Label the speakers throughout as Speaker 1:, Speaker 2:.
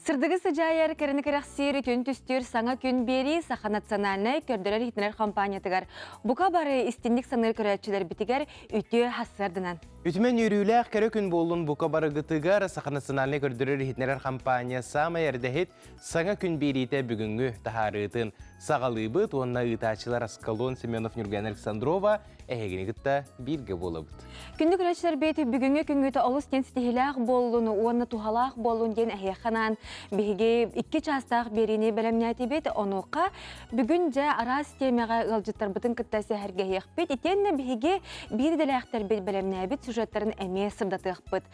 Speaker 1: Сырдығы сыжайар кәрінікірек сері күн түстер саңа күн бері Саха национальный көрдірер хитнер компаниятығар. Бұқа бары істендік саңыр көрәтшілер бітігер үті хассардынан.
Speaker 2: Үтімен үріләқ кәрі күн болын бұқа бары ғытығар Саха национальный көрдірер хитнер компания сама әрдәхет саңа күн берейті бүгінгі тахарытын сағалы бұд, онына ұтачылар Аскалон, Семенов, Нюрген Александрова әйгені ғытта бірге болы бұд.
Speaker 1: Күнді көрәтшілер бейті бүгінгі күнгіті олыс кен стихилақ болуыны, оны тухалақ болуын ден әйеқанан Беге 2 частақ беріне бәлемнәті бет, онуқа бүгін жа ара системаға ғалжыттар бұтын күттәсі әрге еқпет. Етенне беге бір дәләқтер бет бәлемнә бет сюжеттарын әме сырдатық бет.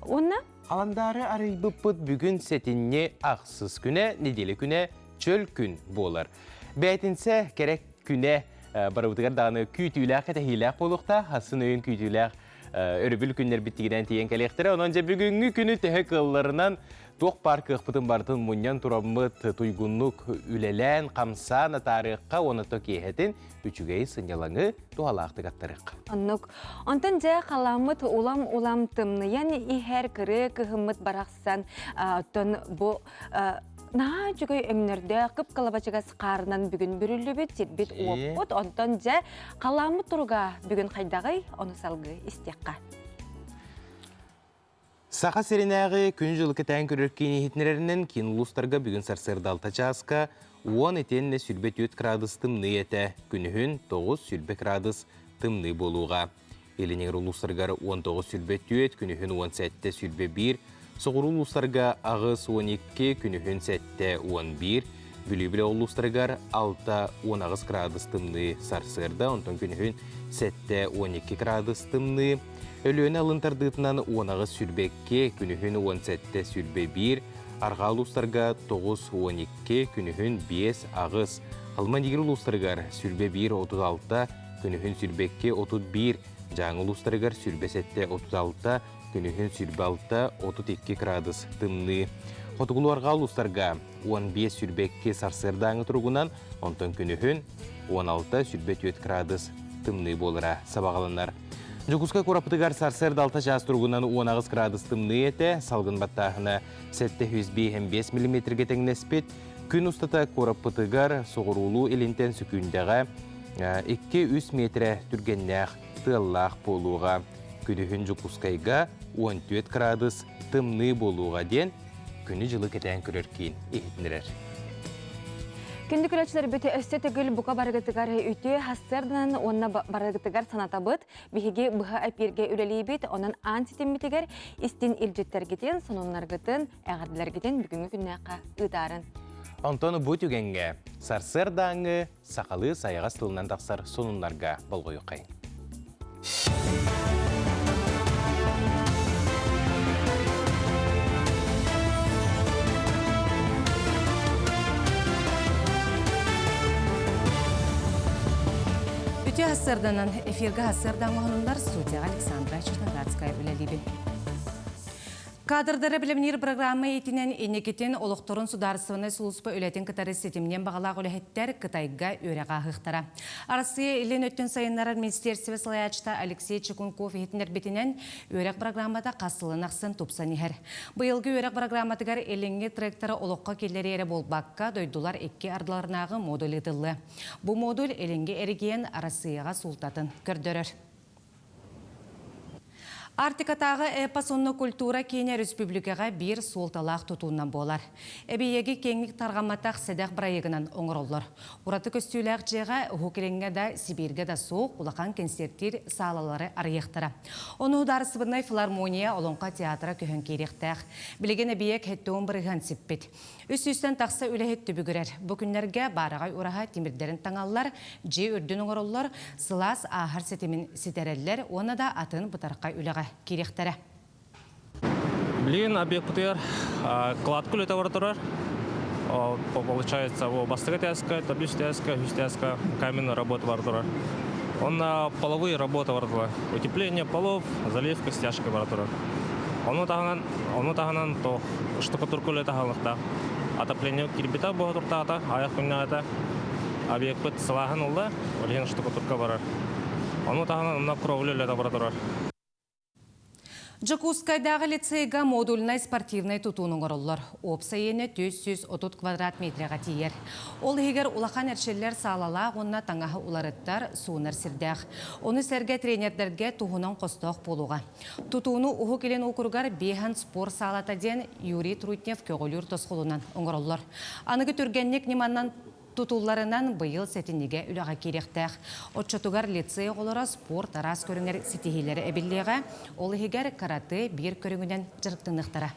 Speaker 1: Онна?
Speaker 2: Аландары арайбы бұд бүгін сәтінне ақсыз күне, неделі күне чөл күн болар. Бәйтінсе керек күне барыбытығар дағыны күйтіләқ әтәхиләқ болуқта, хасын өйін күйтіләқ өрібіл күнлер біттігіден тиен кәлектірі. Онанша бүгінгі күні тәхі қылларынан тоқ парк ұқпытын бартын мұньян тұрамыт тұйгунлық үлелән, қамсан тарыққа оны тоқ ехетін үчігей сынялаңы туалақты қаттарық.
Speaker 1: Онтан жа қаламыт улам тымны, яны ихер кірі кығымыт барақсан, бұл Наға жүгей өңнерді қып қалабачығас қарынан бүгін бүрілі бет, сербет оппыт, онтан жа қаламы тұрға бүгін қайдағай, оны салғы істеққа.
Speaker 2: Сақа серінәғі күн жылы кәтән көрір кейіне хетнерерінен кен ұлыстарға бүгін сарсырды алта жасқа 10 етенне сүлбет 4 градус тымны еті, күнігін 9 сүлбет градус тымны болуға. Елінер ұлыстарға 19 сүлбет 4, күнігін 17 сүлбет 1, Соғыру ұлыстарға ағыз 12, күнігін 7-11, бүлі-бүлі ұлыстарғар 6-10 градус тымны сарсырды, онтан күнігін 7-12 градус тымны. Өліні алынтардытынан 10 сүрбекке, күнігін 17 сүрбе 1, арға ұлыстарға 9-12, күнігін 5 ағыз. Алман егір ұлыстарғар сүрбе 1-36, күнігін сүрбекке 31, жаңы ұлыстарғар сүрбе 7-36, күнігін сүрбе 6-32 градус тымны. Хотығылуарға ұлыстарға 15 сүрбекке сарсырдаңы тұрғынан, онтан күнігін 16 сүрбе 4 градус тымны болыра сабағаланар. Жүгізгі қорапытығар сарсырды 6 жас тұрғынан 10 градус тымны еті, салғын баттағына 705 мм теңнеспет, күн ұстата қорапытығар соғырулу елінтен сүкіндіға 2-3 метр түргеннәқ тыллақ болуға. Күнігін жүгізгіға 14 градус тымны болуға ден, күні жылы кәтән көрер кейін ехетінерер.
Speaker 1: Күнді күрәтшілер бөте өсті түгіл бұқа барығытығар үйті хастырдан онына барығытығар санатабыт, бігеге бұға әперге үлелей бет, онын антитемметігер істен илжеттергеден, сонынларғытын, әғардыларғыден бүгінгі күннәқа ұдарын.
Speaker 2: Антоны бұ түгенге сарсырдаңы сақалы саяға стылынан тақсар сонынларға болғойы қайын.
Speaker 3: Үті хассарданан эфирға хассардан мұғынымдар студияға Александра Черноградская үлелейбі. Кадрдары білімнер программы етінен енекетін олықтырын сударысыны сұлыспы өлетін кітары сетімнен бағалақ өліхеттер Қытайға өреға ғықтара. Арасыя елен өттін сайынларар Министерстве Салаячта Алексей Чекунков етінер бетінен өрек программада қасылын ақсын тұпсан ехер. Бұйылғы өрек программатығар елінге тректоры олыққа келері әрі болбаққа дойдулар екке ардыларынағы модуль етілі. Бұл модуль елінге әріген Арасыяға сұлтатын көрдірір. Артикатағы эпосонны культура Кения Республикаға бір солталақ тұтуынан болар. Әбейегі кеңік тарғаматақ сәдәқ бірайығынан оңыролыр. Ураты көстіләқ жеға ғукеренге да Сибирге да соқ ұлақан концерттер салалары арияқтыра. Оны ұдарысыбынай филармония олонға театра көхін керектәқ. Білеген әбейек әттуын біріған сеппет. Үс-үстен тақса үләхетті бүгірер. Бүкіндерге барағай ұраға темірдерін таңалылар, же үрдің оңыролылар, сылас ағар сетімін сетерелілер, оны да атын бұтарқай үліға керектері.
Speaker 4: Блин, объект ПТР, кладку летовар турар. Получается, бастыга тяска, таблич тяска, каменная работа вартура. Он на половые работы вартура. Утепление полов, заливка, стяжка вартура. Он тағанан то штукатурку летағалықта. Отопление кирбита бұға тұртағата, аяқ күннағата. Объект пөт сылағын ұлда, олеген штукатурка барар. Он тағанан кровлю летовар турар.
Speaker 3: Жакускайдағы лицейга модульнай спортивнай тутуының ороллар. Опсайыны 430 квадрат метрega тиер. Ол егер улахан әршелер салала онна таңағы уларыттар суынар сирдәқ. Оны сәрге тренердерге туғынан қостақ болуға. Тутуыны ұғы келен оқырғар бейхан спор салата ден Юрий Трутнев көгілер тосқылынан оңыроллар. Анығы түргеннек неманнан тутуларынан быйыл сәтінеге үліға керектәқ. Отчатугар лицей олара спорт арас көріңер сетихилері әбіллеға, ол егер караты бір көріңінен жырықтыңықтара.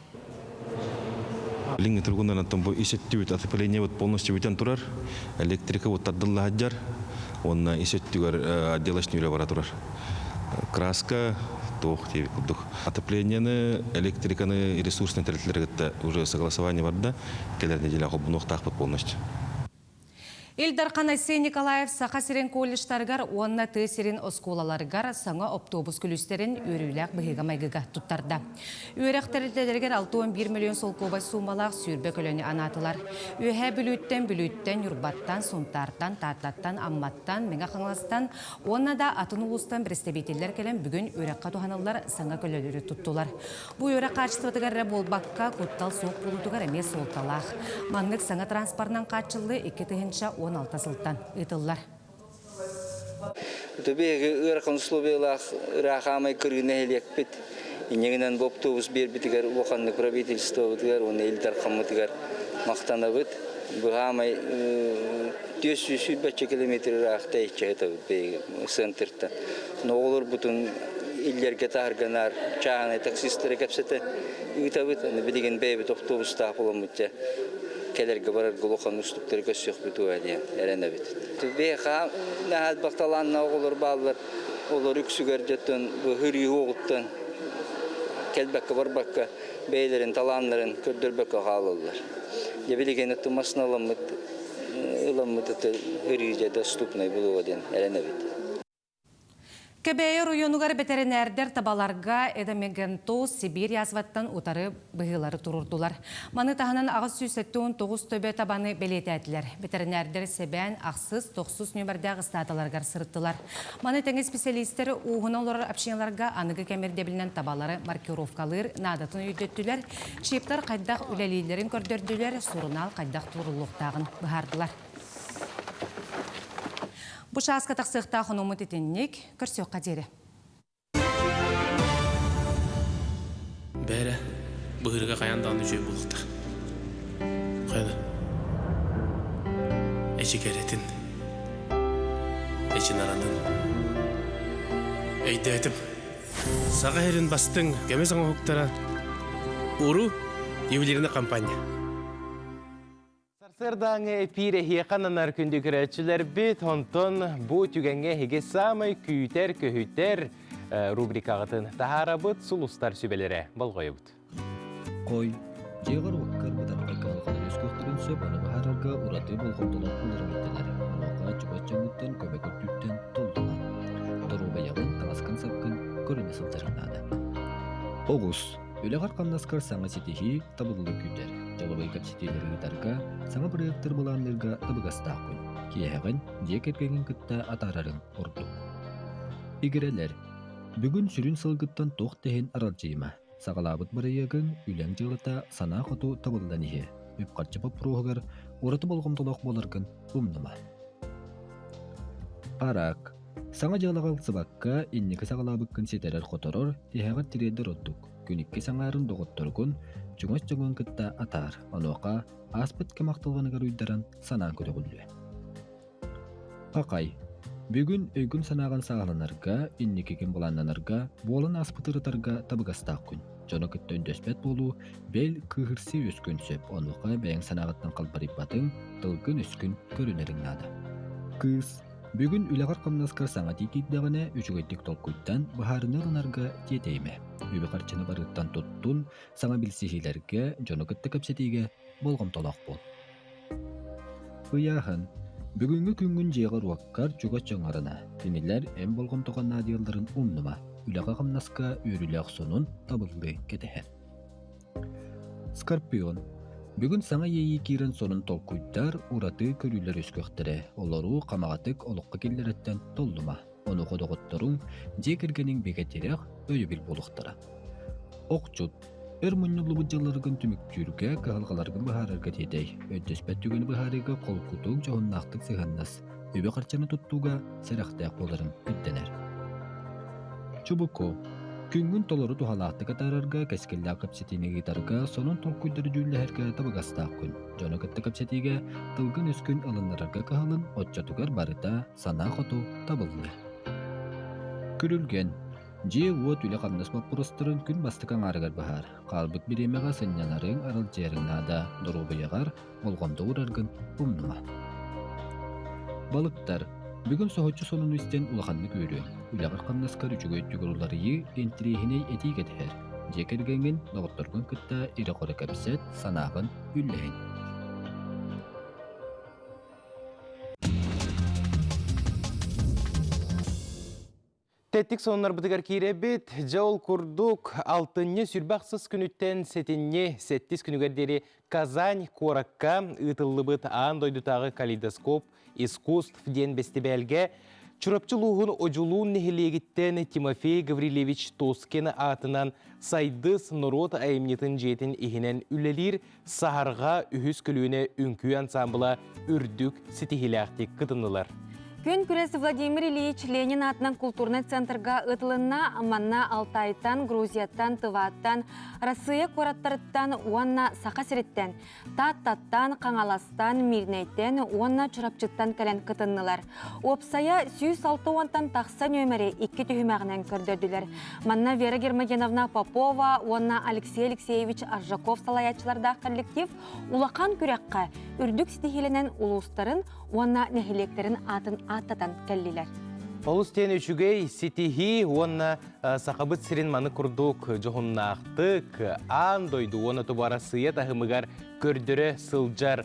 Speaker 5: Линги тургундан аттан бу исеттүбүт отопление вот полностью бүтән турар. Электрика вот таддылла хаджар. Онна исеттүгөр отделочный үле бара турар. Краска тох тиби кудук. Отоплениены, электриканы ресурсный территорияларда уже согласование бар да. Келер неделя хобнук тахпыт полностью.
Speaker 3: Илдар Қанайсы Николаев Сақа сирен колледжтаргар, онна ты сирен осколаларгар саңа автобус күлістерін өріләк бұғыға майгыға тұттарда. Өрәқтәрілдердергер 6-1 миллион сол кобай сумалақ сүрбе көліні анатылар. Өйә бүліттен, юрбаттан, сұнтартан, татлаттан, амматтан, меңа қаңластан, онна да атын ұлыстан бірістебетелер келен бүгін өрәққа туғанылар саңа көлелері тұттылар. Бұл өрәқ қачыстыватығар болбаққа көттал соқ болутығар әмес солталақ. Маңнық саңа транспарнан қачылы 2 16 сылттан ұйтылылар.
Speaker 6: Төбеге ырақын условиялах рахамай кыргыны элекпит. Инегенен автобус бербитигер оқанны правительство битигер, оны элдар камытыгер мактанабыт. Бухамай 400 километр рахта ичете центрта. Но олар бутун иллерге тарганар, чаганы таксисттер кепсете үйтабыт, аны билеген бейбит автобус тапыламытча. Келерге барар голохан устуктер көсөк биту адия эренебит. Беха нахат бакталанна олар баллар, олар үксүгөр жөттөн хыри оғуттан келбекке барбакка бейлерин таланларын көрдөрбекке калылар. Дебилеген тумасына ыламыт хыри же доступный болуу адия эренебит.
Speaker 3: Кебейер уйонугар ветеринердер табаларга эдамегенто Сибирь язваттан утары быгылары турурдулар. Маны таханан ағыз сүйсеттуын 9 төбе табаны белетәділер. Ветеринердер себән ақсыз 9 нөмірдәғы статаларгар сырыттылар. Маны тәңі специалистері уғын олар апшияларга анығы кәмерде білінен табалары маркировкалыр надатын үйдеттілер. Шептар қайдақ үләлейлерін көрдерділер, сурынал қайдақ турулуқтағын бұхардылар. Бұ шасқа тақсықта құнымы тетеннек көрсек қадері.
Speaker 7: Бәрі бұғырға қаяндағыны жөй бұлықтар. Қойды. Әші кәретін. Әші наранын. Әйді әтім. Саға әрін бастың кәме саңа құқтара. Уру евлеріне компания.
Speaker 2: Сырдаңы эпире хиқананар күнді күрәтшілер бет, онтон бұ түгенге хеге самай күйтер көхіттер рубрикағытын тахара бұд сұлыстар сүбелері болғойы бұд.
Speaker 8: Қой, жеғар уаққар бұдарға қалғаны өскөқтігін сөп, аны бағарарға ұраты болғандылық бұлыры беттелер. Онаға жұбатчаңыттан көбек өттіптен толдыған. Дұру баяғын тағасқан сапқын көріне сылтарынады. Оғыз, өлеғар қамнаскар саңа сетехи табылылы күйдер. Жалабай капсетелері ғытарға саңа проекттер боланларға табығастақын. Кейәғын дек әргеген күтті атарарын ұрдық. Игерелер, бүгін сүрін сылғыттан тоқ тәхен аралжайма. Сағалабыт барайығын үләң жылыта сана қоту табылдан еге. Үпқатчы папруғығыр ораты болғымдылық болырғын ұмныма. Арақ, саңа жалағал сыбаққа иннекі сағалабыққын сетерер қоторор тәхәғат тиредер ұддық. Күнікке саңарын доғыттырғын Чуңас чоңын кытта атар, оноқа аспыт кемақтылғанығар үйдаран санаан көді құлы. Ақай, бүгін өйгін санаған сағаланарға, иннекеген болананарға, болын аспытырытарға табығастақ күн. Жоны күтті өндөспет болу, бел күйірсе өскін сөп, оноқа бәйін санағаттан қалбариппатын, тылгын өскін көрінерің нады. Кыз, бүгін үлағар қамнаскар саңа текейдіғіне өшігеттік толқуйттан бұхарынырынарға тетейме. Үбі қарчыны барыттан тұттун, саңа білсихилерге, жоны күтті көпсетеге болғым толақ бол. Ұяғын, бүгінгі күнгін жеғар уаққар жүгат жаңарына, тенелер әм болғым тоған надияларын ұмныма, үлаға қамнаска өрілі ақсонын табылды кетехен. Скорпион, бүгін саңа ейі кейрін сонын толқуйдар ұраты көрілер өскөқтірі, олару қамағатық олыққа келдереттен толдыма. Оны қодығыттырың, декіргенің бекетерек өйі біл болуқтыра. Okçut, Ermunyullu bıccalarıgın tümüktürge kahalgalargın bahararga tedey. Öddeşpet tügünü baharıga kol kutuğum çoğunnaqtık sıhannas. Übe qarçanı tuttuğga seraqtaq bolarım iddener. Çubuko, küngün toluru tuhalaqtı katararga keskilla kapsitini gitarga sonun tolkuyları cüllärga tabagastaq gün. Jona kıttı kapsitiga tılgın üskün alınlararga kahalın otçatugar barıta sana qotu tabıllı. Kürülgen, Jie wo tüle qannas bapurustırın gün bastıkan argar bahar. Qalbık biremeğa sınyaların aral jerinada durubu yagar, olgonda urargın umnuma. Balıktar, bugün sohoçu sonunu isten ulaqanны görüyor. Ulaqar qannaskar üçüge öttügürulları entirihine etik ether. Jekergengin noğutturgun kıtta iri qora kapset sanağın üllehin.
Speaker 2: Tettik sonlar bıdıgar kirebit, jaol kurduk, altınny sürbaqsız günütten setinny, settis günügerderi Kazань Korakka, ıtıllı bıt ağın doydutağı kalidoskop, искусств den bestibelge, çurapçılığın oculuğun nehilegitten Timofey Gavrilevich Toskin atынан Saydыс Norot ayımnitin jetin ihinen üllelir, saharga ühüs külüne ünkü ansambla ürdük sitihilaktik kıtınılar.
Speaker 1: Күн күресі Владимир Ильич Ленин атынан культурный центрга ытылына Аманна Алтайттан, Грузияттан, Тываттан, Россия кораттарыттан, уанна Сақасиреттен, Таттаттан, Қаңаластан, Мирнейттен, уанна Чурапчыттан кәлен кытыннылар. Опсая 106 уантан тақса нөмірі 2 түйімағынан көрдірділер. Манна Вера Гермогеновна Попова, уанна Алексей Алексеевич Аржаков салаячыларда коллектив улақан күрекқа үрдік стихиленен улустарын, уанна нәхилектерін атын аттатан кәллилер.
Speaker 2: Олустен үшігей ситихи, онна сақабыт сирин маны күрдік жоғыннақтық, ан дойду, оны тубара сыя тахымыгар көрдірі сылжар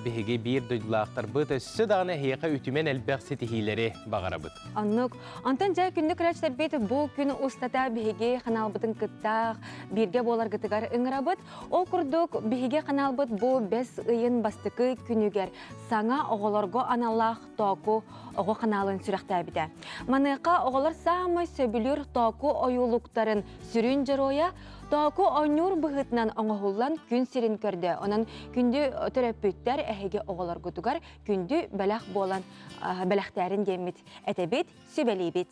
Speaker 2: беге bir дойдылақтар бұд, өссі дағына хейқа үтімен әлбәқ ситихилері бағара бұд.
Speaker 1: Аннық, антан жа күнді күрәчтер бет бұл күн ұстата беге қанал бұдың күттақ, бірге болар күтігар үңіра бұд. Ол күрдік беге қанал бұд бұл 5 ұйын бастықы күнігер саңа оғыларғы аналақ тоқу оғы қаналын сүріқті әбіді. Манықа оғылар самай сөбілер тоқу ойулықтарын сүрін жыроя, тоқу ойнур бұғытынан оңғылан күн сирин көрді. Онын күнді төрөппүттер әхеге оғылар күтігар күнді бәләқ болан бәләқтәрін демет. Әтәбет сөбәлейбет.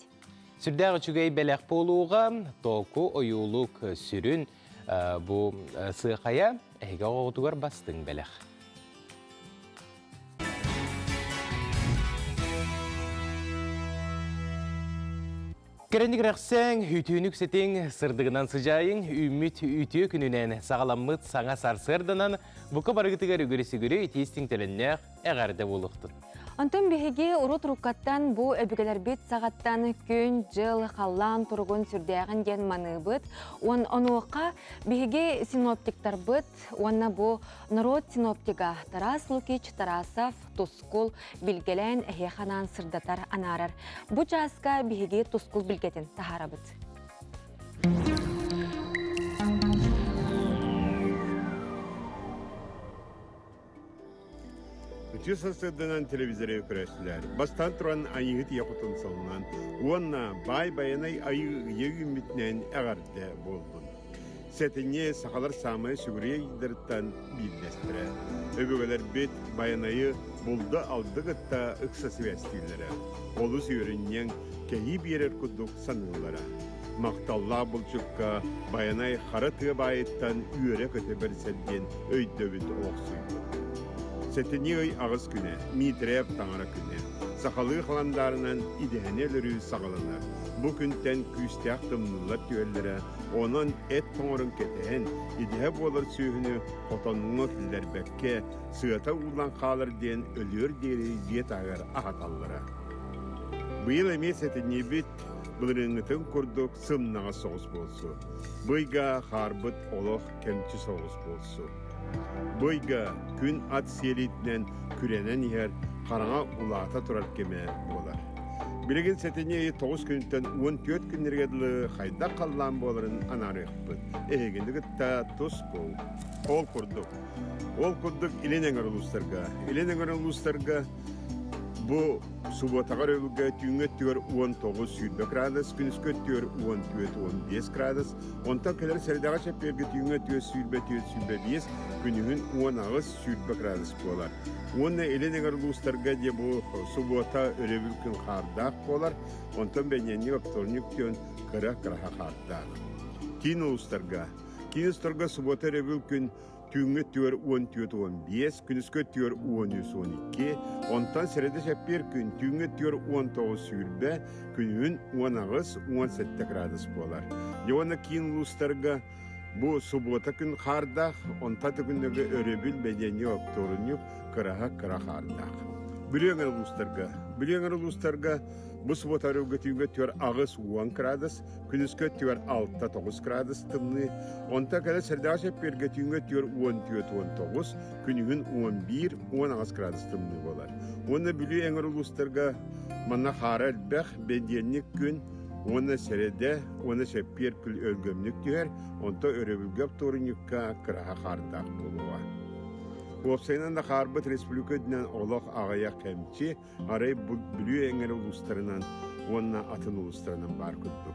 Speaker 2: Сүрдәғі чүгей бәләқ болуға тоқу ойулық сүрін бұл сықая әхеге оғытығар бастың бәләқ. Керендік рәқсәң, үтінік сетің сырдығынан сыжайың, үміт үті күнінен сағаламмыт саңа сарсырдынан бұқы барғытығар үгірісі көрі етестің тіліннәқ әғарды болуқтыр.
Speaker 1: Антон беге урут рукаттан бу өбүгелер бит сағаттан күн, жыл, қаллан тұрғын сүрдәғін ген маны бұд. Онуыққа беге синоптиктар бұд. Онна бу народ синоптига Тарас Лукич, Тарасов, Тускул, Билгелен, әхеқанан сырдатар анарар. Бу жасқа беге Тускул білгетін тахара бұд.
Speaker 9: Үтісасырдынан телевизоре көрәсілер. Бастан тұран айығыт яқытын салынан, онна бай-байанай айығы егімітінен әғарды болдың. Сәтіне сақалар самай сүгіре едіріттен білдестірі. Өбігілер бет баянайы болды алдығытта ұқсасы вәстілері. Олы сүйірінен кәйі берер күдік санылары. Мақталла бұлчыққа баянай қара тығы байыттан үйері көті бір сәдден өйдөбіт оқсүйді. Сәтіне өй ағыз күні, митреп таңара күні. Сақалы қыландарынан идәнелері сағаланар. Бұ күнтен күстәқ тымнылар түйелері, онын әт тоңырын кетен, идәе болыр сүйіні қотоныңы күлдер бәкке, сығата ұлан қалыр ден өлер дері жет ағыр ағаталары. Бұйыл әме сәтіне бет, бұлырыңытын күрдік сымнаға соғыс болсу. Бұйға қарбыт олық кәмчі соғыс болсу. Бұйға күн ат селитінен күренен ер қараңа ұлата тұрар кеме болар. Білеген сәтіне 9 күнттен 14 күннергеділі қайда қаллан боларын анарық бұд. Әйгендігітті тұс бол. Ол күрдік. Ол күрдік иленен ғыр ұлыстарға. Иленен ғыр ұлыстарға Bu subotagar övüge tüngöttüyor 19 sülbe gradus, günüsköttüyor 14-15 gradus. Ondan kadar serdağa çepberge tüngöttüyor sülbe 5, günühün 10 ağız sülbe gradus bolar. Onunla elenegar lustarga diye bu subota örevülkün kardağ bolar. Ondan benyenli oktornüktüyon kıra kardağ. Kin lustarga subota örevülkün tüngöttüyor 14-15, günüsköttüyor 13-12. Ondan serede şepber gün tüngöttüyor 19 sülbe, günün 10 ağız 17 gradus bolar. Yona kin lustarga bu subota gün kardağ, ondan da günnöge örevül bedeni oktorunu kıra kardağ. Biliyorlar lustarga bu subota örevülkün ağız 10 gradus, günüsköttüyor 6-9 gradus tımlı. Ondan kadar serdağa şepberge tüngöttüyor 14-19, günün 11-10 ağız gradus tımlı bolar. Onu biliyorlar lustarga manna haral bek bedenlik gün, ona serede, ona şepber kül ölgömlük diyor, onda örevülgöp torunlukka kıra kardağ buluğa. Opsaynan da Harbat Respublika dinen olaq ağaya kemçi, arayı biliyor engel uluslarından, onna atın uluslarından bar küttük.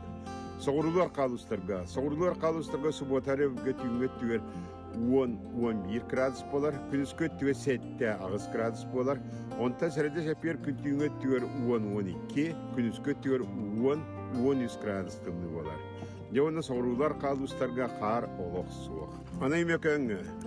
Speaker 9: Soğuruluar kalustarga subotare götüngöttüver 10-11 gradus bolar, günüsköttüver 7 ağız gradus bolar, onta serede şepyer küttüngöttüver 10-12, günüsköttüver 10-13 gradus tımlı bolar. Yavana soğuruluar kalustarga kar olaq soğuk. Ana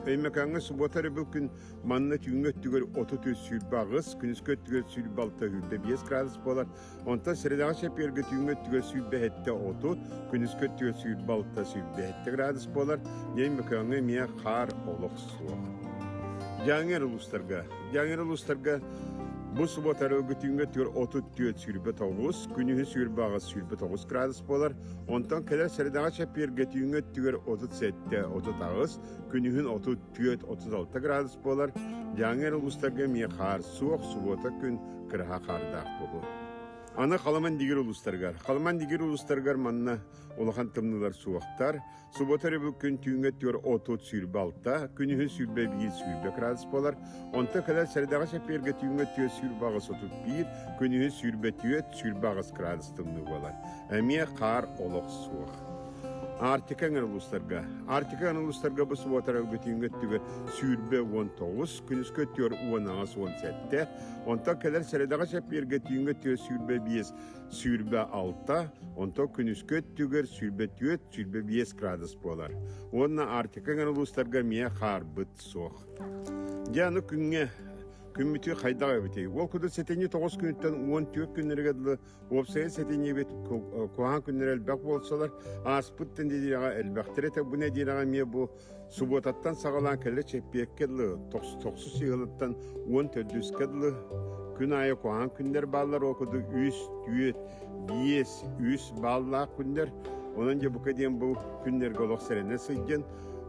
Speaker 9: emekanı subotare bugün manna tüngöttüver 34 sülbe ağız, günüsköttüver sülbe 6-5 gradus bolar. Onta serede şepyer tüngöttüver sülbe 7-30, günüsköttüver sülbe 6-7 gradus bolar. Emekanı miye kar olaq soğuk. Janger uluslarga bu subotare götüngöttüver 34 sülbe 9, günühü sülbe ağız sülbe 9 gradus bolar. Ondan kadar serede şepyer götüngöttüver 37-30 ağız, günühün 34-36 gradus bolar. Janger uluslarga miye kar soğuk subota gün kıra kardağ bolu. Ana Kalaman digir uluslargar manna olahan tımlılar soğuktar. Subotare bugün tüngöttüver 30 sülbe 6, günühü sülbe 1 sülbe gradus bolar. Ondan kadar serdağa şepberge tüngöttüver sülbe ağız 31, günühü sülbe 4 sülbe ağız gradus tımlı bolar. Emiye kar olaq soğuk. Artikan uluslarga bu subotare götüngöttüver sülbe 19, günüsköttüver 10 ağız 17. Ondan kadar serdağa şepberge tüngöttüver sülbe 5 sülbe 6, ondan günüsköttüver sülbe 4 sülbe 5 gradus bolar. Onna artikan uluslarga miye kar bıt soğuk. Janı gün bütü haydağı bitey. O kudu seteni 9 günütten 14 günlere kadar opsaya seteni bit kohan günlere elbaq bolsalar aspıttın dediğine elbaqtirete bu ne dediğine miye bu subotattan sağalan kelle çepiyek kelli 9 yıllıktan 14 kelli gün ayı kohan günler bağlar okudu 3, 4, 5, 3 bağlar günler. Onunca bu kadar bu günler golok serene sıygen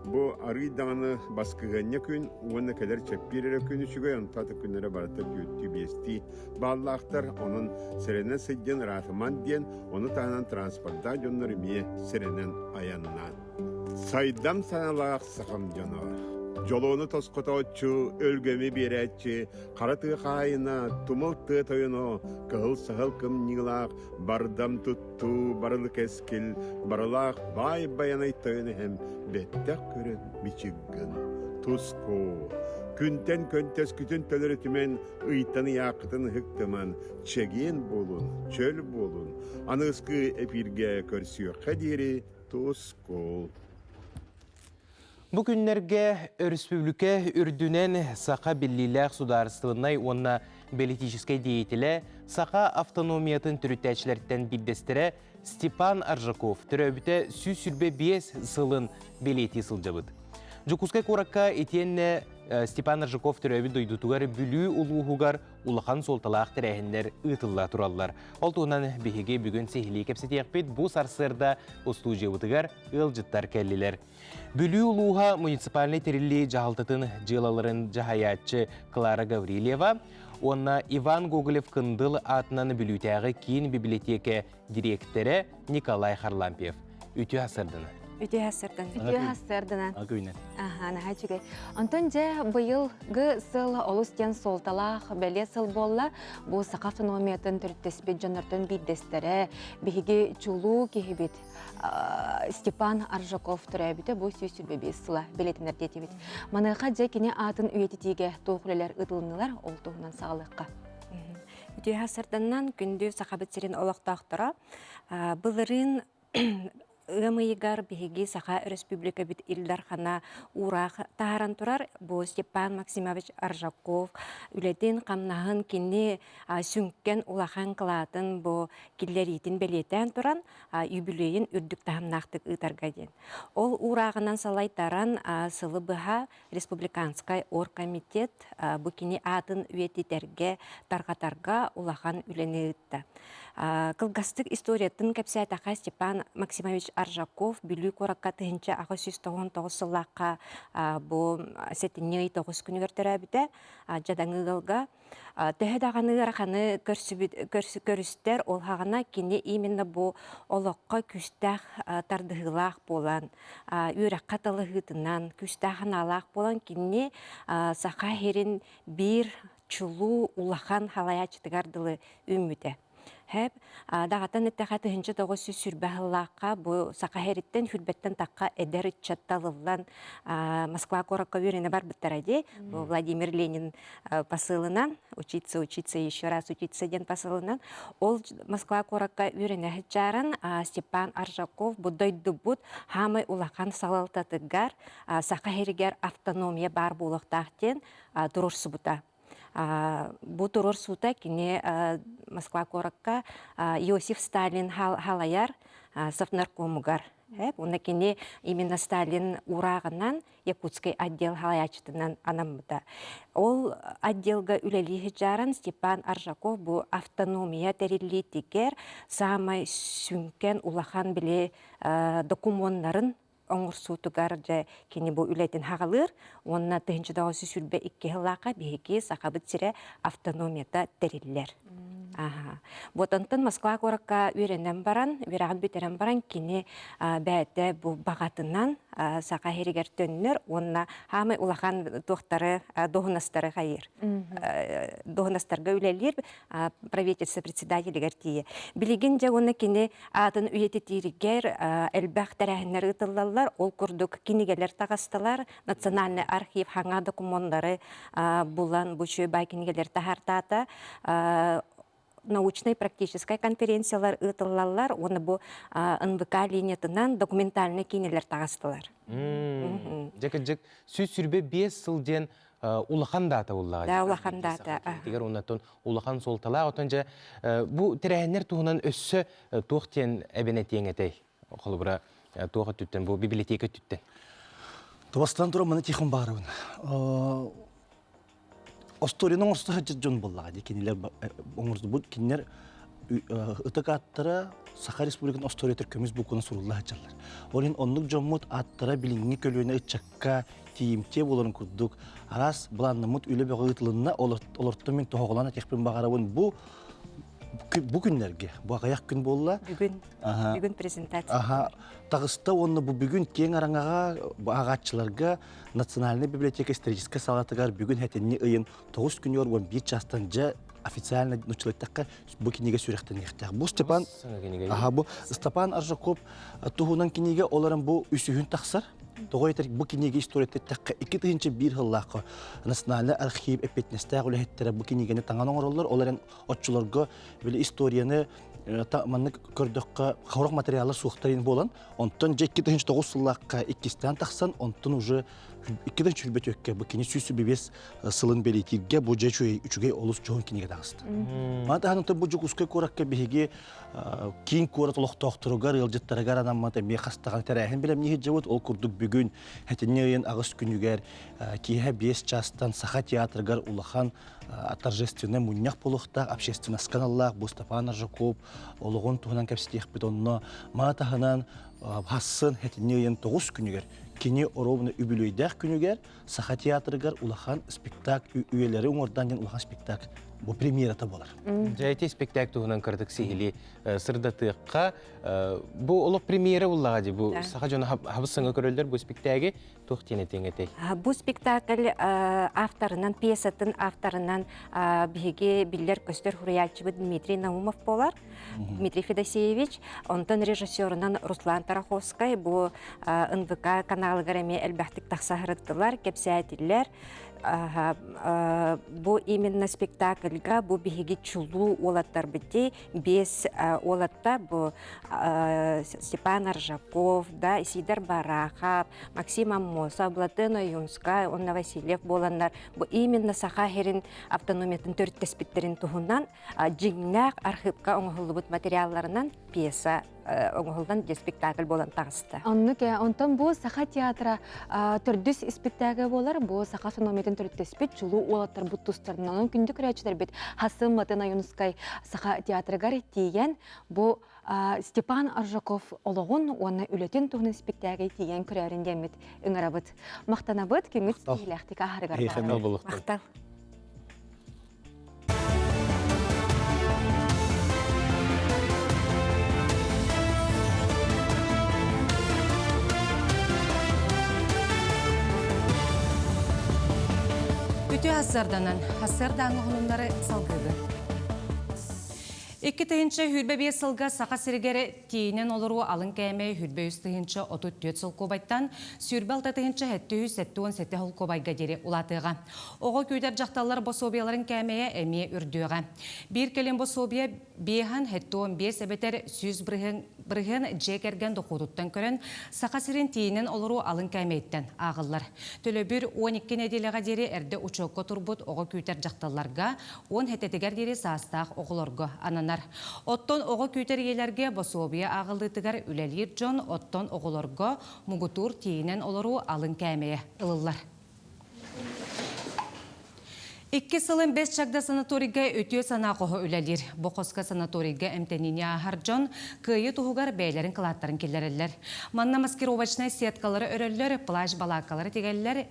Speaker 9: bu arı dağını baskıganya gün, ona kadar çepirere günü çıkıyor, onun tatı günlere barata düğüttü besti. Bağlı aktar, onun serenen sıcın rahatman diyen, onu tanan transportda onları miye serenen ayanlan. Saydam sanalaq sakam canavar. Jolunu toskototçu, ölgömü biretçi, karatı kayına, tumultı toyunu, kıl sahıl kımnilaq, bardam tuttu, barılık eskil, barılaq, bay bayanay toyunu hem bettek körün miçiggin. Tusko, künten köntes kütün tölürütümen, ıytanı yakıtını hıktıman, çegin bolun, çöl bolun, anıskı epirge körsüyor kadiri, tusko.
Speaker 2: Bu günlerge Республика Ürdünen Saqa Birliler Sudarstığınay onna belitijiskay deyitile Saqa Avtonomiyatın türütəçilərdən biddestere Stepan Arjakov türöbüte süsürbe 5 sılın beliti sılcabıd. Jukuskay korakka etiyenne Stepan Arjakov türöbü duydutugar bülü uluğugar ulağan soltalaq tірәхінлер ıtılla turallar. Oltuğunan bihige bugün sehili kepsetiyakpet bu sarsırda o stujiyabıtıgar ılcıttar kelliler. Bülü uluğa municipalne tirilli jahaltatın jılaların jahayatçı Klara Gavrilyeva, onna Ivan Gogolev Kındıl atынан bülütəği kiyin biblioteke direktörü Nikolay Harlampev. Ütü hasırdını.
Speaker 3: Үтө хасырдан.
Speaker 1: Үтө хастырдынан.
Speaker 8: Агүйнен.
Speaker 1: Аха, наха чугай. Онтон же быйылгы сыл олустен солталах беле сыл болла, бу сака автономиятын түрттеспет жонортон биддестере, биги чулу кихибит Степан Аржаков түрәбите бу сүйсүлбе сыла белетинер детибит. Маныга же кине атын үйетитиге тоохулелер ытылнылар ол туһунан сагалыкка.
Speaker 3: Үтө хасырданнан күндү сахабыт сирин олоқтақтыра. Былырын ымыйгар биһиги Саха Республика бит Илдар хана урах тааран турар. Бу Степан Максимович Аржаков үлетин камнаһын кинни сүнкен улахан кылатын бу киллеритин белетен туран юбилейин үрдүк тахамнактык ытарга ден. Ол урагынан салайтаран сылы быха республиканскай оргкомитет бу кини атын үетитерге таргатарга улахан үлени ытта. Кылгастык историятын кепсәтака Степан Максимович Аржаков бүлү коракка тыһынча 1999 сыллакка бу сетинней 9 күнүгөр терәбите жадаңыгылга төһөдаганы раханы көрүстер ол хагана кини именно бу олокка күстах тардыгылак болан үрәккә талыгытынан күстахын алак болан кини саха херин бир чулу улахан халаячтыгардылы үмүтэ. Хэп дагатан иттехаты хинче тогос сүрбәһллакка бу сакаһериттен хүрбәттен такка эдер чатталылан Москва коракка үренә бар биттәради. Бу Владимир Ленин посылынан учиться еще раз учиться ден посылынан ол Москва коракка үренә хичаран Степан Аржаков бу дойдубут хамы улахан салалтатыгар сакаһеригер автономия бар булыктактен турурсубута. Бу турор сута кини Москва коракка Иосиф Сталин халаяр совнаркомугар. Уна кини именно Сталин урагынан Якутский отдел халаячтынан анамыта. Ол отделга үлели жаран Степан Аржаков бу автономия терилитикер самай сүнкен улахан биле документтарын оңырсуутугар же кини бу үлетин хагалыр, онна тыһынчы дагысы сүрбе 2 хыллака биһиги сахабыт сире автономията териллер. Ботонтон Москва коракка үренен баран, үраган бүтерен баран кини бәте бу багатынан сака херигер төннөр, онна хамы улахан тохтары, дохнастары хайыр. Дохнастарга үлелер правительство председателигер тие. Билигин же онна кини атын үйети тиригер элбах тарахыннары ытыллалар, ол курдук кинигелер тагастылар, национальный архив хаңа документтары булан бучу бай кинигелер тахартата, научной практической конференциялар ытыллалар, оны бу НВК линиятынан документальный кинелер тагастылар.
Speaker 2: Жек сүз сүрбе 5 сылден улахан дата уллага.
Speaker 3: Да, улахан дата.
Speaker 2: Тигер оннан улахан солтала отонжа бу тирәһеннәр туһунан өссө тохтен эбенетең этей. Холбура туга түттен бу библиотека түттен.
Speaker 10: Тубастан тура мына тихон барыбын. Осториның орста жон боллага декенилер оңурду бу кинер ытык аттара Саха Республикатын осториятер көмүз букуна сурулла жаллар. Олин оннук жоммут аттара билинги көлүнө ычакка тиимте боларын курдук. Арас буланнымут үлө бөгө ытылынна олорттон мен тоголана текпин багарабын бу күннерге, бу аяк күн болла.
Speaker 3: Бүгүн презентация.
Speaker 10: Тагыста онны бу бүгүн кең араңага агатчыларга Национальный библиотека историческая салатыгар бүгүн хетенни ыйын 9 күн yorgon bir частан жа официально нучулаттакка бу кинеге сүрөктөн яктак. Бу Степан бу Степан Аржаков туһунан кинеге оларын бу үсүһүн таксар. Тогойтер бу кинеге историятта такка 2-1 хыллакка национальный архив эпетнестер үлеттер бу кинегени таңан оңорлор оларын отчуларга биле историяны манны көрдөккө хорок материалы суктарын болан. Онтон 2-9 сыллакка 2-тен таксан, онтон уже 2-ден чүлбөтөккө бу кини сүсү бебес сылын белитирге бу жечүй үчүгө олус жон кинеге тагысты. Мата ханын бу жукускай коракка биһиги кин корат лохтоктургар ылжыттаргар адаммата ме хастаган терехин билем не жабот ол курдук бүгүн хетинен агыс күнүгөр киһе 5 частан Саха театргар улахан торжественный муньяк полухта общественный каналлах бу Степан Аржаков ологон туһунан кепстих битонно мата ханан хассын хетинен 9 күнүгөр кини оровны үбүлөйдәк күнүгер саха театрыгар улахан спектакль үелери оңордан ден улахан спектакль бу премьерата болар.
Speaker 2: Жәйте спектакль туһунан кырдык сихили сырдатыqqa бу олық премьера уллага ди бу саха жона хабысыңа көрөлдөр бу спектакль тух тене теңетей.
Speaker 11: Бу спектакль авторынан, пьесатын авторынан биге биллер көстөр хуриялчыбы Дмитрий Наумов болар. Дмитрий Федосеевич, онтон режиссерынан Руслан Тараховскай, бу НВК каналы гарами элбәхтик тахсахырыттылар, кепсәтилләр. Бу именно спектакльга бу биһиги чулу олаттар бити, без олатта бу Степан Аржаков, да, Сидор Барахов, Максим Аммосов, Блатена Юнска, Онна Васильев боландар. Бу именно Саха-Херин автономиятын төрттеспиттерин туһунан жиңнак архивка оңголубут материалларынан пьеса оңголдан спектакль болан тагысты.
Speaker 1: Онтон бу Саха театра төрдүс спектакль болар, бу Саха автономиятын төрттеспит чулу олаттар бу тустарынан күндү көрөчүлөр бит Хасым Матена Юнскай Саха театрыгар тиген бу Степан Аржаков ологон оны үлетен туһун спектакль тиген көрөрүн демит ыңарабыт. Мактанабыт кеңит стилехтик ахарыгар. Мактал.
Speaker 3: Үтü hasardanan, hasar dağınıqınları salgıdı. İki tığınca hülbe bir sılga saqa sirgeri tiyinen oluru alın kәме hülbe üst tığınca 34 sıl kobayttan sürbe alta tığınca 700-717 hıl kobayga deri ulatıға. Oğa köyder jaqtallar bosobiyaların kәмеye əmiye ürdüğə. Bir kelin bosobiya beyhan 715 ebeter süz bırığın jekergen dokuduttan körün saqa sirin tiyinen oluru alın kәмейттен ağıllar. Tölöbür 12 nedeleğe deri erde uçoqqa turbut oğa köyder jaqtallarga 10 hetetiger deri saastaq oğularga ananar. Otton oğa köytergelerge bosobiya ağıldıtıgar ülelir John otton oğularga mugutur tiyinen oluru alın kәмeye ılıllar. 2 sılın 5 çakda sanatoriga ötüyor sanaqoğu ülelir. Boqoska sanatoriga emtenini ahar John kıyı tuğugar beylerin kılatların kellerler. Manna maskirovaçnay siyatkaları öröller, plaj balakaları tegeller,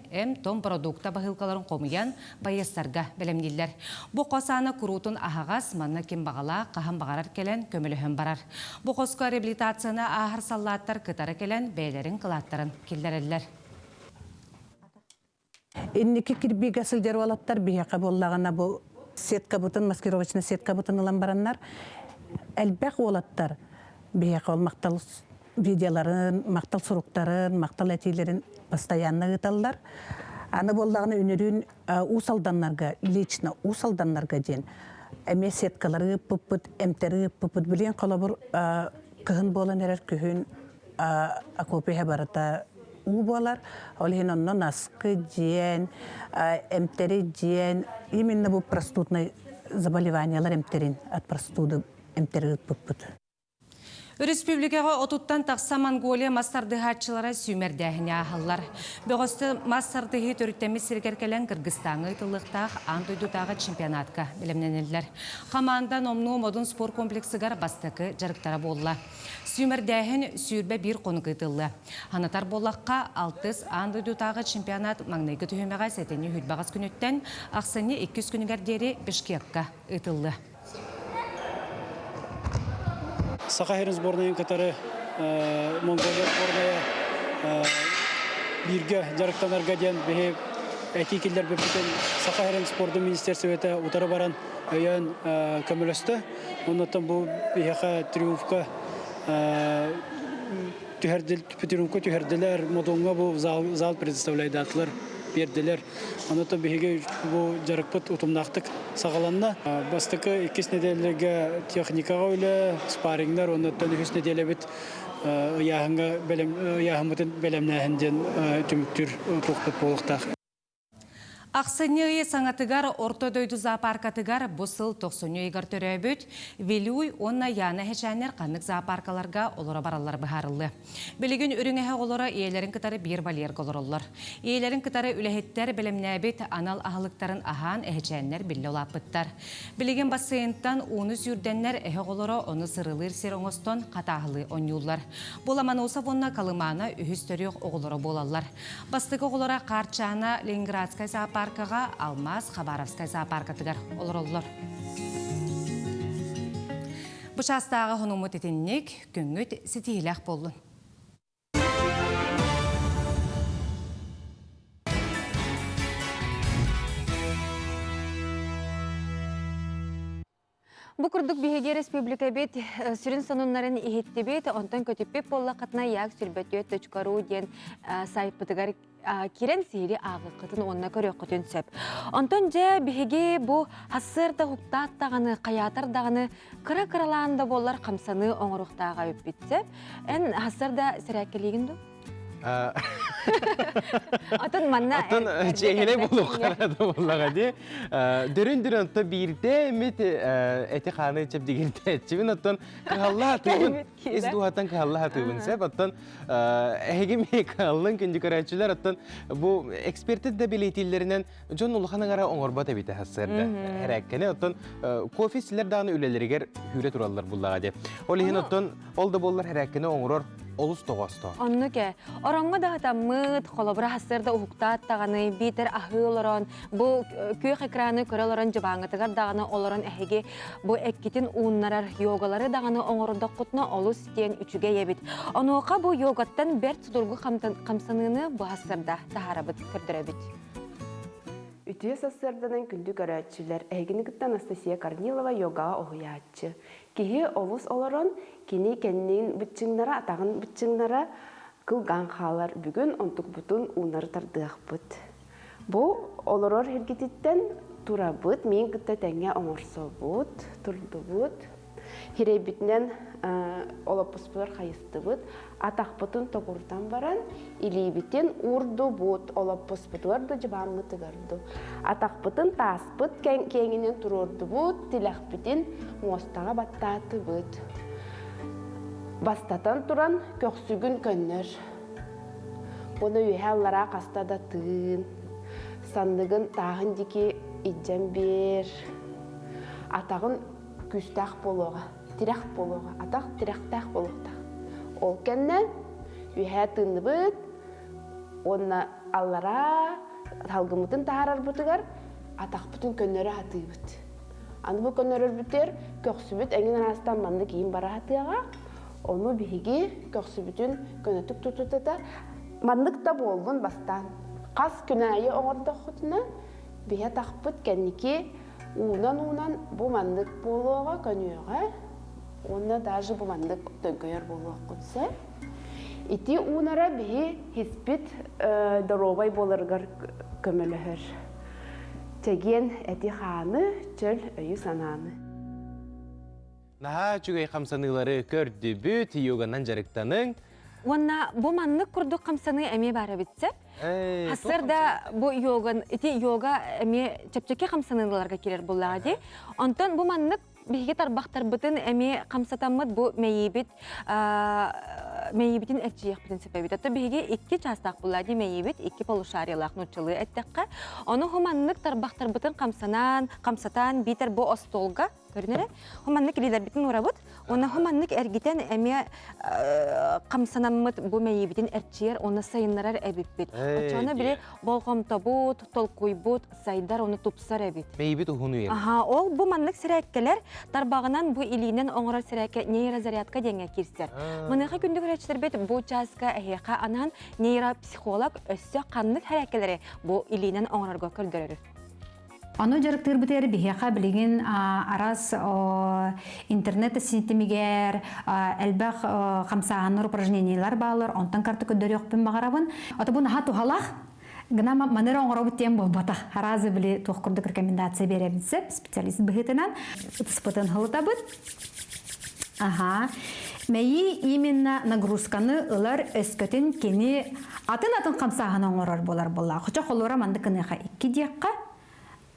Speaker 3: tom produkta bahılkaların komuyan bayastarga belemdiller. Boqosana kurutun ahağas manna kim bağala qahan bağarar kelen kömülühün barar. Boqoska rehabilitasyona ahar sallatlar kıtara kelen beylerin kılatların kellerler.
Speaker 12: Инники кирбига сылдер олаттар бияка боллагана бу сетка бутын маскировочный сетка бутын ылан бараннар элбек олаттар бияка ол мактал видеоларын, мактал суруктарын, мактал этилерин постоянно ыталлар. Аны боллагана үнөрүн усалданнарга, лично усалданнарга ден эме сеткалары пуппут, эмтери пуппут билен колобур кыһын болан эрер күһүн акопеhe барата болар, олхин оннон аскы диен, эмтери диен, именно бу простудный заболеваниялар эмтерин от простуды эмтери пуппут.
Speaker 3: Республикаға отуттан тақса Монголия мастардыхатчылары сүймердәхіне ахыллар. Бөғісті мастардыхи төріттемі сіргеркелен Кыргызстанғы ытылықтақ антойдутағы чемпионатқа білімненелер. Қамандан омну модун спорт комплексігар бастықы жарықтара болла. Сүймердәхін сүйірбе бір қонық ытылы. Ханатар болаққа 6 антойдутағы чемпионат маңнайғы түйімеға сәтені хүлбағыз күніттен ақсыны 200 күнігердері Бишкекқа ытылы.
Speaker 13: Саха-Херин сборная катары Монголия сборная бирге жарыктанарга ден бе этикиллер бептен Саха-Херин спорты министерствете утары баран өйөн көмөлөстө. Оннан бу бияка триумфка түһәрделәр модонга бу зал предоставляйдатлар берделер. Оннан биге бу жарыкпыт утумнактык сагаланна. Бастыкы 2 неделеге техникага өйлө спаррингдар, оннан 3 неделе бит яһымытын белемнәһенден түмүктүр тукпут болуктак.
Speaker 3: Ақсынығы саңатыгар ортодойду зоопаркатыгар бұсыл 90 егар төрөбөт, велуй онна яна хешанер қанық зоопаркаларға олора баралар бұхарылы. Білігін үріңеге олора иелерін кытары бір балер голороллар. Иелерін кытары үләхеттер білімнәбет анал ағылықтарын ахан әхечәнер білі олапыттар. Білігін бассейнттан оны сүрденнер әхе олора оны сырылыр сер оңостон қатағылы онюлар. Боламан олса онна калымана үхіз төрек оғылары болалар. Бастығы олора қарчана Ленинградскай зоопаркаға Алмаз Хабаровскай зоопаркатыгар олороллар. Бұшастағы ғынумыт етіннек күнгіт сетейләқ болын.
Speaker 1: Бу курдук биһиге республика бет сүрін сонуннарын ихетти бет онтон көтүппеп болла катна як сүрбөтү.ру ден сайпытыгар кирен сири агы кытын онна көрөк көтөн сөп. Онтон же биһиге бу хассырда хуктаттаганы каятардаганы кыра-кыралаанда боллар камсаны оңоруктага өппитсе эн хассырда сиракелигинду Атын манна
Speaker 2: чехеле болуп карады боллага ди. Дөрүн то бирде мет эти ханы чеп дигирде. Чебин оттон калла тыбын. Из дуатан калла тыбын сеп оттон эге ме каллын күндү көрөчүлөр оттон бу эксперттер де билетиллеринен жон улханагара оңорбата бите хассырда. Эреккене оттон кофисилер даны үлелеригер хүрө тураллар буллага ди. Ол ихин оттон олда боллар эреккене оңорор олус тоғасты.
Speaker 1: Оннуке, оранға дағыта мұт, қолабыра хастырда ұхықтат тағаны, бейтер ахы оларан, бұл көйк экраны көрі оларан жыбаңытығар дағаны оларан әхеге бұл әккетін уыннарар йогалары дағаны оңырында құтына олус тен үчіге ебет. Онуға бұл йогаттан бәрт судырғы қамсаныны бұл хастырда тахарабыт көрдірәбет.
Speaker 14: Үтіе састырданын күнді көрәтшілер әйгінігіттен Анастасия Корнилова йогаға оғыятчы. Кихи олус оларан кені кеннен бүтчіңнара, атағын бүтчіңнара кылған қалар бүгін онтық бұтын ұнары тардық бұт. Бұл оларар хергететтен тура бұт, мен күтті тәңе оңырса бұт, тұрды бұт. Хирей бітінен олапыспылар қайысты бұт, атақ бұтын тоғырдан баран, илей бітен ұрды бұт, олапыспылар да жыбаңы тұғырды. Атақ бұтын тас бұт, кеңінен тұрырды бұт, тіләқ бітен мостаға баттаты бұт. Бастатан тұран көксүгін көннер. Бұны үйе аллара қастада тыын, сандығын тағын деке иджен бер. Атағын күстәқ болуға, тирәқ болуға, атақ тирәқтәқ болуға. Ол кәннен үйе тыны бұт, онына аллара талғымытын тағарар бұтығар, атақ бұтын көннері атый бұт. Аны бұл көннері бұтыр, көксі бұт әңін арастан манды кейін бара атыға, оны бігі көксі бүтін көнетік тұтытыда. Мандық да болдың бастан. Қас күнәйі оңырдық құтына, бігі тақ бұт кәнеке Унан бұл мандық болуға көнуға, оны даже бұл мандық төггөйер болуға құтсы. Ити унара бігі хиспит дұробай болырғар көмілігір. Теген әті қаны чөл өйі сананы.
Speaker 2: Наха чүгей қамсанылары көрді бүт, йоганан жарықтаның.
Speaker 1: Онна бұл мандық күрдік қамсаны әме бары бітсіп, Хасырда бу йога эме чепчеке камсаныларга кирер буллади. Онтон бу маннык биге тарбактар бытын эме камсатаммыт бу мейибит мейибитин этчиек принципе бит. Ата биге 2 частак буллади мейибит 2 полушариялак нучылы эттекка. Оны хуманнык тарбактар бытын камсатан битер бу остолга көрнере. Хуманнык лидер битин урабут. Оны хуманнык эргитен эме камсанаммыт бу мейибитин этчиер оны сайыннарар эбиппит. Очона бире болгомтобут, толкуйбут, сайдар оны тупсар эбит.
Speaker 2: Мейибит ухуну ем.
Speaker 1: Аха, ол бу маннык сирәккелер тарбагынан бу илинен оңорор сирәкке нейрозарядка деңе кирсер. Мыныга күндүк рәчләр бит бу часка әһәка анан нейропсихолог өссө каннык хәрәкәләре бу илинен оңорорга көлдөрөр.
Speaker 15: Аны жарыктыр битер бихәка билеген арас интернет синтемигер әлбәх камсааныр упражнениялар балар, онтан карты көдөрөк бен магарабын. Ата бу наха тухалах гына манера оңоробут тем болбата. Харазы биле тохкурдык рекомендация беребиз специалист бихетенен спотен халытабыт. Ага. Мәйи именно нагрузканы ылар өскөтін кені атын қамсағына оңырар болар болла. Құча қолуыра манды кыныға 2 диаққа.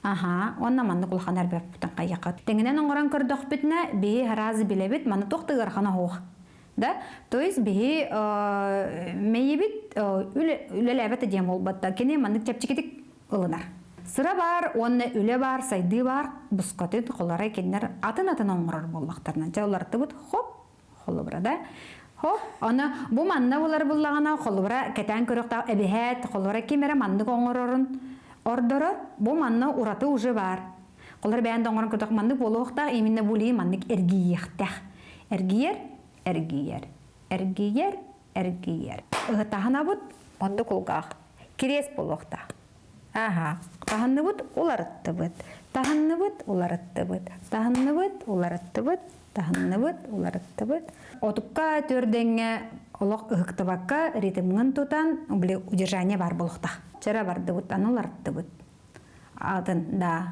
Speaker 15: Ага, онна манды құлқан әрбәп бұтын қайяқы. Теңінен оңыран көрдіқ бітіне бейі харазы білебет, манды тоқтығыр қана оқ. Да? То есть бейі мәйі бит үлі әбәті дем ол бәтті. Кені манды чәпчекетік ылынар. Sıra бар, онны үлі бар, сайды бар, бұскатын қолара кенлер атын оңырар болмақтарынан. Жаулар тұбыт, хоп, қолы бұрада. Хоп, оны бұл манна олар бұллағана, қолы бұра кәтән көріқта әбіхәт, қолы бұра кемері манды оңырарын ордыры, бұл манна ураты ұжы бар. Қолар бәйінді оңырын көрдіқ манды болу оқтақ, емінді болуы мандық әргейектәқ. Әргейер, әргейер, әргейер, әргейер. Ұғытағына бұд, манды қолғақ, керес болу оқтақ. Ага, тағынны бұд, олар ұтты бұд. Тағынны бұд, олар ұтты бұд. Тағынны бұд, олар ұтты бұд. Тағынны бұд, олар ұтты бұд. Отыққа төрдеңе олық ұғықтыбаққа ритмін тұтан удержание бар болуқта. Чара барды бұд, олар ұтты бұд. Атын, да.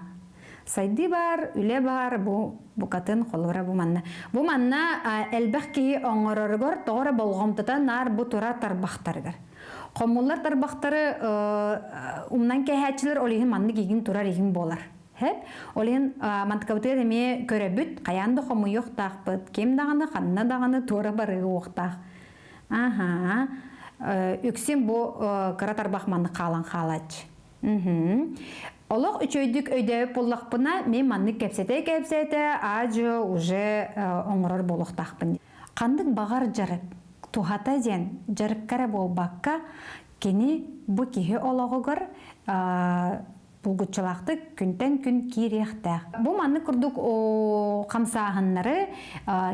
Speaker 15: Сайды бар, үле бар, бұқатын қолыра бұ манна. Бұ манна әлбәқ кейі оңырырғыр, тоғыра болғымтыта нар бұ тұра тарбақтарғыр. Қомулар тарбақтары умнан кәйәтчілер олығын манды кейгін тұрар егін болар. Олығын мантықабытығы деме көрәбіт, қаянды қому yoқтақпыт, кем дағаны, қанына дағаны тұра барығы оқтақ. Үксен бұ қыра тарбақ манды қалан қалач. Олық үчөйдік өйдәуіп болақпына, мен манды кәпсеті, ажы уже оңырар болуқтақпын. Қандық бағар жарып, тухата ден жарықкара болбаққа кені бұ кейі олағығыр бұлғытшылақты күнтен күн кейректәқ. Бұ манны күрдік қамсағынлары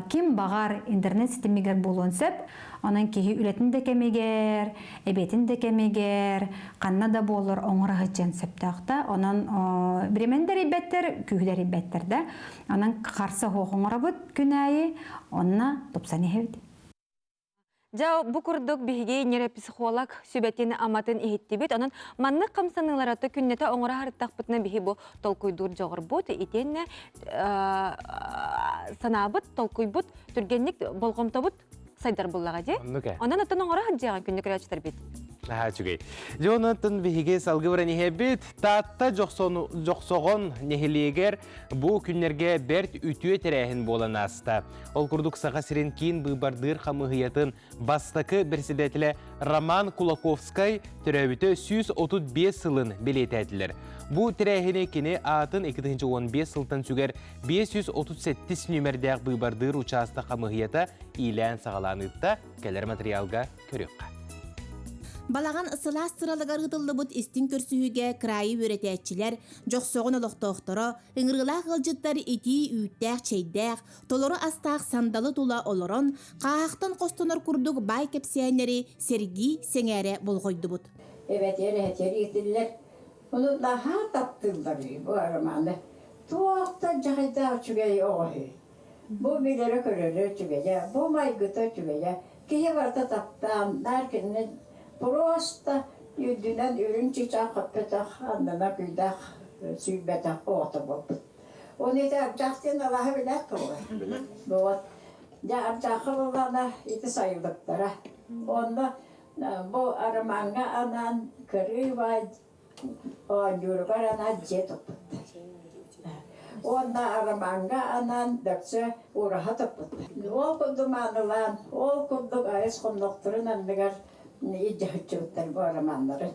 Speaker 15: кем бағар интернет системегер болуынсып, онан кейі үлетін де кемегер, әбетін де кемегер, қанна да болыр оңырағы жен сәптақта. Онан біремендер ебеттер, күйдер ебеттер де. Онан қарсы оңыра бұд күн әйі, онына тұпсаны хевді.
Speaker 1: Жау бұ күрдік бігеге нері психолог сөбәтені аматын ехеттебет, онын манны қамсанылараты күннеті оңыра харыттақ бұтына бігі бұ толкуйдур жоғыр бұд, етені санабыт, толкуйбыт, түргенлік болғымта бұд сайдар бұллаға де. Онын атын оңыра хаджаған күнні көрәчтар бет.
Speaker 2: Жонатын бігеге салғы бұрын ехебет, татта жоқсоғын нехелегер бұл күннерге бәрт үтіе тәрәхін болан аста. Ол күрдік саға сірен кейін бұйбардыр қамығыятын бастақы бірседетілі Роман Кулаковскай түрәбіті 135 сылын білет әділер. Бұл тәрәхіне кені атын 2015 сылтан сүгер 537 нөмірдәқ бұйбардыр участа қамығыяты илән сағаланытта кәлер материалға көріққа.
Speaker 16: Балаған ысылас сыралыгар ғытылды бұд істін көрсүйіге крайы өретәтчілер, жоқсоғын олықтоқтыры, ұңырғылақ ғылжыттар еті үйттәқ, чейдәқ, толыры астақ сандалы тула олырын, қағақтан қостыныр күрдік бай кепсиянері Сергей Сеңәрі болғойды бұд.
Speaker 17: Әбәтер етілер. Оны daha таптылдар bu aramanda. Tuğakta cahida çügeyi oğu. Bu bilere körülür çügeyi, bu maygıta çügeyi. Kihi varta taptan, derkenine просто yüdünen ürün çiçak kapıtak, andına kuydak, süybetak oğutu bu. Onu da abcaktın Allah'a bilek olur. Ya abcakı olana iti sayıldıklara. Onda bu aramanga anan kırı var. O yurgar ana jet oput. Onda aramanga anan dörtse uğraha toput. O kundum anılan, o kundum ayız kundukturun anlıgar icahçılıklar bu aramanları.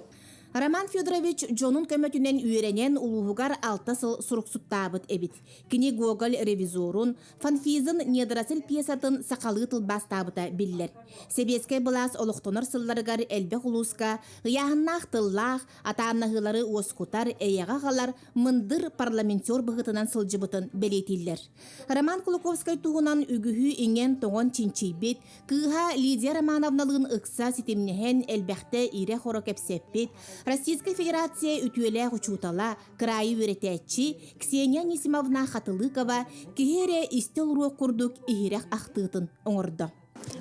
Speaker 16: Роман Федорович Джонун көмөтүнен үйренен улуугар 6 сыл суруқсуттабыт эбит. Кини Гоголь ревизорун, Фанфизин недорасыл пьесатын сақалы тылбастабыта биллер. Себеске былас олуқтонор сылларыгар элбек улуска, ғияғыннақ тыллақ, атаамнағылары оскутар, эяғағалар мындыр парламентер бұғытынан сылжыбытын белетиллер. Роман Кулаковскай туғынан үгіхі инген тоғын чинчейбет, кыға Лидия Романовналығын ықса сетемнехен элбекте ире хоро кепсеппет, Российская Федерация үтүелі ғучутала крайы өретәтчі Ксения Несимовна Хатылыкова кехере истел руық күрдік ихирек ақтытын оңырды.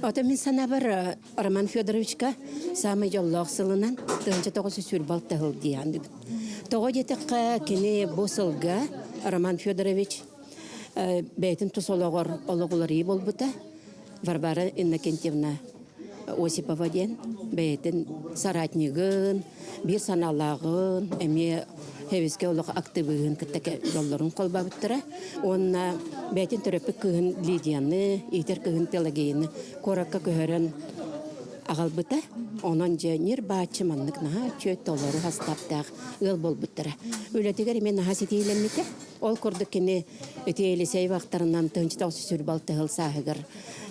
Speaker 18: Ота мен сана бар Роман Федоровичка самый жоллақ сылынан 19 сүрбал тағыл дейанды. Тоғы детіққа кені босылға Роман Федорович бәйтін тұсолығыр олығылары болбыта. Варвара Иннокентьевна Осипова ден бәйтін соратнигын, бір саналағын, әме хевеске олық активығын кіттікі жолларын қолба бұттыра. Онна бәйтін түріпі күйін Лидияны, итер күйін Пелагейны коракка көхерін ағалбыта. Онан жәнер бачы маннық наға чөт толары хастаптақ ыл бол бұттыра. Өлетігер мен наға сетейлемметі. Ол көрдік кені өтейлі сәй вақтарынан тұнчы таусы сүрбалты ғыл сағығыр.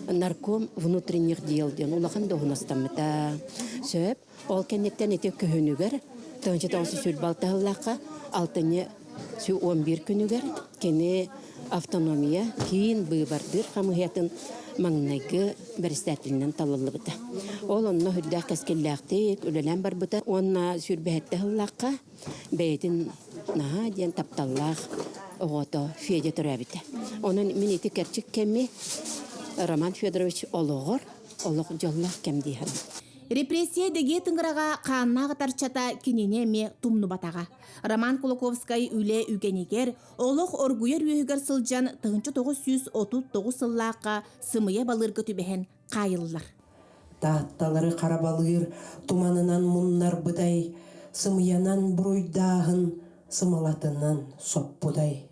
Speaker 18: Нарком внутренних дел ден улахан доғынастамыта. Сөп, ол кеннектен ете көхінігер, тұнчы таусы сүрбалты ғылаққа, алтыне сүй 11 күнігер, кені автономия кейін бұйбардыр қамығетін маңнайғы бәрістәтілінен талылы бұта. Ол онына хүрдәқ кәскелләқтек, өлелән бар бұта. Онына сүрбәтті ғылаққа бәйтін наға ден тапталлақ оғото Федя түрәбіті. Оның мен еті кәрчік кәмі Роман Федорович олығыр, олық жоллақ кәм дейін.
Speaker 16: Репрессия деге тыңғыраға қаннаға тарчата кенене ме тумны батаға. Роман Кулаковскай үле үгенегер, олық оргуер үйігер сылжан 1939 сыллаққа сымыя балырғы түбәхен қайылылар.
Speaker 19: Татталары қарабалыр, туманынан мұннар бұдай, сымыянан бұройдағын, сымалатынан соппудай.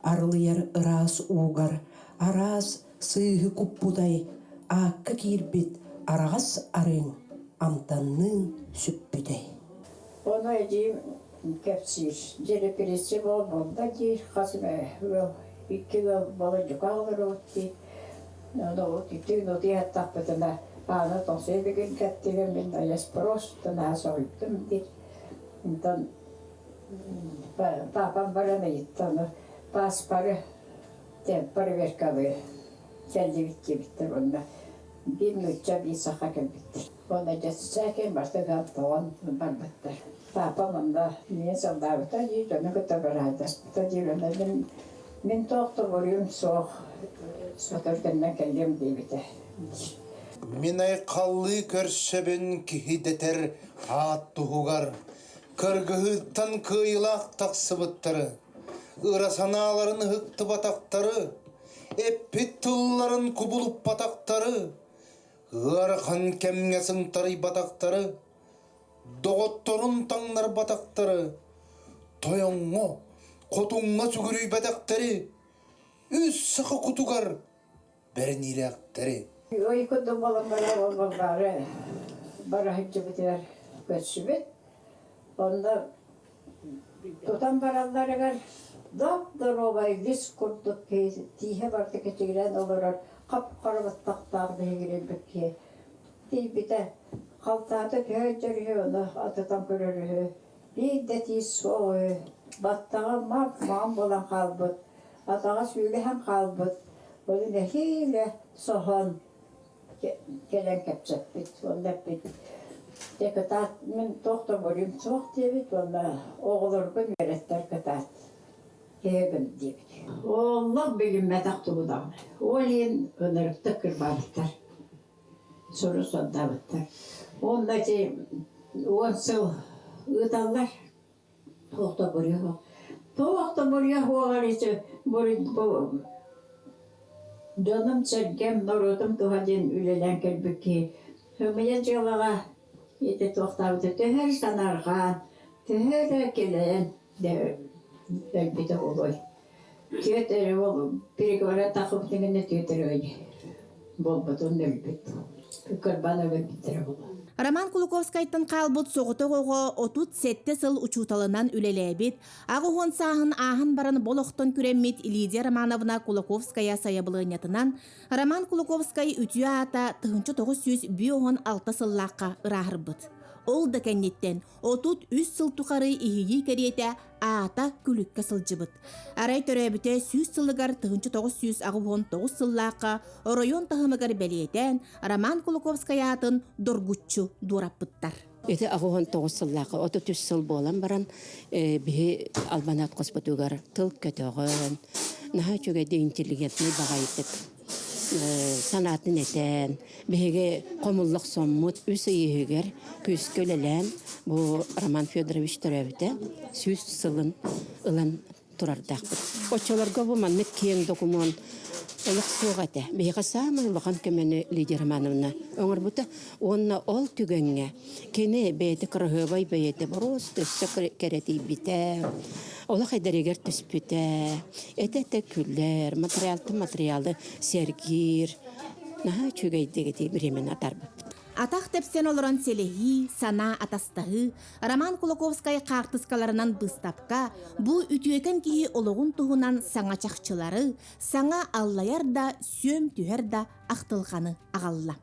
Speaker 19: Арылыяр ырас уғар, арас сыйғы күппудай, аққы кирбет, арағас арың, амтанның сүппүдай.
Speaker 17: Оны дейм кәпсір, жері пересе болда дейр, қасыма үкі бала жүқағылар өтті. Оны өттігін өте әттақ бұтына, аны тоңсай бігін кәттеген мен аяс простына сойттым дейр. Папам барана еттіні, пас бары, пары веркалы, кәлді бітке біттір онына. Bir müddet bir saha gelmiştir. Ona geçerken başta falan var bitti. Papam da niye saldırdı diye dönüp götürdü. Diye ben doktor varıyorum soğuk. Soğuktan geldim diye bitti.
Speaker 20: Minay kallı körseben kihideter at tuğar. Kırgıhıttan kıyılak taksıbıtları. Irasanaların hıktı batakları. Epitulların kubulup batakları. Gırkan kemngesin tarı batakları, doğuttorun tanlar batakları, toyongo, kotunga sügürüy batakları, üst sıkı kutugar, bernilekleri.
Speaker 17: Uykudu balamara bara hıccı biter göçübet. Onda tutan baraları var, doktor ovay diz kurduk ki, tihe vardı keçiren olur. Kap-karabıt taktağını girilbekki. Dilbide kaltadı köydürüyor onu atıdan görürüyor. Bir de tiz soğuyor. Battağa mam olan kalbıt. Atağa söyleyen kalbıt. Böyle ne hile soğan gelen kepsep bit. Onda bit. Tekrar ben doktor varıyorum çok diye bit. Onda oğulur gün öğretler kadar. Hegim diye. Allah bilinmedik bu da. Olayın onları tıkır balıklar. Soru sonda bitler. Onda ki 10 yıl ıdallar. Toğda buraya. Toğda buraya hoğarıcı. Bu canım çerkem norudum tuhacın ülelen kelbiki. Hümeye cılağa yedi toğda bitler. Tüher sanargan. Tüher gelen. Elbette oluyor. Tüyetleri ol, bir göre takıp dingine tüyetleri öyle. Bol batın elbette. Kurban elbette oluyor.
Speaker 16: Роман Кулаковскайттан қалбыт соғыты қоғы 37 сыл учуталынан үлелебет, ағуғын сағын ағын барын болуқтан күреммет Лидия Романовна Кулаковская саябылынетынан Роман Кулаковскай үтіе ата 1906 сыллаққа ұрағырбыт. Ол да кәннеттен 33 сыл тұқары ихиги кәрете ата күлікке сылжыбыт. Арай төрәбіте 100 сылығар 1909 сыллаққа район тағымығар бәлиетен Роман Кулаковскай атын доргуччу дураппыттар.
Speaker 18: Эти ағуған 9 сыллаққа 33 сыл болан баран бігі албанат қоспатуғар тыл көтіғын, наға чөгәді интеллигентный бағайытып. Sanatın eten, bihege komulluq sommut, üsü yihüger, küs kölelen, bu Roman Fedorovich Törevite, süs sılın ılan турардақпыт. Очоларға бұл манны кең документ олық соғаты. Бейға самай лоқан көмені лидер манымна. Оңыр бұта, онна ол түгенге. Кені бейті қырғыбай бейті бұрыс түсі кереті біте. Олық айдарегер түспіте. Әтәтті күллер, материалды сергир. Наға чүгейдегі біремен атар бұпты.
Speaker 16: Атақ тепсен олыран селехи, сана атастағы, Роман Кулаковскай қартыскаларынан быстапқа, бұл үтіекен кейі олығын тұғынан саңа чақчылары, саңа аллаяр да, сөм түхер да ақтылғаны ағалла.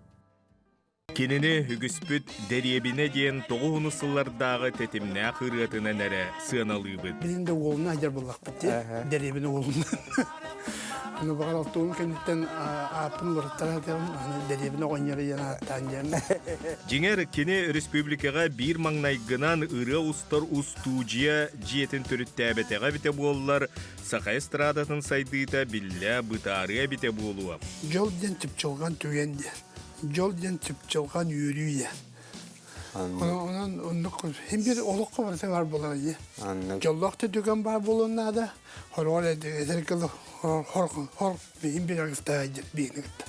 Speaker 21: Кенені үгіспіт дәребіне дейін тоғуыны сыллардағы тетімне қырғатынан әрі сыналығы бұд.
Speaker 22: Білінде олына ажар болақ бітті, дәребіне олына. Onu bakar altığım kendinden apın lırtaradım, deribine oynarı yana tanıyan.
Speaker 21: Жеңер кені республикаға bir маңнайгынан ыры ұстар ұстужия жиетін түріттәбетеға бите болылар, Сақай эстрадатын сайдыйта білі бұтарыға бите болуы.
Speaker 22: Жол ден тіпчілған төгенде, жол ден тіпчілған үйрүйе. Onun hem bir olukka varsa var bulanı. Jolloqta dügan var bulanı da horole eserkili hor hem bir agıftaydı bilinikti.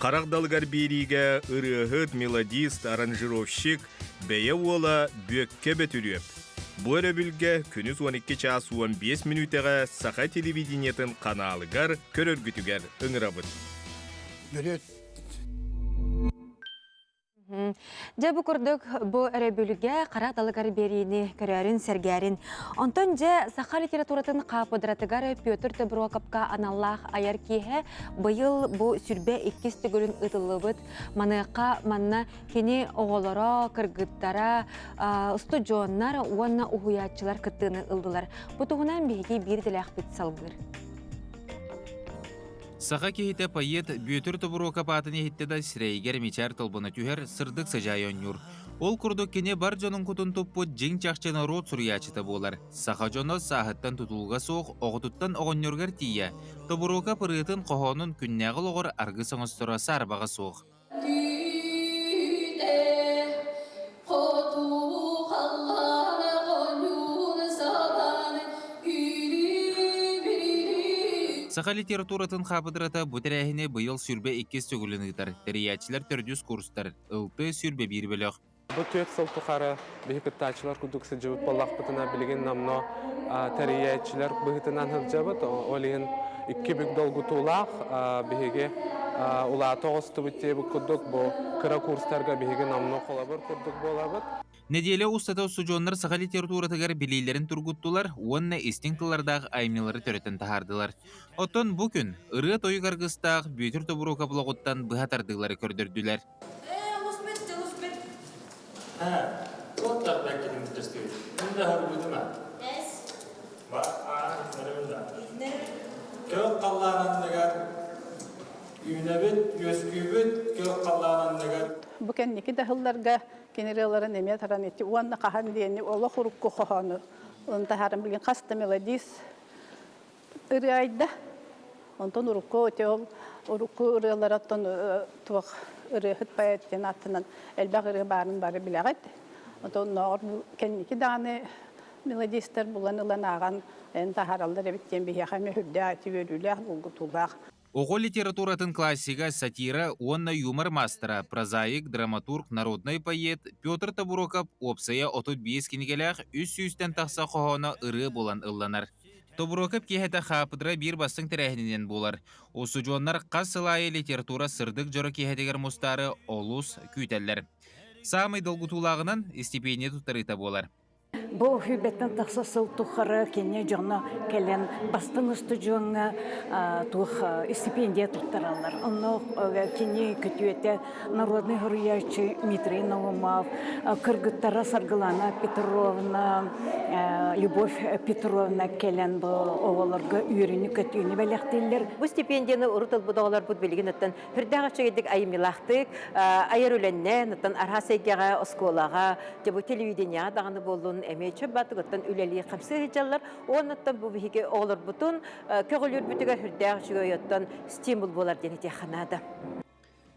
Speaker 21: Қарақдалғар бериге ырыхыт мелодист, аранжировщик бәйе ола бөкке бөтүрөп. Бұл өрөбүлге күнүс 12 час 15 минутаға Сақай телевидениетін каналыгар көрөргүтүгер ыңырабыт.
Speaker 1: Жабы күрдік бұл әребілге қара далығар берейіні көрерін, сәргәрін. Онтон же Саха литературатын қапыдыратығар Петр Таброкапқа аналлах аяр кейі бұйыл бұл сүрбе 2 түгілін ұтылыбыт. Маныққа манна кені оғылара, кыргыттара, студионнар, онна ұхуятчылар кыттыны ылдылар. Бұтығынан бейге бір діләқ бет салғыр.
Speaker 2: Саха кейте пайет Петр Таброкап атын ехеттеді сірейгер мечар толбына түхер сырдық сажайон юр. Ол күрдік кене бар жонын құтын топпы жең чақчаны рот сұриячыты болар. Саха жоны сағыттан тұтылға соқ, оғытыттан оғыннөргер тия. Таброкап ұрытын қоғанын күннәғыл оғыр арғы соңыстыра сарбаға соқ. Саха литературатын қапыдырата бұтірәхіне бұйыл сүрбе 2 сөгілін ұйтар. Тәриячілер төрдіс курстар, ұлты сүрбе бір бөліқ.
Speaker 23: Бұл төт сыл тұқары бейкіттачылар күдіксі жауыт болақ бұтына білген намно тәриячілер бұғытынан хыл жабыт. Олеген 2 бүк долгу тұлақ бейге ұлаты оғысты бұтте бұл күдік бұл кыра курстарға бейге намно қолабыр күдік болабыт.
Speaker 2: Неделе устата сужоннар Саха литературатыгар билейлерин тургуттулар, онна истинктылардағы аймелары төретін тахардылар. Оттон бүкін ыры тойы каргыстақ Петр Таброкап лоғыттан бұхатардылары көрдірділер.
Speaker 24: Көк қалланандығар, үйнебіт, өскүйбіт, көк қалланандығар.
Speaker 12: Бүкен неке дағылларға кенереларын еме таран етті. Уанна қахан дейіне олы құрыққы қоғаны. Оны тахарын білген қасты мелодис үрі айда. Онтон ұрыққы өте ол ұрыққы үрілер аттан туақ үрі хүт байеттен аттынан әлбәқ үрі барын бары біләғат. Онтон нағыр кеннеке дағаны мелодистер бұлан ұлан аған тахаралдар әбіттен бейхаме хүрді айты өрілі ұлғытулақ.
Speaker 2: Оғо литературатын классика, сатира, онна юмор мастера, прозаик, драматург, народный поэт Петр Таброкап опсая отут 5 кенегелях үс-үстен тақса қоғаны ыры болан ылланар. Таброкап кехеті қапыдыра бір бастың тірәхінен болар. Осы жонлар қасылайы литература сырдық жоры кехетегер мұстары олус күйтәллер. Самый долгутулағынан стипендия тұттарыта болар.
Speaker 25: Бұл хүбеттен тақса сыл тұқыры кене жоңна кәлен бастың үсті жоңна тұқ стипендия тұттаралар. Оны кене күтуеті народный хуруячы Дмитрий Наумов, кыргыттара Саргылана Петровна, Любовь Петровна кәлен бұл оғаларға үйрені көтуені бәліқтелер.
Speaker 26: Бұл стипендияны ұрытыл бұдағалар бұд білген өттен хүрдағы чөгедік айымилақтық, айыр өленнен, архасайгеға, осколаға, жабы телевидения дағаны болуын әмейчі батығыттан үлелі қамсы хиджалар, оныттан бұл бігеге оғылыр бұтын, көгілер бүтігі хүрдағы чөгедіктен стимул болар дене де қанады.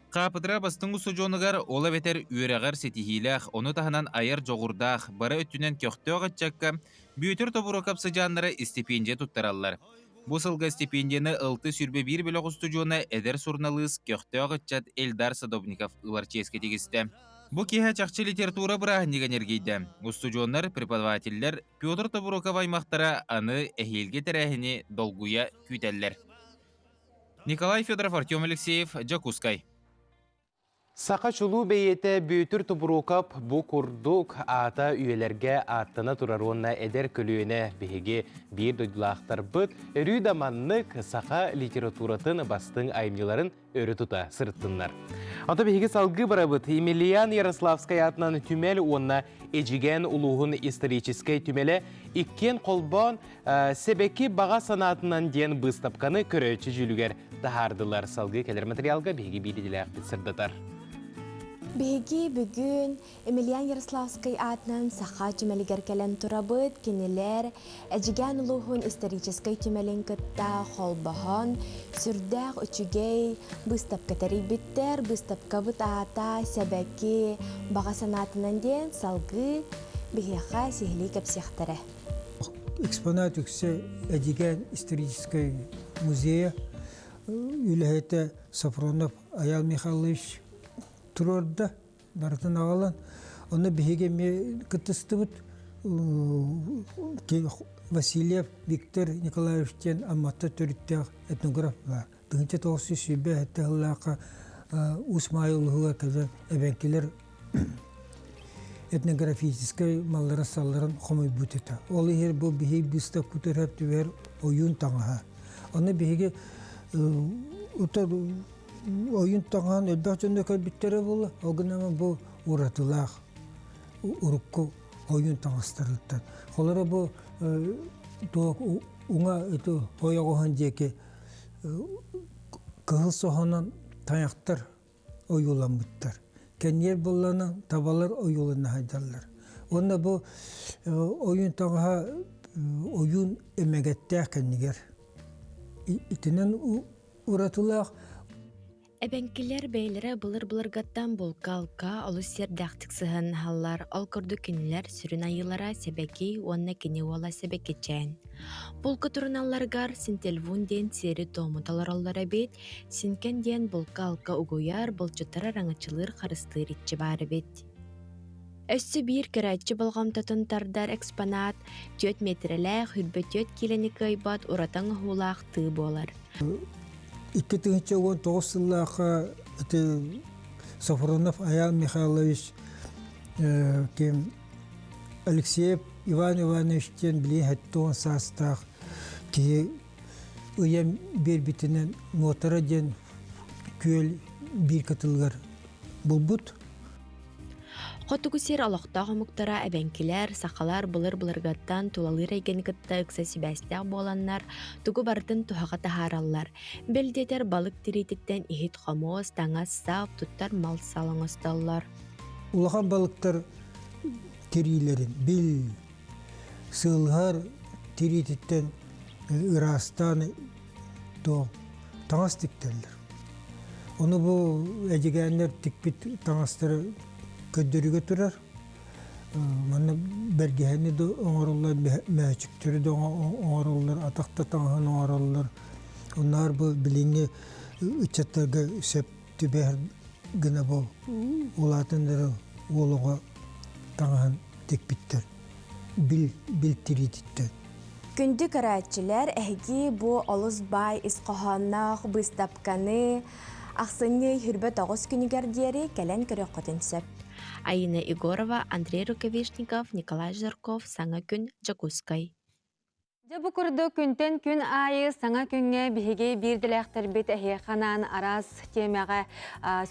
Speaker 4: Қапыдыра бастың ұсыжонығар ола бетер үйрағар сетихилях, оны тахынан айар жоғырдақ, бара өттінен көқтеуға чакка, бүйетір тобыру капсы жанлары стипендия туттаралар. Бұл сылға стипендияны ылты сүрбе бір біліқ ұстыжоны әдер сурналыз көқтеуға чат Эльдар Садовников ұларческе тегісті. Бұл кеха чақчы литература бұрақ негенергейді. Ұстыжонлар, преподавателлер Петр Тобуроков аймақтара аны әхелге тәрәхіне долгуя күйтәллер. Николай Федоров, Артем Алексеев, Джакускай.
Speaker 2: Сақа чулу бейеті бүйітір тұбырукап бұ күрдік ата үйелерге аттына тұраруына әдер көлуіне бейге бір дөйділақтар бұд, үрүйдаманнық сақа литературатын бастың аймыларын өрі тұта сұрыттынлар. Ата бейге салғы бара бұд, Емельян Ярославскай атынан түмел онына эжиген улуғын историческай түмелі иккен қолбан себеки баға санатынан ден бұстапқаны көрөчі жүлігер тахардылар. Салғы келер материалға бейге бейділі ақпет сырдатар.
Speaker 5: Беги бүгін Емельян Ярославскай атынан сақа түмелігер кәлен тұрабыд, кенелер, әжіген ұлығын историческай түмелін күтті қолбахан, сүрдәқ үчігей, бұстап кәтәрі біттер, бұстап кабыт ата, сәбәкі, баға санатынан ден салғы бігеға сихли кәпсияқтары.
Speaker 6: Экспонат үксе әжіген историческай музея, үләйті Сафронов Аял Михайлович Турорда барытын ағалан. Оны бігеге ме күттістібіт Васильев Виктор Николаевичтен амматта төріттеғ этнограф бар. Дыңынча тоғысы сүйбе әтті ғылақа Усмайылығыға кәзі әбәнкелер этнографическай малларын салларын қомай бүтеті. Ол егер бұл бігей бұстап күтір әпті бер ойын таңыға. Оны бігеге ойын таңған әлбәқ жөнді кәлбіттері болы, оғынама бұл ұратылақ, ұрыққы ойын таңыстырылттан. Қолары бұл ұңа ойағыған деке қығыл соғынан таяқтар ойылан бұттар. Кәнер болланың табалар ойыланы хайдалар. Онда бұл ойын таңға ойын әмәгәттәқ кәнегер. Итінен ұратылақ.
Speaker 7: Әбәнкелер бәйлері бұлыр-бұлырғаттан болқалқа олы сердәқтік сығын халлар, ол күрді күнілер сүрін айылара сәбәкі, онына кені ола сәбәкечән. Бұлқы тұрыналарғар синтелвун ден сері томуталар олар әбет, синкен ден болқалқа ұғуяр болчытары раңычылыр қарыстыр итчі бары бет. Өсі бір кәрәтчі болғамтатын тардар экспонат, 4 метреләқ, хүрбе 4 келені көйбат ұратан ғулақ тұй болар.
Speaker 6: 2019 жыллаға Сафронов Аял Михайлович Алексеев Иван Ивановичтен біле әттіғын састақ ке ұйам бер бітінен нотара ден көл бір катылғар бұл бұд.
Speaker 7: Хотугусер алоқтағы мұқтара әбәнкелер, сақалар бұлыр-бұлырғаттан тулалыр әйген күтті үксі сібәстәқ боланлар, тугу бардың туғаға тахараллар. Белдетер балық тиритеттен ихит қомоз, таңас сап, туттар мал салыңысталлар.
Speaker 6: Улахан балықтар тирилерін, бел, сылғар тиритеттен ұрастан таңас тіктелдер. Оны бұл әдегенлер тікпет таңастары көддөрүгө турар. Мана бергени де оңорулар, мәчүктөрү де оңорулар, атакта таңхан оңорулар. Onlar bu bilingi üçetlerge söp tüber gına bu ulatınları oğluğa tağın tek bitter. Bil tiritittir.
Speaker 5: Күнді карачилер әхги бу олыс бай исқоханнақ быстапканы ақсыны хүрбе тоғыз күнігер дері кәлен көрі қотынсып.
Speaker 7: Аина Егорова, Андрей Рукавишников, Николай Жарков, Саңа күн, Джакускай.
Speaker 1: Жабы күрді күнтен күн айы саңа күнге бігі бірділәқтір бет әхеқанан арас темеға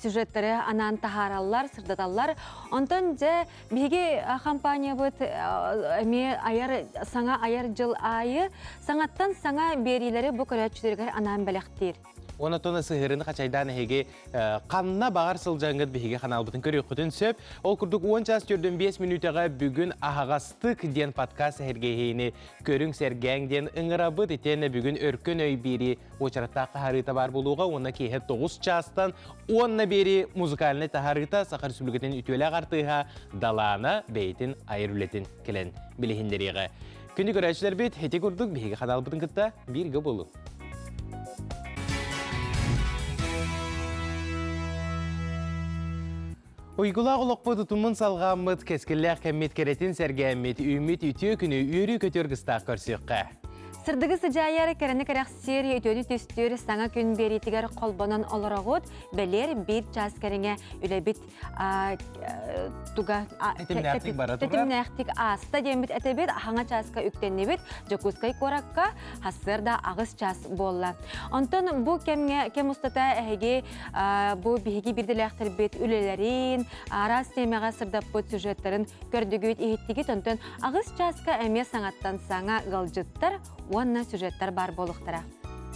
Speaker 1: сюжеттері анан тахаралар, сырдаталар. Онтан жа бігі компания бұд саңа айыр жыл айы саңаттан саңа берилері бұл көрәтшілерге анан бәліқтер.
Speaker 2: Оны тона сыгырыны қачайдан әйге қанна бағар сылжаңғыд бейге қаналбытын көрі құтын сөп. Ол күрдік 10 час түрдің 5 минутаға бүгін ағағастық ден подкаст әргейіне көрің сәргәңден ыңырабыд етені бүгін өркін өй бері очараттақы харыта бар болуға, оны кейі 9 частан 10 бері музыкалыны тахарыта Сақар Республикатын үтелі ағартыға далана бейтін айырулетін келен білігіндеріға. Күнді көрәшілер бет, әте көрдік бейге қадалбытын күтті бірге болу. Уйгулақ ұлықпы тұтымын салғамыд кәскілләқ кәммет керетін сәргәмет үмет үтіе күні үйрі көтергістақ көрсіққа.
Speaker 1: Сырдығы сыжайары кәріні кәрәқ серия өтөді төстері саңа күн беретігер қолбанан олырағыд, бәлер бір час кәріңе үләбіт әтімнәқтік аста дембіт әтебет ағаңа часка үктеннебет жокускай коракка хасырда ағыз час болла. Онтан бұл кәм ұстата әйге бұл бігі бірділәқтір бет үлелерін, арас темеға сырдаппыт сюжеттерін көрдігіт ехеттігіт онтан ағыз часка әме саңаттан саңа ғалжыттар онна сюжеттер бар болуқтыра.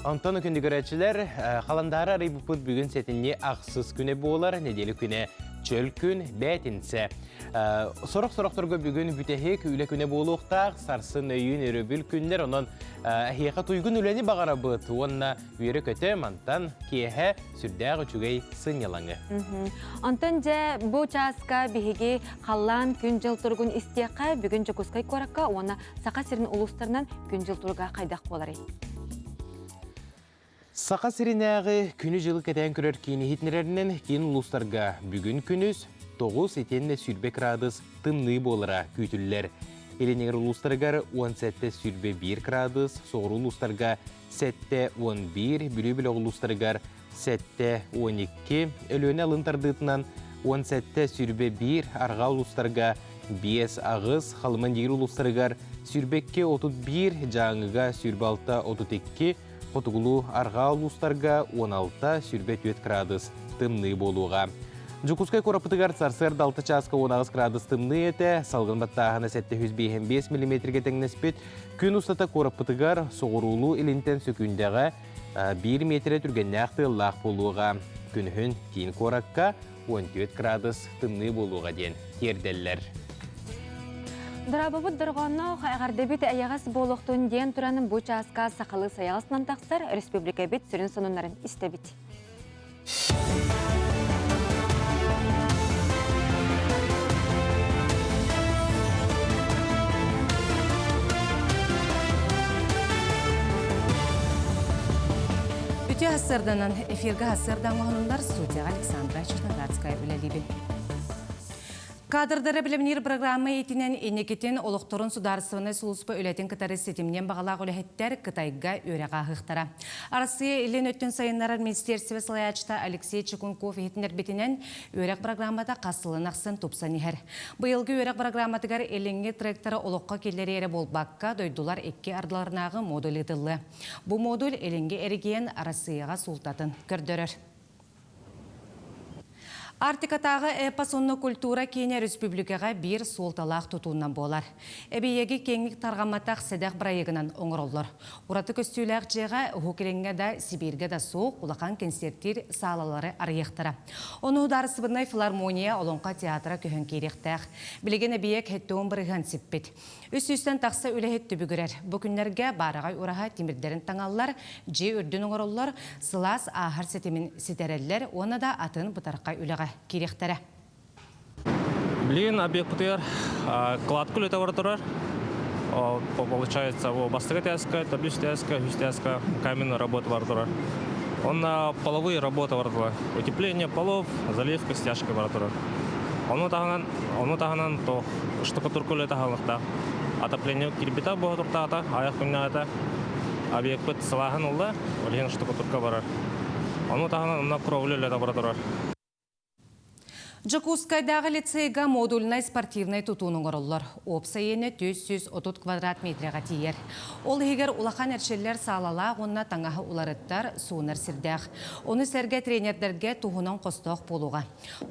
Speaker 2: Антон күнді көрәтшілер, қаландары арайбыпыт бүгін сәтінне ақсыз күні болар, неделі күні чөл күн бәтінсе. Сорақ-сорақтырғы бүгін бүтәхек үлі күні болуқтақ, сарсын өйін өрөбіл күнлер, онын әхеқа туйгын үләні бағара бұд, онна үйері көті мантан кейхе сүрдәғі чүгей сынялаңы.
Speaker 1: Антон жа бұл часка бігеге қалан күн жыл тұрғын істеққа бүгін жокускай коракка, оны Сақа Сирин ұлыстарынан күн жыл тұрға қайдақ болары.
Speaker 2: Сақа Сиринәғі күні жылы кәтән көрер кейіні хитнерерінен кейін ұлыстарға бүгін күніз 9 етенне сүрбе градус тымны болыра күйтілілер. Еленегер ұлыстарғар 17 сүрбе 1 градус, соғыр ұлыстарға 7-11, бүлі-бүлі ұлыстарғар 7-12, өлөне алынтардытынан 17 сүрбе 1, арға ұлыстарға 5 ағыз, қалыман дегір ұлыстарғар сүрбекке 31, жаңыға сүрбе 6-32, Қотығылу арға ұлыстарға 16 сүрбе 4 градус тымны болуға. Жукускай корапытыгар сарсыр 6 часка 19 градус тымны еті, салғын баттағына 755 мм теңнеспет, күн ұстата корапытыгар соғырулу илінтен сөкіндегі 1 метре түргенне ақты лақ болуға. Күнхін кейін коракка 14 градус тымны болуға ден терделлер.
Speaker 1: Дырабыбыт дырғаны қайғардебет әйағас болуқтың ден тұраның бұл часка сақалы саяғасынан тақсар республика бет сүрін сонынларын істебет.
Speaker 3: Үте ғасырданын эфирге ғасырдан мұғынындар студияға Александра Черноградская үлелебі. Кадрдары білімнер программы етінен енекетін олықтырын сударысыны сұлыспы өлетін кітары сетімнен бағалақ өліхеттер Қытайға өреға ғықтыра. Арасыя елен өттін сайынларар министерсіві сылаячта Алексей Чекунков етінер бетінен өрек программада қасылын ақсын тұпсан ехер. Бұйылғы өрек программатығар еленге тректоры олыққа келері әрі болбаққа дойдулар екке ардыларынағы модуль етілі. Бұл модуль еленге әріген Арасыяға сұлтатын көрдірір. Артикатағы эпосонны культура Кения Республикаға бір солталақ тұтуынан болар. Әбейегі кеңік тарғаматақ сәдәқ бірайығынан оңыролыр. Ураты көстіләқ жеға ғукеренге да Сибирге да соқ ұлақан концерттер салалары арияқтыра. Оны ұдарысыбынай филармония олонға театра көхін керектәқ. Білеген әбейек хеттуын біріған сеппет. Үс-үстен тақса үләхетті бүгірер. Бүкіндерге барағай ұраға темірдерін таңалылар, же үрдің оңыролылар, сылас ағар сетемін сетерелілер, оны да атын бұтарқай үліға керектері.
Speaker 8: Блин, объект ПТР, кладку летовар турар. Получается, бастыга тяска, таблич тяска, каменная работа бар турар. Он на половые работы бар турар. Утепление полов, заливка, стяжка бар турар. Onu tağınan to штукатурку летағалықта. Отопление кирбита бұға тұртағыта, аяқ күннағыта. Объект бұт сылағын ұлда, олеген штукатурка барар. Onu tağınan ұна кровлю лета бара тұрар.
Speaker 3: Жакускайдағы лицейға модульнай спортивнай тұтуының орылыр. Опса ені 430 квадрат метріға тиер. Ол егер улақан әршелер салала, онына таңағы уларыттар суыныр сірдәқ. Оны сәрге тренердерге тұғынан қостық болуға.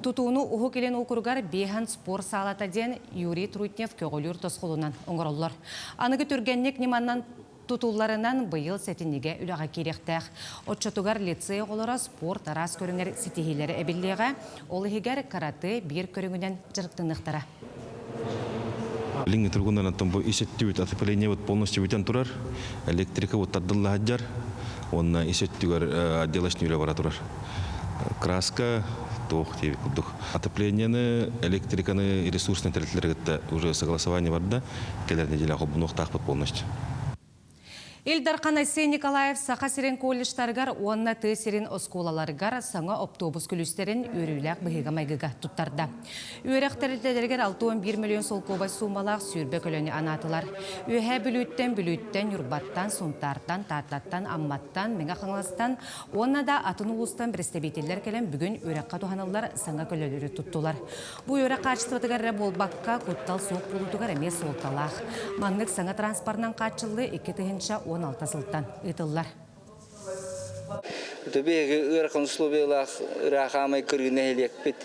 Speaker 3: Тұтуыны ұғы келен оқырғар бейхан спор салата ден Юрий Трутнев көгілер тосқылынан оңырылыр. Анығы түргеннек неманнан Тутулларынан быйыл сетинниге үлаға керектәк. Отчотугар лицей олора спорт арас көріңер сетихилері әбіллеға, олығығар караты бір көріңінен жырттыңықтара.
Speaker 9: Линги тургундан бу исеттүбүт отопление вот полностью бүтән турар. Электрика вот таддылла хаджар. Онна исеттүгөр отделочный үрө бара турар. Краска тох тип кудук. Отоплениены, электриканы, ресурсный территорияларда уже согласование бар да. Келер неделя хобнук тахпыт полностью.
Speaker 3: Илдар Қанайсы Николаев Сақа сирен колледжтаргар, онна ты сирен осколаларгар саңа автобус күлістерін өрілік бұғыға майгыға тұттарда. Өріқтәрілдергер 6-11 миллион сол кобай сумалақ сүрбе көліні анатылар. Өйе бүліттен, юрбаттан, сұнтартан, татлаттан, амматтан, меңа қаңластан, онна да атын ұлыстан бірістебетелер келен бүгін өріққа туғанылар саңа көлілері тұттылар. Бұл өріқ қачыстығығары болбаққа көттал соқ болутығар әмес солталақ. Маңнық саңа транспортынан қачылы 2 16 сылттан ұйтылар.
Speaker 10: Төбеге ұрақын условиялақ рахамай көргіне әлекпет.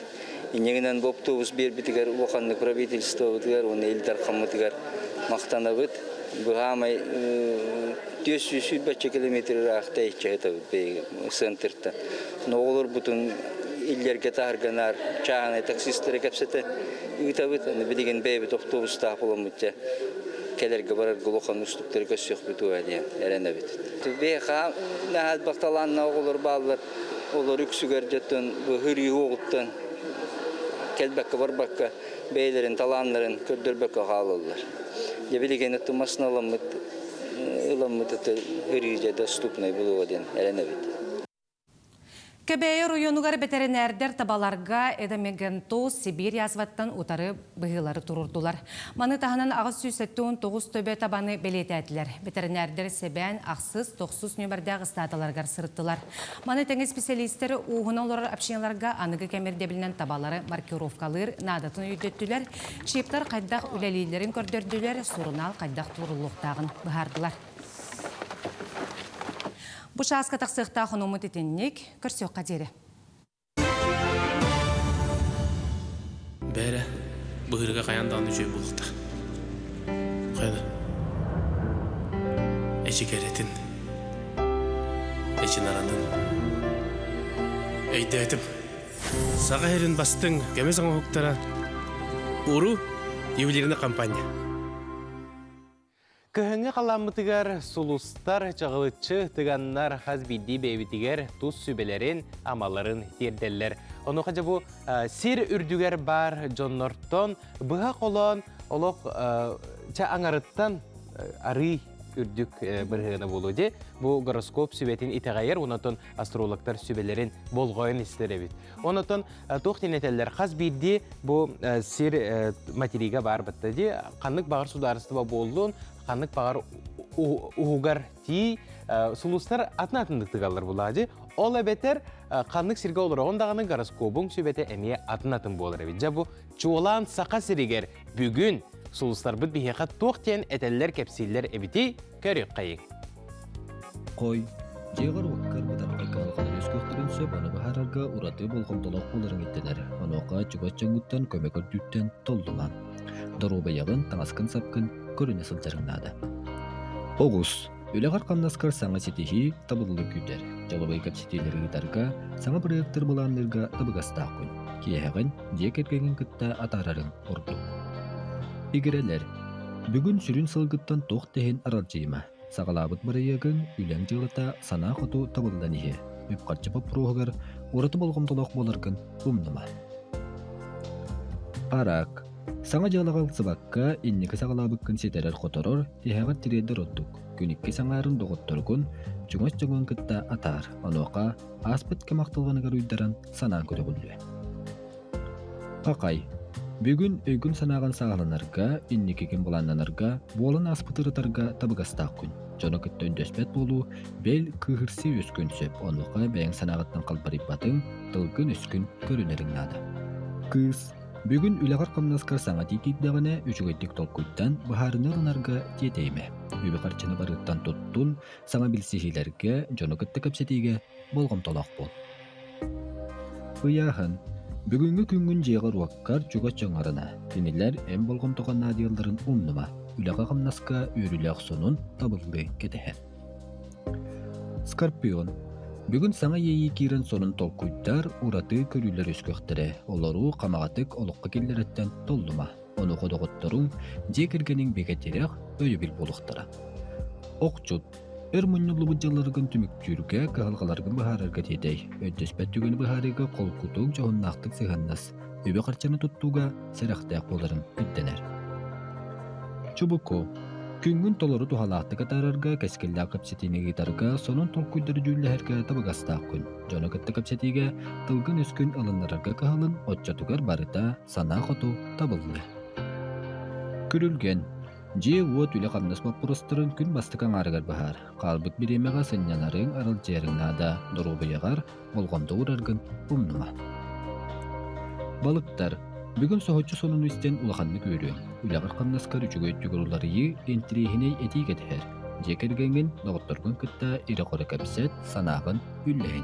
Speaker 10: Инегінен автобус бербетігер, оқанды правительство өтігер, оны елдар қамытығар мақтана бұд. Бұғамай 400 километр рақта ечеғеті бейгі центрта. Оғылыр бұтын елдерге тағырғанар, чағанай таксистері кәпсеті үйті бұд. Білеген бейбет автобус тағылым бұтте. Келерге барар гулохан устуктары көсөк бүтү адия эренде бит. Беха нахат бакталанна оголор баллар, олар үксүгөр жөттөн, хыри оғуттан келбекке барбакка бейлерин таланларын көрдөрбекке калылар. Дебилеген тумасына ыламыт хыри же доступный болуу адия эренде бит.
Speaker 3: Кебейер уйонугар ветеринердер табаларга эдемегенто Сибирь язваттан утары быгылары турурдулар. Маны таханан ағыз сүйсеттуын 9 төбе табаны белетәділер. Ветеринердер себән ақсыз 9 нөмірдәғы статаларгар сырыттылар. Маны тәңі специалистері уғын олар апшияларга анығы кәмерде білінен табалары маркировкалыр надатын үйдеттілер. Шептар қайдақ үләлейлерін көрдерділер, сұрынал қайдақ турулуқтағын бұхардылар. Бұш асқа тақсықта құнымы тетеннік көрсек қадері.
Speaker 11: Бәрі бұғырға қаяндағын жөй болуқта. Қайда? Әші кәретін, әші наранын. Әйді әтім, саға әрін бастың кәміз аңа құқтара ұру евлеріні компания.
Speaker 2: Көхіңі қаламытығар сұлыстар чағылытшы тыганнар хазбиді бейбітігер тұз сүбелерін, амаларын терделер. Оны қажа бұл сер үрдігер бар Джоннортон бұға қолан олық аңарыттан ары үрдік бірғыны болуде. Бұл гороскоп сүбетін итағайыр, онытын астрологтар сүбелерін болғайын істері бет. Онытын тоқтенетелер хазбиді бұл сер материға бар бұттады. Қанық бағыр сударыстыва болуын, қанық бағар уғығар tii сұлыстар атын-атындықты қалар болады. Ол әбетер қанық сірге олар оғындағының гороскопың сөбеті әмее атын-атын болар. Жабу чуолан сақа сірігер бүгін сұлыстар бұд бейеқа тоқтен әтәлілер кәпсейлер әбеті көрек қайық.
Speaker 13: Қой, жеғар уаққар бұдар қайқалған өз көқтірін сөп, аны бағарарға ұраты болғымдылық боларын еттенер. Ануаққа чуғат жаңғыттан көмекір дүттен толдыман. Дару баяғын таңасқын сапқын көріне сылжарыңнады. Оғыз, өлі қарқамнаскар саңа сетехи табылылы күйдер. Жалыбай кәпсетелері гитарға саңа проекттер боланларға табығастақ күн. Кейеғін дек әргеген күтті атарарын ұрды. Игерелер, бүгін сүрін сылғыттан тоқ тәхен арал жейма. Сағалабыт барайығын үләң жылыта сана құту табылдан ие. Үпқатчыпы пұрғығыр ұраты болғымдылық боларғын ұмныма. Арак. Саңа жалағал сыбаққа иннекі сағалабыққын сетерер құтырыр, тихағат тиредер ұттық. Күнікке саңарын доғыттырғын, жүңіс-жүңін күтті атар, ануақа аспыт кемақтылғанығыр үйдаран санан көді бұлды. Қақай. Бүгін өйгін санаған сағаланарға, иннекеген бұланнанарға, болын аспытырытарға табығастақ күн. Жоны күтті үндөспет болу, бел күхірсе өскін сөп, онуға бәйін санағаттан қалбарып батың, тылгын өскін көрінерің нады. Кыз. Бүгін үліғар қамнаскар саңа текейдіғіне үшігеттік толқуйттан бұхарынырынарға тетейме. Үбі қарчыны барыттан тұттун, саңа білсехилерге, жоны күтті көпсетеге болғым толақ бол. Ұяғын. Бүгінгі күнгін жеғар уаққар жүгат жаңарына. Тенелер әм болғым тоған надияларын ұмныма. үләға қамнаска өріләқ сонун табылды кетеһен. Скорпион. Бүгін саңа ейі кирен сонун толкуйдар ураты көрүлер өскөқтірі. Олару қамағатык олыққа келдереттен толдума. Оны қодоғыттырун жекергенің бекетерек өйі болуқтара. Оқчут. Өр мұннылы бұджаларғын түміктүрге қағалғаларғын бұхарарға тедей. Өттеспәт түгіні бұхарыға қол құтуг жоғыннақтық сығаннас. Өбе қарчаны тұттуға сәріқтәк боларын үттенер. Чубуко. Күнгін толору тухалақты катарарға, кәскелі қапсетіне гитарға, сонын толкуйдары жүлләхәргі табығастақ күн. Жоны кітті қапсетіге тылғын өскін алынларға қағылын, отчатуғар барыта сана қоту табылды. Күрілген. Же уот үлі қамнас баппырыстырын күн бастықан арығар бағар. Қалбыт біремеға сынняларын арыл жеріңнада дұру бұяғар, олғамды ұрарғын ұмныңа. Балықтар. Бүгін соғытчы сонun үстен улаханны көрүм. Үлағыр қамнаскар үчігі өттігіруларыйы энтрихиней этик етер. Жекергенген доғыттырғын кітта ири қоры кәпсет санағын үлләйін.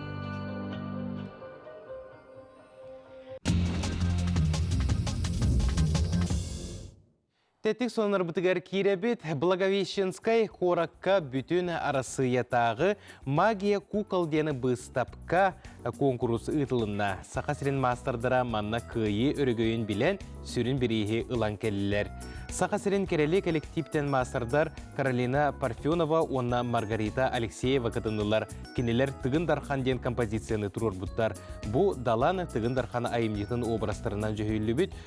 Speaker 2: Теттік сонар бұтығар киребет Благовещенскай қоракка бүтін арасыятағы магия кукол дені бұстапка конкурс ұтылына. Сақасырын мастардыра манна күйі өрігөйін білен сүрін бірейі ұлан келілер. Сақасырын керелі коллективтен мастардар Каролина Парфенова, онна Маргарита Алексеева кытынылар. Кенелер тыгындархан ден композицияны тұрыр бұттар. Бұ даланы тыгындархан айымдетін обрастарынан жүйілі бүт.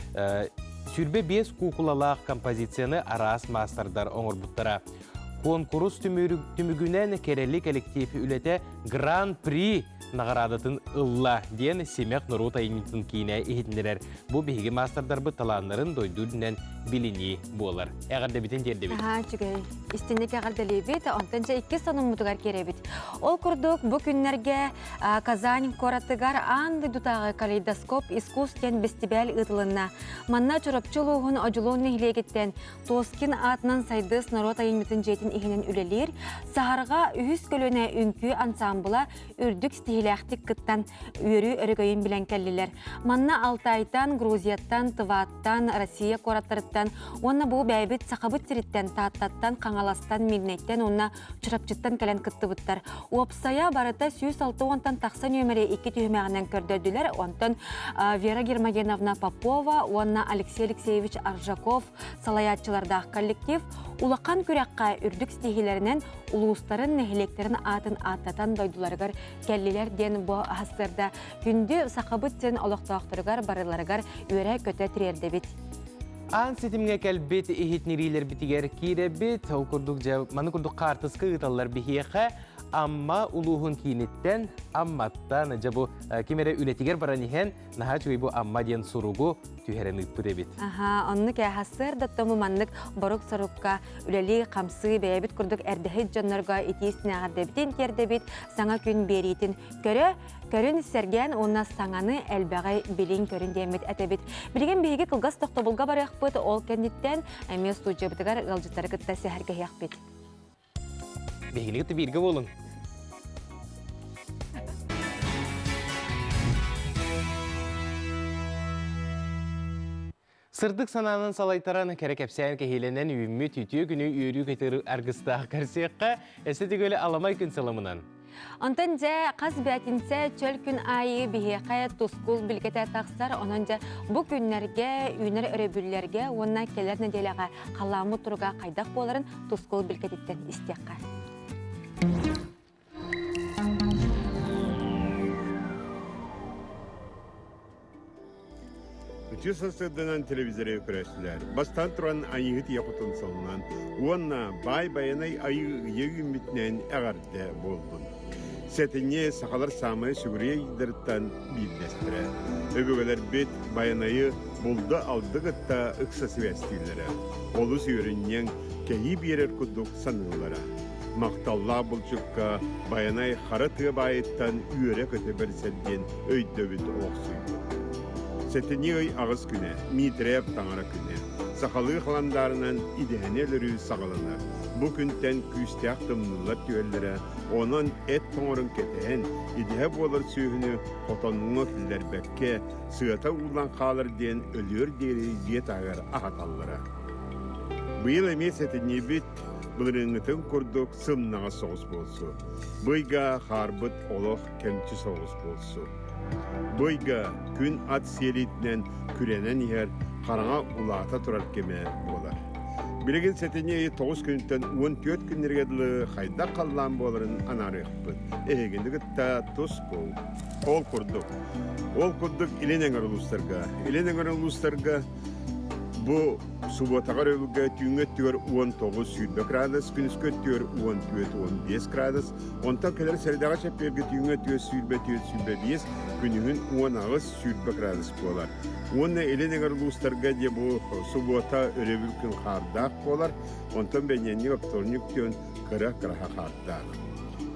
Speaker 2: Сүрбе 5 кукулалақ композицияны арас мастардар оңыр бұттара. Конкурс түмігінен керелі коллектив үлеті Гран-при нағарадатын ұлла ден Семек Нұрот айымдетін кейіне ехетіндерер. Бұл бейгі мастардар бұ таланларын дойдудынан билини болар. Әғарда бітен жерде бит.
Speaker 1: Чүгей. Истинник әғарда лебет, онтанча 2 сонун мутугар керебит. Ол күрдік бұ күннерге Казань коратыгар анды дутағы калейдоскоп искусствен бестибәл ұтылына. Манна чұрапчылуғын ажулуын нехлегеттен Тоскин атынан сайдыс Нұрот айымдетін жетін ихінен үлелер, сағарға үхіс көліне үнкі ансамбыла үрдік стихиләқтік кыттан өрі өрігөйін білен кәлілер. Манна Алтайдан, Грузияттан, Тываттан, Россия кораттарыттан, онна бұл бәйбіт сақабыт тириттен, тааттаттан, қаңаластан, милнеттен, онна чұрапчыттан кәлен кытты бұттар. Уапсая барыта 106 онтан тақса нөмірі 2 түйімәғінен көрдерділер, онтан Вера Гермогеновна Попова, онна Алексей Алексеевич Аржаков, салаятчылардағы коллектив, улақан күрәққа үрдік стихилерінен улуыстарын нәхилектерін атын аттатан дойдуларығар кәллелер ден бұ хастырда күнді сақабыт сен олықтақтырығар барыларығар өрі көті тірерді бет.
Speaker 2: Ан сетімге кәлбет ехетнерилер бітігер кейре бет, маны күрдік қартысқы ұталар бігеқі, Amma uluğun kinitten ammattan bu kimere ületiger baranıhen naha çünkü bu amma diyen sorugu tüheren ıpırebit.
Speaker 1: Aha, onu ki hasır da tomu manlık baruk sarukka üleli kamsı beyabit kurduk erdehet canlarga itisine agardebiten kerdebit sana gün beritin körün sergen ona sananı elbağay bilin körün demet etebit. Bilgen bihigi kılgas toktobulga barayakbıt ol kenditten emes tuğca bitigar gılcıtları kıtta seherge yakbit.
Speaker 2: Bihigini kıtı birge olun. Sırdık sananın salaytaran kerek epsayın kehilenen ümmü tütüyü günü üyürü getir argıstağ karşıyakka eseti göle alamay gün salamınan.
Speaker 1: Ondan qaz bətinsə çöl gün ayı biheqə tuskul bilgete taqsar onunca bu günlərgə üner örəbüllərgə ondan kelər nedələğə qalamı turğa qaydaq boların tuskul bilgetitten istiyaqqa.
Speaker 14: Ütü sasıdığından televizyaya körəşdilər. Bastan turan ayıqıt yapıtın sonunan, onunla bay-bayanay ayı ümitnən əğardə boldun. Setine sakalar samaya sügürüye gideritten bildiristire. Öbügeler bet bayanayı bulda aldıgıtta ıksası vestillere. Olu süyürünyen kehip yerer kuduk sanılara. Maqtalla bulçukka bayanay xaratığı bayettan üyere köteberselden öydövüt oğsuydu. Setine öy ağız güne, mitreyap tağara güne. Sakalı xalandarının idehenelері sağalanar. Bu günden küstək tımnılar tüyellere, onun et toңorun ketehen, idehe bolar sühünü qotonluğuna killer bekke, sığata ulan qalır den ölüyor deri jet ağır ağatallara. Быйыл эмес этинебит былырыңытын курдук сымнаға соғыс болсу. Быйга харбыт олох кемчи соғыс болсу. Быйга күн ат селитнен күренен ер қараңа улата турар кеме болар. Билеген сетене 9 күнтен 14 күннергеділі қайда қаллан боларын анарықпыт. Эгендігі та тұс бол. Ол курдук. Ол курдук иленен ұлыстарға bu subotağar övüge tüğüngöt tüğür 19 sürdü gradus, günüsköt tüğür 14-15 gradus. Ondan kadar serdağa çeperge tüğüngöt tüğür sürbet 5, günüğün 10 ağız sürdü gradus bolar. Onunla eleneğer uluslarga diye bu subota örevülkün kardağ bolar. Ondan benyeni vaktornik tüğün kıra kardağ.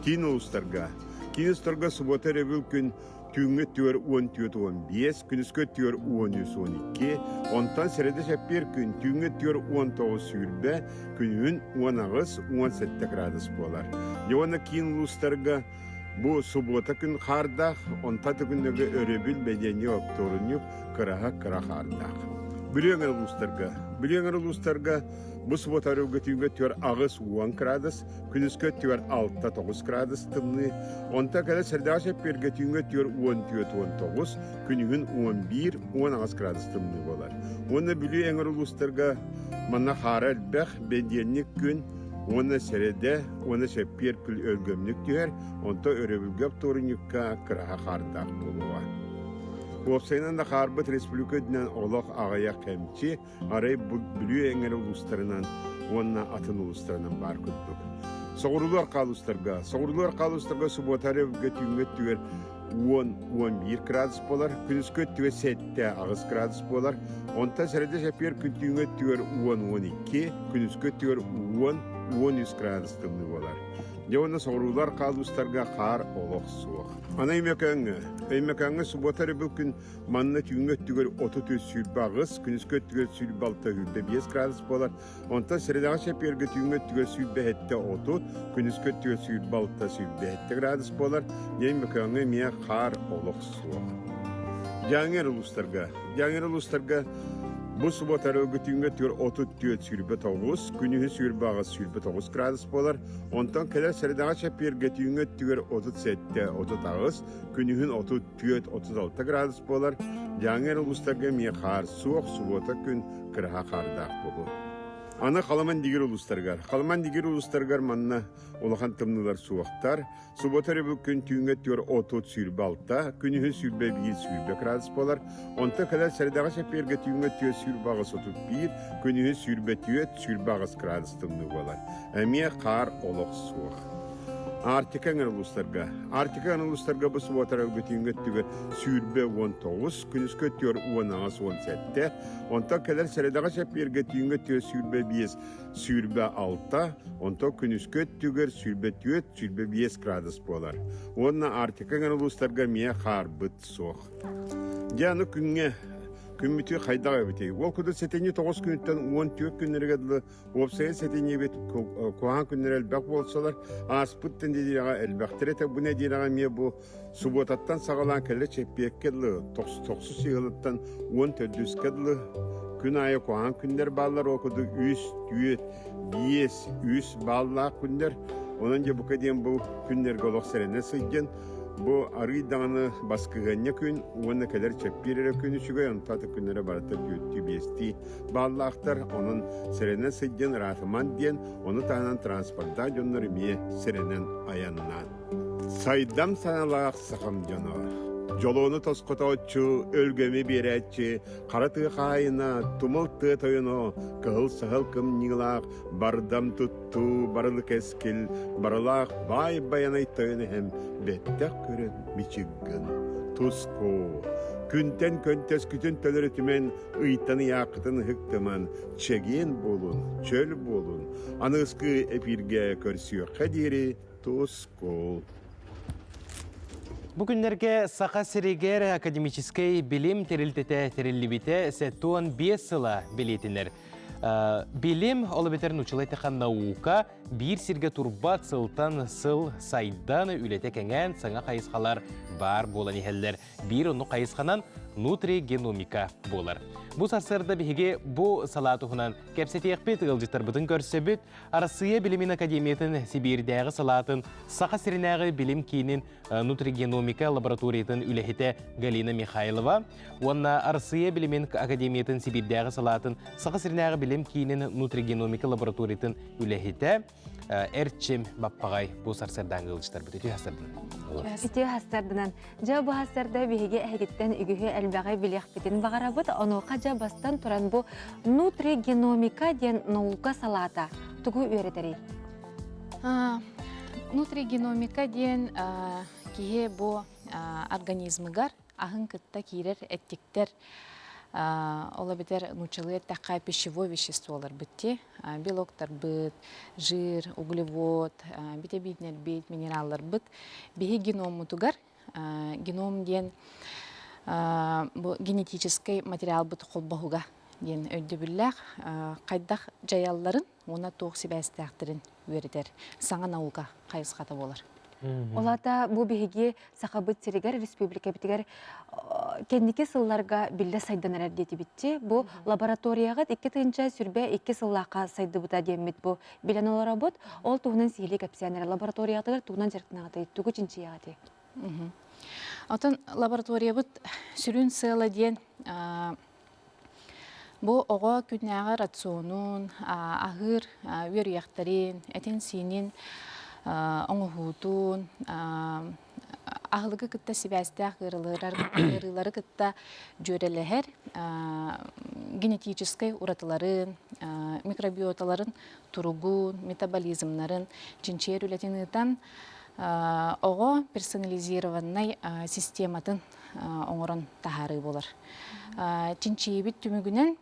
Speaker 14: Kin uluslarga subota örevülkün tüğüngöt tüğür 14-15, günüsköt tüğür 13-12, ondan serede şepir gün tüğüngöt tüğür 19 sürbe, günün 10 ağız 17 gradus bolar. Yavana kin uluslarga bu subota gün kardağ, ondan da gündeki örebül bedeni oktorunu kıra kardağ. Biliyorlar uluslarga bu subota örevge tüğüngöt tüğür ağız 10 gradus, günüsköt tüğür 6-9 gradus tımlı, ondan kadar serdağa şepirge tüğüngöt tüğür 14-19, günün 11-10 gradus tımlı bolar. Onu biliyorlar uluslarga manna hara elbek bedenlik gün, onu serede, onu şepir kül ölgömlük tüğür, ondan örevülge oktorunukka kıra kardağ boluğa. Opsaynan da Harbat Respublika'dan olaq ağaya kemçi, arayı biliyor engel uluslarından, onunla atın uluslarından var kuttuk. Soğurlular kaluslarga subotarı götüngöt tüver 10-11 gradus bolar, günüsköt tüver 7 ağız gradus bolar, ondan serede şepir götüngöt tüver 10-12, günüsköt tüver 10-13 gradus tımlı bolar. Yavana soğurlular kaluslarga kar olaq soğuk. Ana emekange subotarı bugün manna tüğüngöt tüger 30 sürbe ağız, günüsköt tüger sürbe 6 hürbe 5 gradus bolar. Ondan serdağa şepirge tüğüngöt tüger sürbe hette 30, günüsköt tüger sürbe 6 sürbe hette gradus bolar. Emekange miye kar olaq soğuk. Yanger uluslarga bu subotarı götüngöt tüger 34 sürbe 9, günühü sürbe ağız sürbe 9 gradus bolar. Ondan kadar serdağa şepirge tüğüngöt tüger 37 ağız, günühün 34-36 gradus bolar. Yanger uluslarga miye kar soğuk subota gün kıraha kardağ bolu. Ana Kalaman digir uluslargar manna olahan tımlılar soğuktar. Subotarı bugün tüğüngöt tüger 30 sürbe 6, günühün sürbe 1 sürbe gradus bolar. Ondan kadar serdağa şepirge tüğüngöt tüger sürbe ağız 31, günühün sürbe 4 sürbe ağız gradus tımlı bolar. Emiye kar olaq soğuk. Artikan uluslarga bu subotarı götüngöt tüger sürbe 19, günüsköt tüger 10 ağız 17, ondan kadar serdağa şepirge tüğüngöt tüger sürbe 5 sürbe 6, ondan günüsköt tüger sürbe 4 sürbe 5 gradus bolar. Onunla artikan uluslarga miye kar bıt soğuk. Yanı Gün bütü haydağı biteyi. O kudu seteni 9 günütten 14 günlerge opsaya seteni bet kohan günler elbek bolsalar aspıttın dediğine elbektirete bu ne diğine miye bu subotattan sağalan kelle çepiyek kedli 9 yıllıktan 14 kedli gün ayı kohan günler bağlar okudu 3, 4, 5, 3 bağlar günler. Onunca bu kadar bu günler golok serene sıygen. Bu arı dağını baskıganya gün, ona kadar çepirere günü çıkıyor, onun tatı günlere barata tübiyesti. Bağlı aktar, onun serenen sıcağın rahatman diyen, onu tanınan transportdan onları miye serenen ayanlan. Saydam sanalaq sakam canavar. Jolunu toskota otçu, ölgömü biretçi, karatı kayına, tumultı toyunu, kıl sahıl kım nilaq, bardam tuttu, barılık eskil, barılaq, bay bayanay toyunu hem bettek körün biçiggin. Tusko, künten köntes kütün tölürütümen, ıytanı yakıtını hıktıman, çegin bolun, çöl bolun, anıskı epirge körsüyor kadiri, tusko.
Speaker 2: Bugünlerge Saqa Seriger Akademический bilim teriltete terillibite setuan 5 yıla biletinler. Bilim olabiterin uçulaytakan nauka bir sirge turbat sıltan sıl saydan ülete kengen sana kayısqalar bar bolan iheller. Bir onu kayısqanan nutrigеномика болар. Бу сарсырда биһиге бу салатыһынан кепсетиекпи тыгылжытар бытын көрсөбүт, Арасыя билимин академиятын Сибирдәгы салатын саха сиринәгы билим кейинин nutrigеномика лабораториятын үлехите Галина Михайлова, онна Арасыя билимин академиятын Сибирдәгы салатын саха сиринәгы билим кейинин nutrigеномика лабораториятын үлехите Эрчим баппагай бу сарсырдан кылжытар бит
Speaker 1: Ити хастардынан. Жа бу хастарда биһиге әһигиттен үгүһү әлбәгай билехпитин багарабыт, онука жа бастан туран бу nutrigеномика ден наука салата. Тугу үйрәтәри.
Speaker 15: Nutrigеномика ден кие бу организмыгар ахын кытта кирер эттиктер ола битер нучылы такая пищевое веществолар битти, белоктар бит, жир, углевод, витаминнер бит, минераллар бит. Биһи геному тугар, геном ден генетический материал бит холбахуга ден өйдөбүлләх, кайдах жаялларын она тоқ сибәстәхтерин үйрәтер. Саңа наука кайысқата болар.
Speaker 1: Олата бу биһиги сахабыт сиригер республика битигер кендики сылларга билле сайданар дети битти. Бу лабораторияга 2 тыынча сүрбе 2 сыллака сайды бута демит бу билен олар бут. Ол тугунан сихили капсионер лабораториягатыр тугунан жертнагаты тугу чинчиягаты.
Speaker 15: Атын лаборатория бут сүрүн сыла ден бу ого күннәгә рационун, агыр, үрияктарын, этин синин оңуһуутун, ахылыгы кытта сибәстәх гырылары кытта жөреләһәр, генетический уратыларын, микробиоталарын туругун, метаболизмнарын чинчер үлетинитан ого персонализированный систематын оңорон тахары болар. Чинчебит түмүгүнен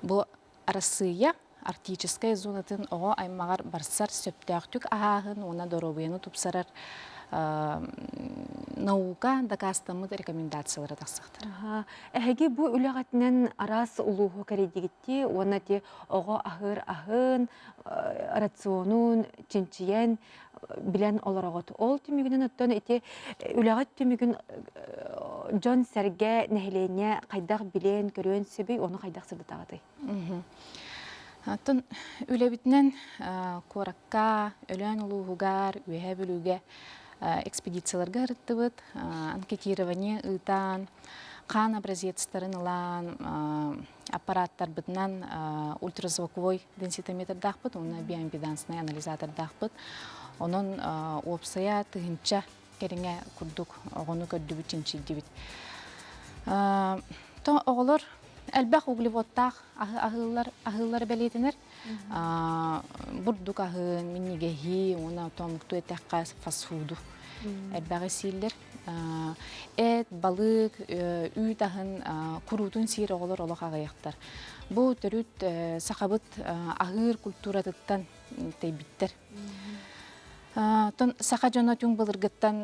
Speaker 15: бу Арасыя арктическая зонатын ого аймагар барсар сөптәктүк ахын уна доробыяны тупсарар наука дакастамыт рекомендациялары тақсақтыр.
Speaker 1: Әһеги бу үләгәтнән арас улуһу кәридигитти, уна те ого ахын рационун чинчиен билен оларагот. Ол түмүгүнен оттон ити үләгәт түмүгүн жон сәргә нәһилене кайдак билен көрөн себей оны кайдак сырдатагыды.
Speaker 15: Атын үләбитнен коракка, өлән улуғугар, үйә бүлуге экспедицияларға ырыттыбыт, анкетирование ытан, қан образецтарын ылан, аппараттар бытынан ультразвуковой денситометр дақпыт, оны биоимпедансный анализатор дақпыт, onun опсая тыгынча кереңе курдук оғыны көрдүбүт чинчиддибит. То оғылыр әлбәқ углеводтақ ахыллар бәлетінер. Бурдук ахын, миннигехи, оны томукту этәққа фастфуду. Әлбәғі сейлер. Эт, балык, үйт ахын, курутун сейр оғылыр олық ағаяқтар. Бұл түріт сақабыт ағыр культуратыттан тейбиттер. Тон сақа жона түн бұлырғыттан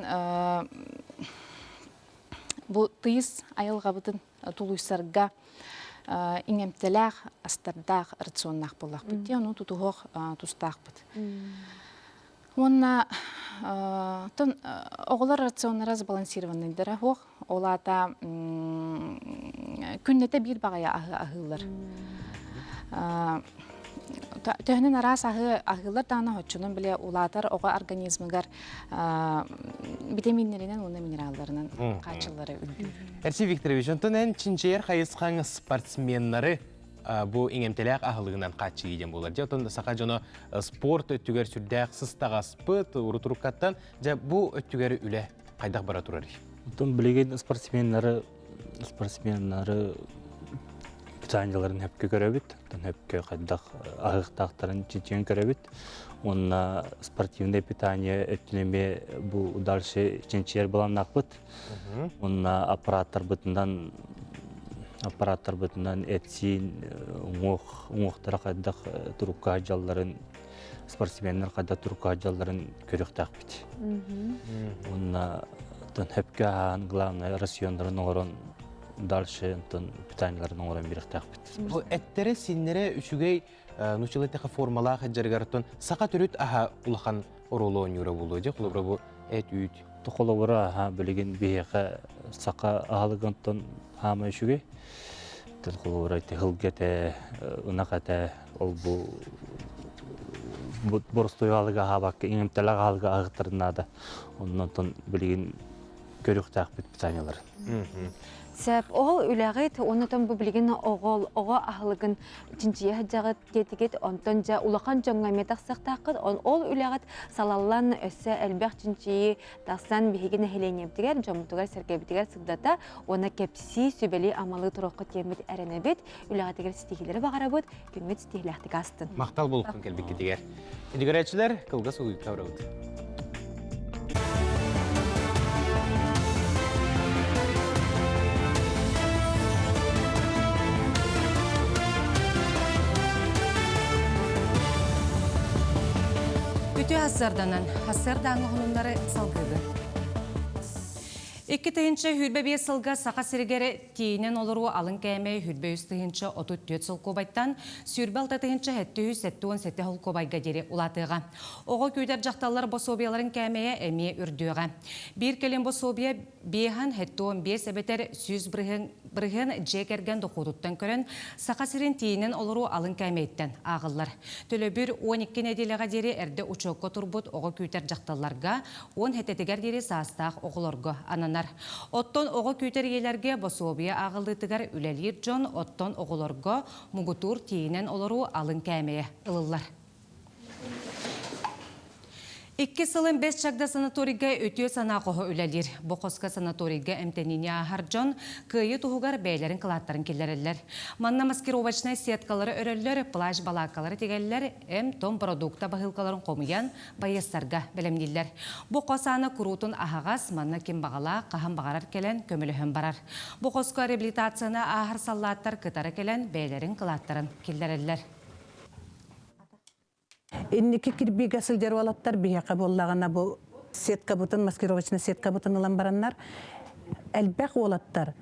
Speaker 15: бұл тыйыз айылғабытын тулуйсарға иңемтеләқ, астардақ, рационнақ болақ бітте, оны тұтуғық тұстақ біт. Онна оғылар рационнара сбалансированныйдара хоқ, олата күннете бір бағая ағылар. Төхінен арас ағылар дағына хөтчінің біле улатар оға организмігар витаминлерінен, оны минералдарынан қачылары үлдір.
Speaker 2: Әрсей Викторович, онтын чинчер қайысқан спортсменлары бұл иңемтеләк ағылығынан қачы еден болар. Онтын сақа жоны спорт өттігер сүрдәк сыстаға спыт, ұрытұрыққаттан, бұл өттігері үлі қайдақ бара тұрар?
Speaker 16: Онтын білеген спортсменлары питанияларын хөпке көрөбүт, хөпке кайдак агыктактарын чечен көрөбүт. Онна спортивное питание өттүнеме бу дальше ченчер балан акпыт. Онна аппараттар бытынан этсин, уңуктар кайдак турукка жалларын, спортсменлер кайдак турукка жалларын көрөктак бит. Онна хөпке ан главный рациондарын оңорон дальше питанияларын оңыран беріктақ бітті.
Speaker 2: Бұл әттері сенлері үшігей нучылытыха формалах жаргартон сака төрүт аха улахан оролон юра болу же кулубра бу эт үйт
Speaker 16: Тухолобура ха билеген бияка сака аалыгантон хама шуге. Тухолобура тихылгете унаката ол бу борстой алыга хабак иңемтелак алыга агыттырнада. Оннан билеген көрүктак бит питаниялар.
Speaker 1: Сәп ол үләгет, онытын бұл білген оға ахылығын чинчия хаджағыт кетігет, онтын жа улақан жоңға метақ сақтақыд, ол үләгет салалан өсі әлбәқ чинчии тақсан бігеген әхеленептігер, жомытығар сәркебітігер сығдата, оны кепси сөбелі амалы тұрақы темет әрінебет, үләгетігер стихилері бағара бұд, күнмет стихиләқтік астын.
Speaker 2: Мақтал болуқтың кәлбек кетігер. Едігер қылға сұғы қаврауды.
Speaker 3: Үтü hasardanan, hasardanı hununları salgıdı. İki tıyınca hülbe bir sılga saqa sirgeri tiyinen oluru alın kәме hülbe üst tıyınca otut tüt sıl kobayttan sürbe alta tıyınca hette hüs sette on sette hıl kobayga deri ulatıға. Oğa küydер жақталар bosobiyaların kәмeye әме ürdüğe. Bir kelin bosobiya beyhan hette on bey sebeter süz bırığın cekergen dokuduttan körün saqa sirin tiyinen oluru alın kәмейттен ağıllar. Tölöbür 12 nedeleğe deri erde uçokko turbut oğa küydер жақталарga 10 hetetiger deri sastaq oğulorga ananar. Ottон оғы көтергелерге бособия ағылдытыгар үлелер жон, оттон оғылорға мұғытур тейінен олару алын кәмeye ылылар. 2 сылын 5 чагда санаторийге өтіе санақығы үлелер. Боқосқа санаторийге әмтеніне ағар жон, күйі тұғығар бәйлерін қылаттарын келерелер. Манна маскировочной сеткалары өрелер, плаж балакалары тегелер, әм том продукта бағылқаларын қомыян байыстарға бәлемделер. Боқосаны күрутын ағағас, манна кем бағала, қағын бағарар келен көміліхін барар. Боқосқа реабилитацияны ағар саллаттар кытары келен бәйлерін қылаттарын келерелер.
Speaker 12: Инники кирбиге сылдер олаттар бияқа боллағана бұл сетка бұтын, маскировочный сетка бұтын ылан бараннар. Әлбәқ олаттар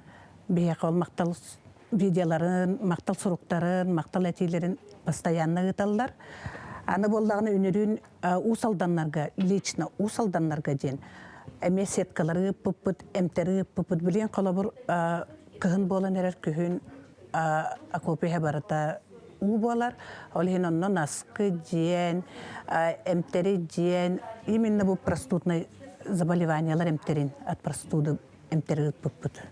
Speaker 12: бияқа ол мақтал видеоларын, мақтал сұруқтарын, мақтал әтейлерін постоянны ғыталдар. Аны боллағына өнерін усалданларға, лично усалданларға ден. Әме сеткалары пұппыт, әмтері пұппыт білген қолабыр кығын болан әрер күйін акопеге барыта убалар, олхин оннон аскы диен, эмтери диен, именно бұл простудный заболеваниялар эмтерин, от простуды эмтери пыппыт.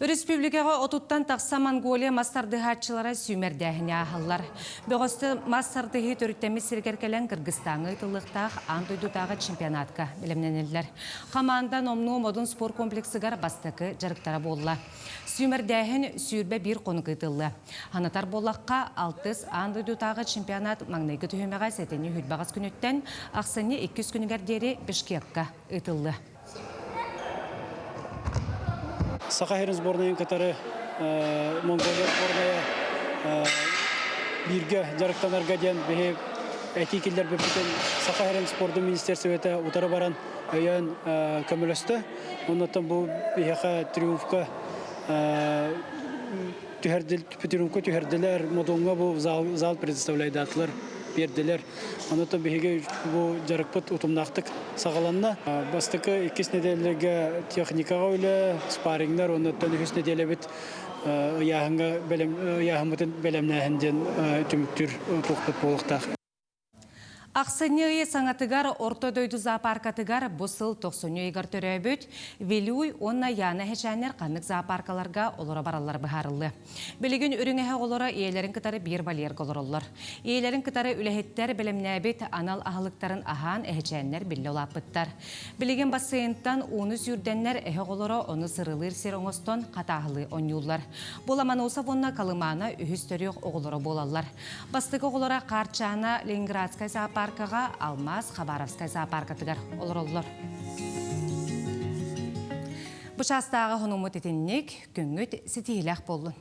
Speaker 3: Республикаға отуттан тақса Монголия мастардыхатчылары сүймердәхіне ағылар. Бөғісті мастардыхи төріттемі сіргеркелен Кыргызстанғы тылықтақ андойдутағы чемпионатқа білімненелер. Қамандан омну модун спорт комплексігар бастықы жарықтара болла. Сүймердәхін сүйірбе бір қонық ұтылы. Ханатар боллаққа 6 андойдутағы чемпионат маңнайғы түйімеға сәтені хүлбағыз күніттен ақсыны 200 күнігердері Бішкекқа ұтылы.
Speaker 17: Саха-Херен сборная, которая Монголия сборная бирге жарықтан аргаден бе эти киллер бепитен Саха-Херен спорт министерството утары баран аян көмөлөстө. Оннан бу бияка триумфка тюхерделер модонга бу зал предоставляет атлар берделер. Оннан беге бу жарыкпыт утумнактык сагаланна. Бастыкы 2 неделеге техникага ойле спаррингдер, оннан 3 неделе бит яһанга белемнәһенден түмүктүр тохтоп болуктак.
Speaker 3: Ақсынйы саңатыгар ортодойду зоопаркатыгар бұсыл 90 егар төрөбөт, велуй онна яна хечанер қанық зоопаркаларға олора баралар бұхарылы. Білігін үріңеге олора иелерін кытары бір балер голороллар. Иелерін кытары үләхеттер білімнәбет анал ағылықтарын ахан әхечанер білі олапыттар. Білігін бассейнттан оны сүрденнер әхе олора оны сырылыр сер оңыстон қатағылы онюлар. Боламан осап онна калымана үхіс төрек оғылары болалар. Бастығы оғылара Қарчана Ленинградская зоопаркаға Алмаз Хабаровская зоопаркатыгар олороллар. Бұшастағы ғынумыт етіннік күнгіт сетейләқ болын.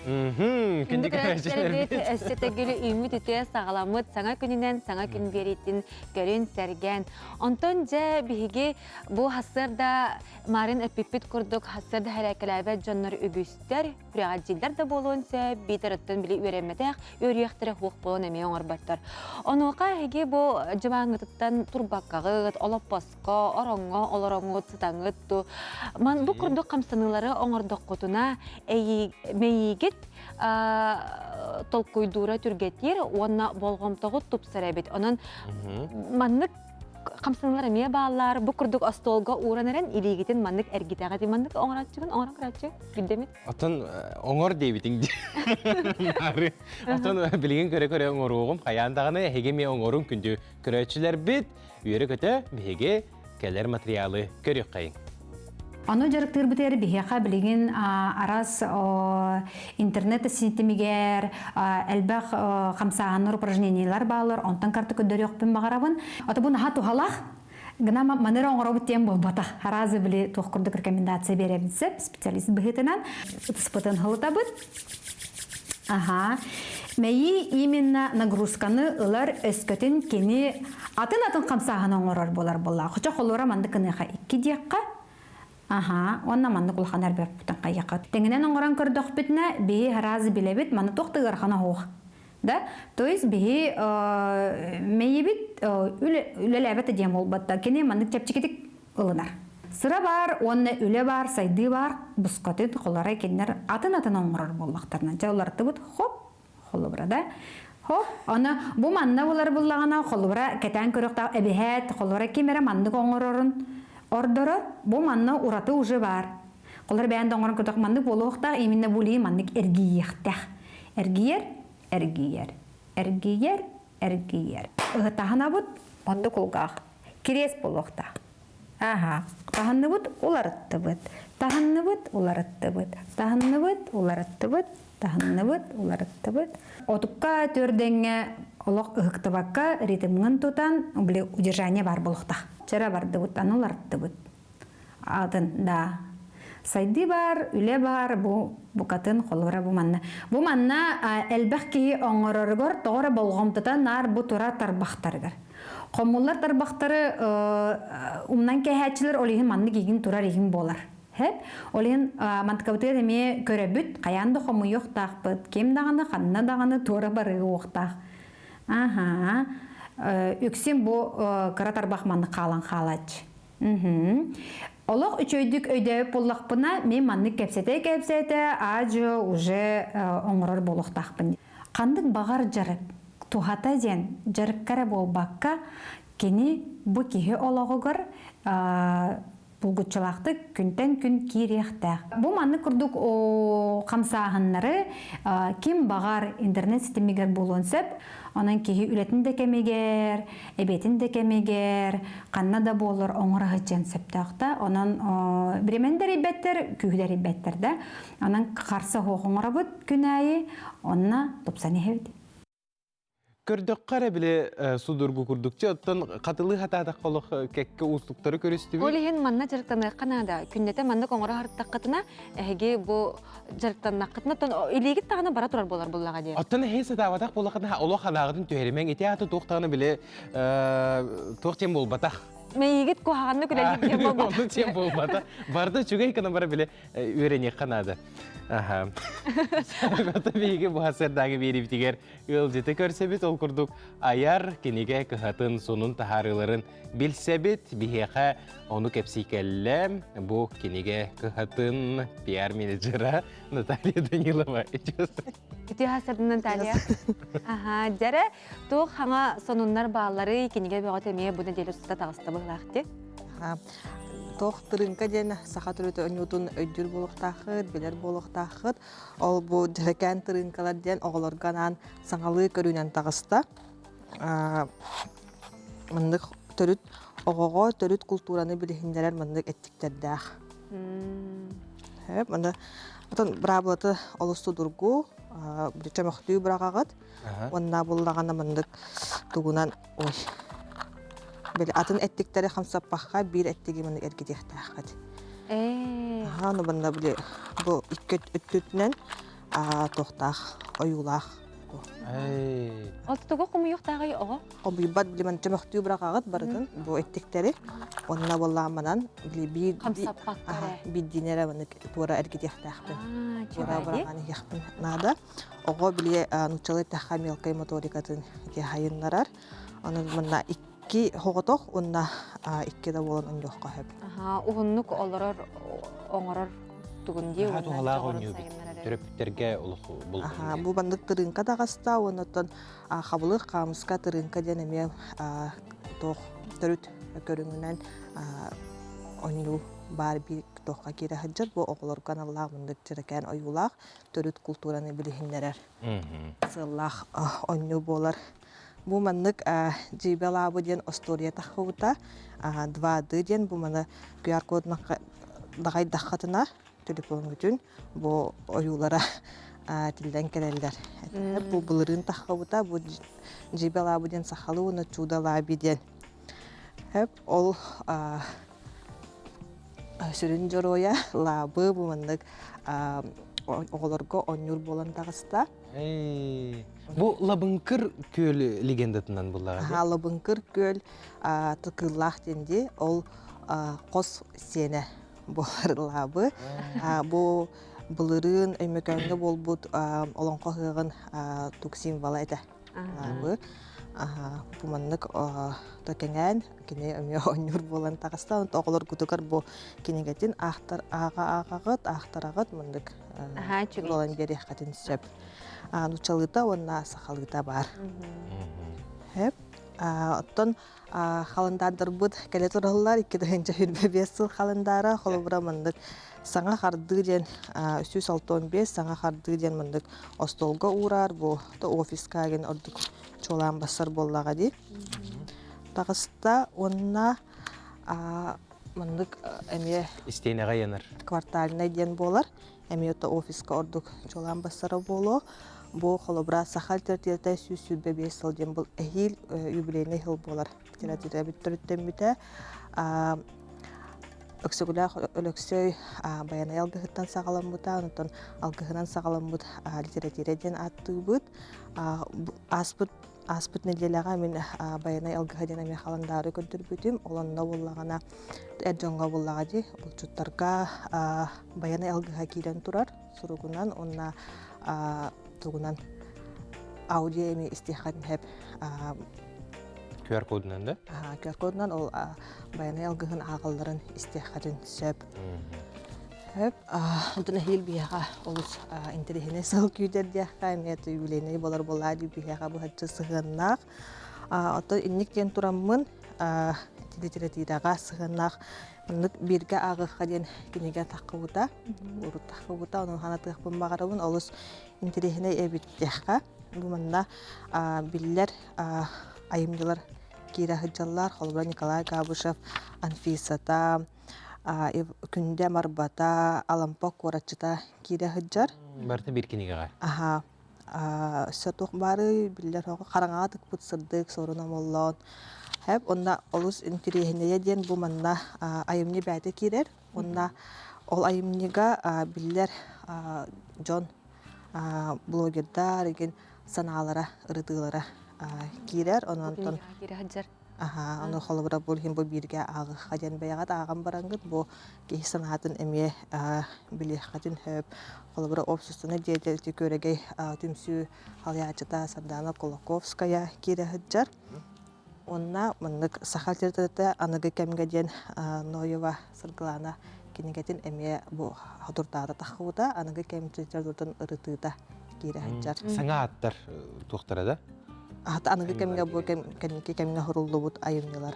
Speaker 1: Күндік рәчелербет әстетегілі үміт үтіе сағаламыт саңа күнінен саңа күн беретін көрін сәрген. Онтон жа бігі бұл хасырда марын өппіппіт күрдік хасырда әрәкіләбәт жонлар үгістер, үрәғаджилдер да болуынса бейтер ұттын білі өреметәк, өрияқтыры хуқ болуын әмей оңыр баттар. Онуға әге бұл жымаңытыттан турбаққағыт, олаппасқа, оронға, олараңыт, сытаңыт. Бұл күрдік қамсанылары оңырдық құтына мейігіт толкуйдура түргетер, онна болғымтығы тұпсыр әбет. Онын маннык қамсанылар әме бағалар, бұл күрдік астолға уранырын, илегетін маннык әргетаға де маннык оңыратчығын, оңыратчы, білдемет?
Speaker 2: Атын оңыр дейбітің де. Атын білген көре-көре оңыр оғым, қаяндағыны әгеме оңырын күнді көрәтшілер бет, үйері көті беге кәлер материалы көрек қайын.
Speaker 18: Оно жарыктыр битер бихеха билеген арас интернет синтемигер элбах хамсааныр упражнениялар балар онтан карты көдөрөк пен багарабын. Ата бу наха тухалах гына манера оңоробут тем болбата. Аразы биле тохкурдук рекомендация беребиз специалист бихетенен спотен халытабыт. Ага. Мейи именно нагрузканы ылар өскөтен кени атын хамсаан оңорор болар болла. Хоча холора мандыкыныха 2 декка. Ага, онна манны кулханар бер бутан кайякат. Теңенен оңоран көрдөх битне би харазы билебит, манны токтыгар хана хох. Да? То есть би мейбит үлелебет дем болбатта. Кене манны чепчикетик ылынар. Sıra бар, онна үле бар, сайды бар, бускатын холара кеннер атын оңорор болмактарынан. Жауларды бут хоп, холобра да. Хоп, аны бу манна булар буллагана холобра кетен көрөктө эбихет, холора кемере манны оңорорун. Ордоры, бұл манны ураты уже бар. Қолар бәйін доңырын көтіқ манны болуықта, емінне болуы маннык әргейектәқ. Әргейер. Ұғытағына бұд, манды қолғақ. Керес болуықта. Аха, тағынны бұд, оларытты бұд. Тағынны бұд. Отыққа төрдеңе олық ұғықтыбаққа ритмін тұтан, біле удержание бар болуықта. Чара барды бұд, ануларытты бұд. Атын, да. Сайды бар, үле бар, бұ қатын қолыра бұ манна. Бұ манна әлбәқ кейі оңырырғыр, тоғыра болғымтыдан нар бұ тұра тарбақтарғыр. Қомулар тарбақтары умнан кәйәтшілер олығын манны кейгін тұрар егін болар. Олығын мантықабытыға деме көрі бүт, қаянды қому yoқтақ бұд, кем дағаны, қанына дағаны тұра барығы оқтақ. Аха. Үксен бұл қыратарбақ манны қалан қалач. Олық үчөйдік өйдәуіп болақпына, мен манны кәпсеті, ажы уже оңырыр болуқтақпын. Қандық бағар жарып, тухата ден жарып кәрі болбаққа, кені бұл кейі олағығыр бұлғытшылақты күнтен күн керектәқ. Бұл манны күрдік қамсағынлары кем бағар интернет сетемегер болуынсып, онан кейі үлетін де кемегер, әбетін де кемегер, қанна да болыр оңыры ғытчен сөптіқта. Онан біремендер ебеттер, күйдер ебеттер де. Онан қарсы оңыры бұд күн әйі, онына топсаны хевді.
Speaker 2: Көрдік қара біле судырғы күрдікче, оттан қатылы қатадақ қолық кәкке ұстықтары көрісті бі?
Speaker 1: Олеген манна жарықтаны қанада. Күндеті манны қоңыры харттақ қытына, әге бұл жарықтаны қытына, илегіт тағына бара тұрар болар болаға де.
Speaker 2: Оттан әйсі даватақ болақына олы қалағыдың түйерімен ете аты тоқтағыны біле тоқтен болбатақ.
Speaker 1: Мейгіт көғағаны күләлік
Speaker 2: болбата. Барды чүгей кіні бара біле өрене қанады. Сағаты бейге бұғасырдағы беріптігер өлжеті көрсебет ол күрдік аяр кенеге күхатын сонын тахарыларын білсебет бейеқа оны кәпсейкәлі бұл кенеге күхатын пиар менеджера Наталья Данилова.
Speaker 1: Күті хасырдың Наталья. Жәрі тұқ хаңа сонынлар бағалары кенеге бәғат әмее бұны делі сұста тағысты бұғылақты?
Speaker 19: Тоқ тұрынқа ден сақа түріті өнютын өйдір болуқтақыд, белер болуқтақыд. Ол бұл жүрекән тұрынқалар ден оғылырғанан саңалы көрінен тағыста. Мындық түріт оғыға түріт культураны білігіндерер мындық әттіктердәқ. Мында бірабылаты олысты дұргу, бірічі мұқтүйі бірағағыд. Онна болағаны мындық тұғынан ой. Атын әттіктері қамсаппаққа бір әттігі мұны әргедектіғад. Оны бұнда бұл үккет үттітінен тоқтақ, оюлақ.
Speaker 1: Ол тұтығы құмыйықтағы оғы?
Speaker 19: Құмыйбат білімін жамақтыу бірақ ағыт барытын, бұл әттіктері. Онына болағыманан биддинері мұны туара әргет яқтақпын. Туара барағаны яқпын нада. Оғы біле нұчалы таққа мелкай моторикатын хайынларар. Оның мұнна икки хоғытоқ, онына икки да болын ұн жоққа хөп.
Speaker 1: Уғыннық оларар оңырар түгінде
Speaker 2: төрөптерге улух булду.
Speaker 19: Бу бандык тырынка дагыста, онотон хабылык камыска тырынка денеме тох төрүт көрүнгүнөн оңу бар бир тохка кире хаджат бу оглор каналлар мындык жеркен оюлак төрүт культураны билихиннерер. Сыллах оңу болар. Бу мандык жибела бу ден история тахута 2 ден бу мана QR кодна дагай дахатына телефон бүтүн бу оюлара тилден келелер. Бу булырын тахабыта бу жибела буден сахалуна чудала биден. Хеп ол сүрүн жороя лабы бу мандык оголорго онюр болан тагыста.
Speaker 2: Бу Лабынкыр көл легендатынан буллага.
Speaker 19: Лабынкыр көл тыкыллах денди ол кос сене болар лабы. Бу булырын өймөкөнгө болбут олонко хыгын тук символ эте. Лабы. Бу маннык токенген кине өмө онюр болан тагыстан тоголор кутукар бу кинегетин ахтарагыт мындык. Болан бери хатын сөп. Нучалыта онна сахалыта бар. Хеп оттон халындардар бут келе тураллар 2025 жыл халындары холобура мындык саңа харды ден 365 саңа харды ден мындык остолго урар бу офиска ген ордук чолан басар боллага ди. Тагыста онна мындык эме
Speaker 2: истенеге янар.
Speaker 19: Кварталына ден болар. Эме ото офиска ордук чолан басары боло. Бу холобра сахал тертелте сүсүбе 5 жыл ден бул эхил юбилейный жыл болар. Тиратира биттөрүттен бите өксөгүлө өлөксөй баянай алгыхыттан сагаламбыта, онтон алгыхынан сагаламбыт литератураден аттыбыт. Аспыт неделяга мен баянай алгыхаден эме халандары көрдүрбүтүм. Олонно боллагана эджонго боллага ди. Улчуттарга баянай алгыха кийден турар. Суругунан онна тугунан аудио эми истихат хеп
Speaker 2: QR кодунан да?
Speaker 19: QR кодунан ол баянай алгыхын агалларын истихатын сөп. Хеп онтон хил бияга олус интерехине сыл күйдер дияка эмети юбилейный болар болады бияга бу хатчы сыгыннак. Ото инниктен тураммын литературага сыгыннак мындык бирге агыхка ден кинеге такыбыта, урут такыбыта, онун ханатык бумбагарабын олус интерехине эбиттехка. Бу мында биллер айымдылар кире хыджаллар, холбра Николай Габышев, Анфисата, күнде марбата, алампок корачыта кире хыджар.
Speaker 2: Барты бир кинеге.
Speaker 19: Сөтук бары биллер караңага тыкпыт сырдык соруна моллон. Хеп онда олус интерехине ден бу мында айымны бәте кирер. Онда ол айымныга биллер жон блогердар еген санаалара ырытылара кирер. Онон Аны холобра болхин бу бирге агы хаден баягат агам барангыт бу ки санатын эме билехатын хөп холобра обществоны деятельности көрөгөй түмсү халячыта Сардана Колоковская кире хыджар. Онна мындык сахалтерте аныгы кемгеден Ноева Сыргылана кинегетин эме бу хатуртада тахута аныгы кемчерден ырытыта кире хыджар.
Speaker 2: Саңа аттар тухтара да?
Speaker 19: Аныгы кемге бу кемге хоруллубут айымнылар.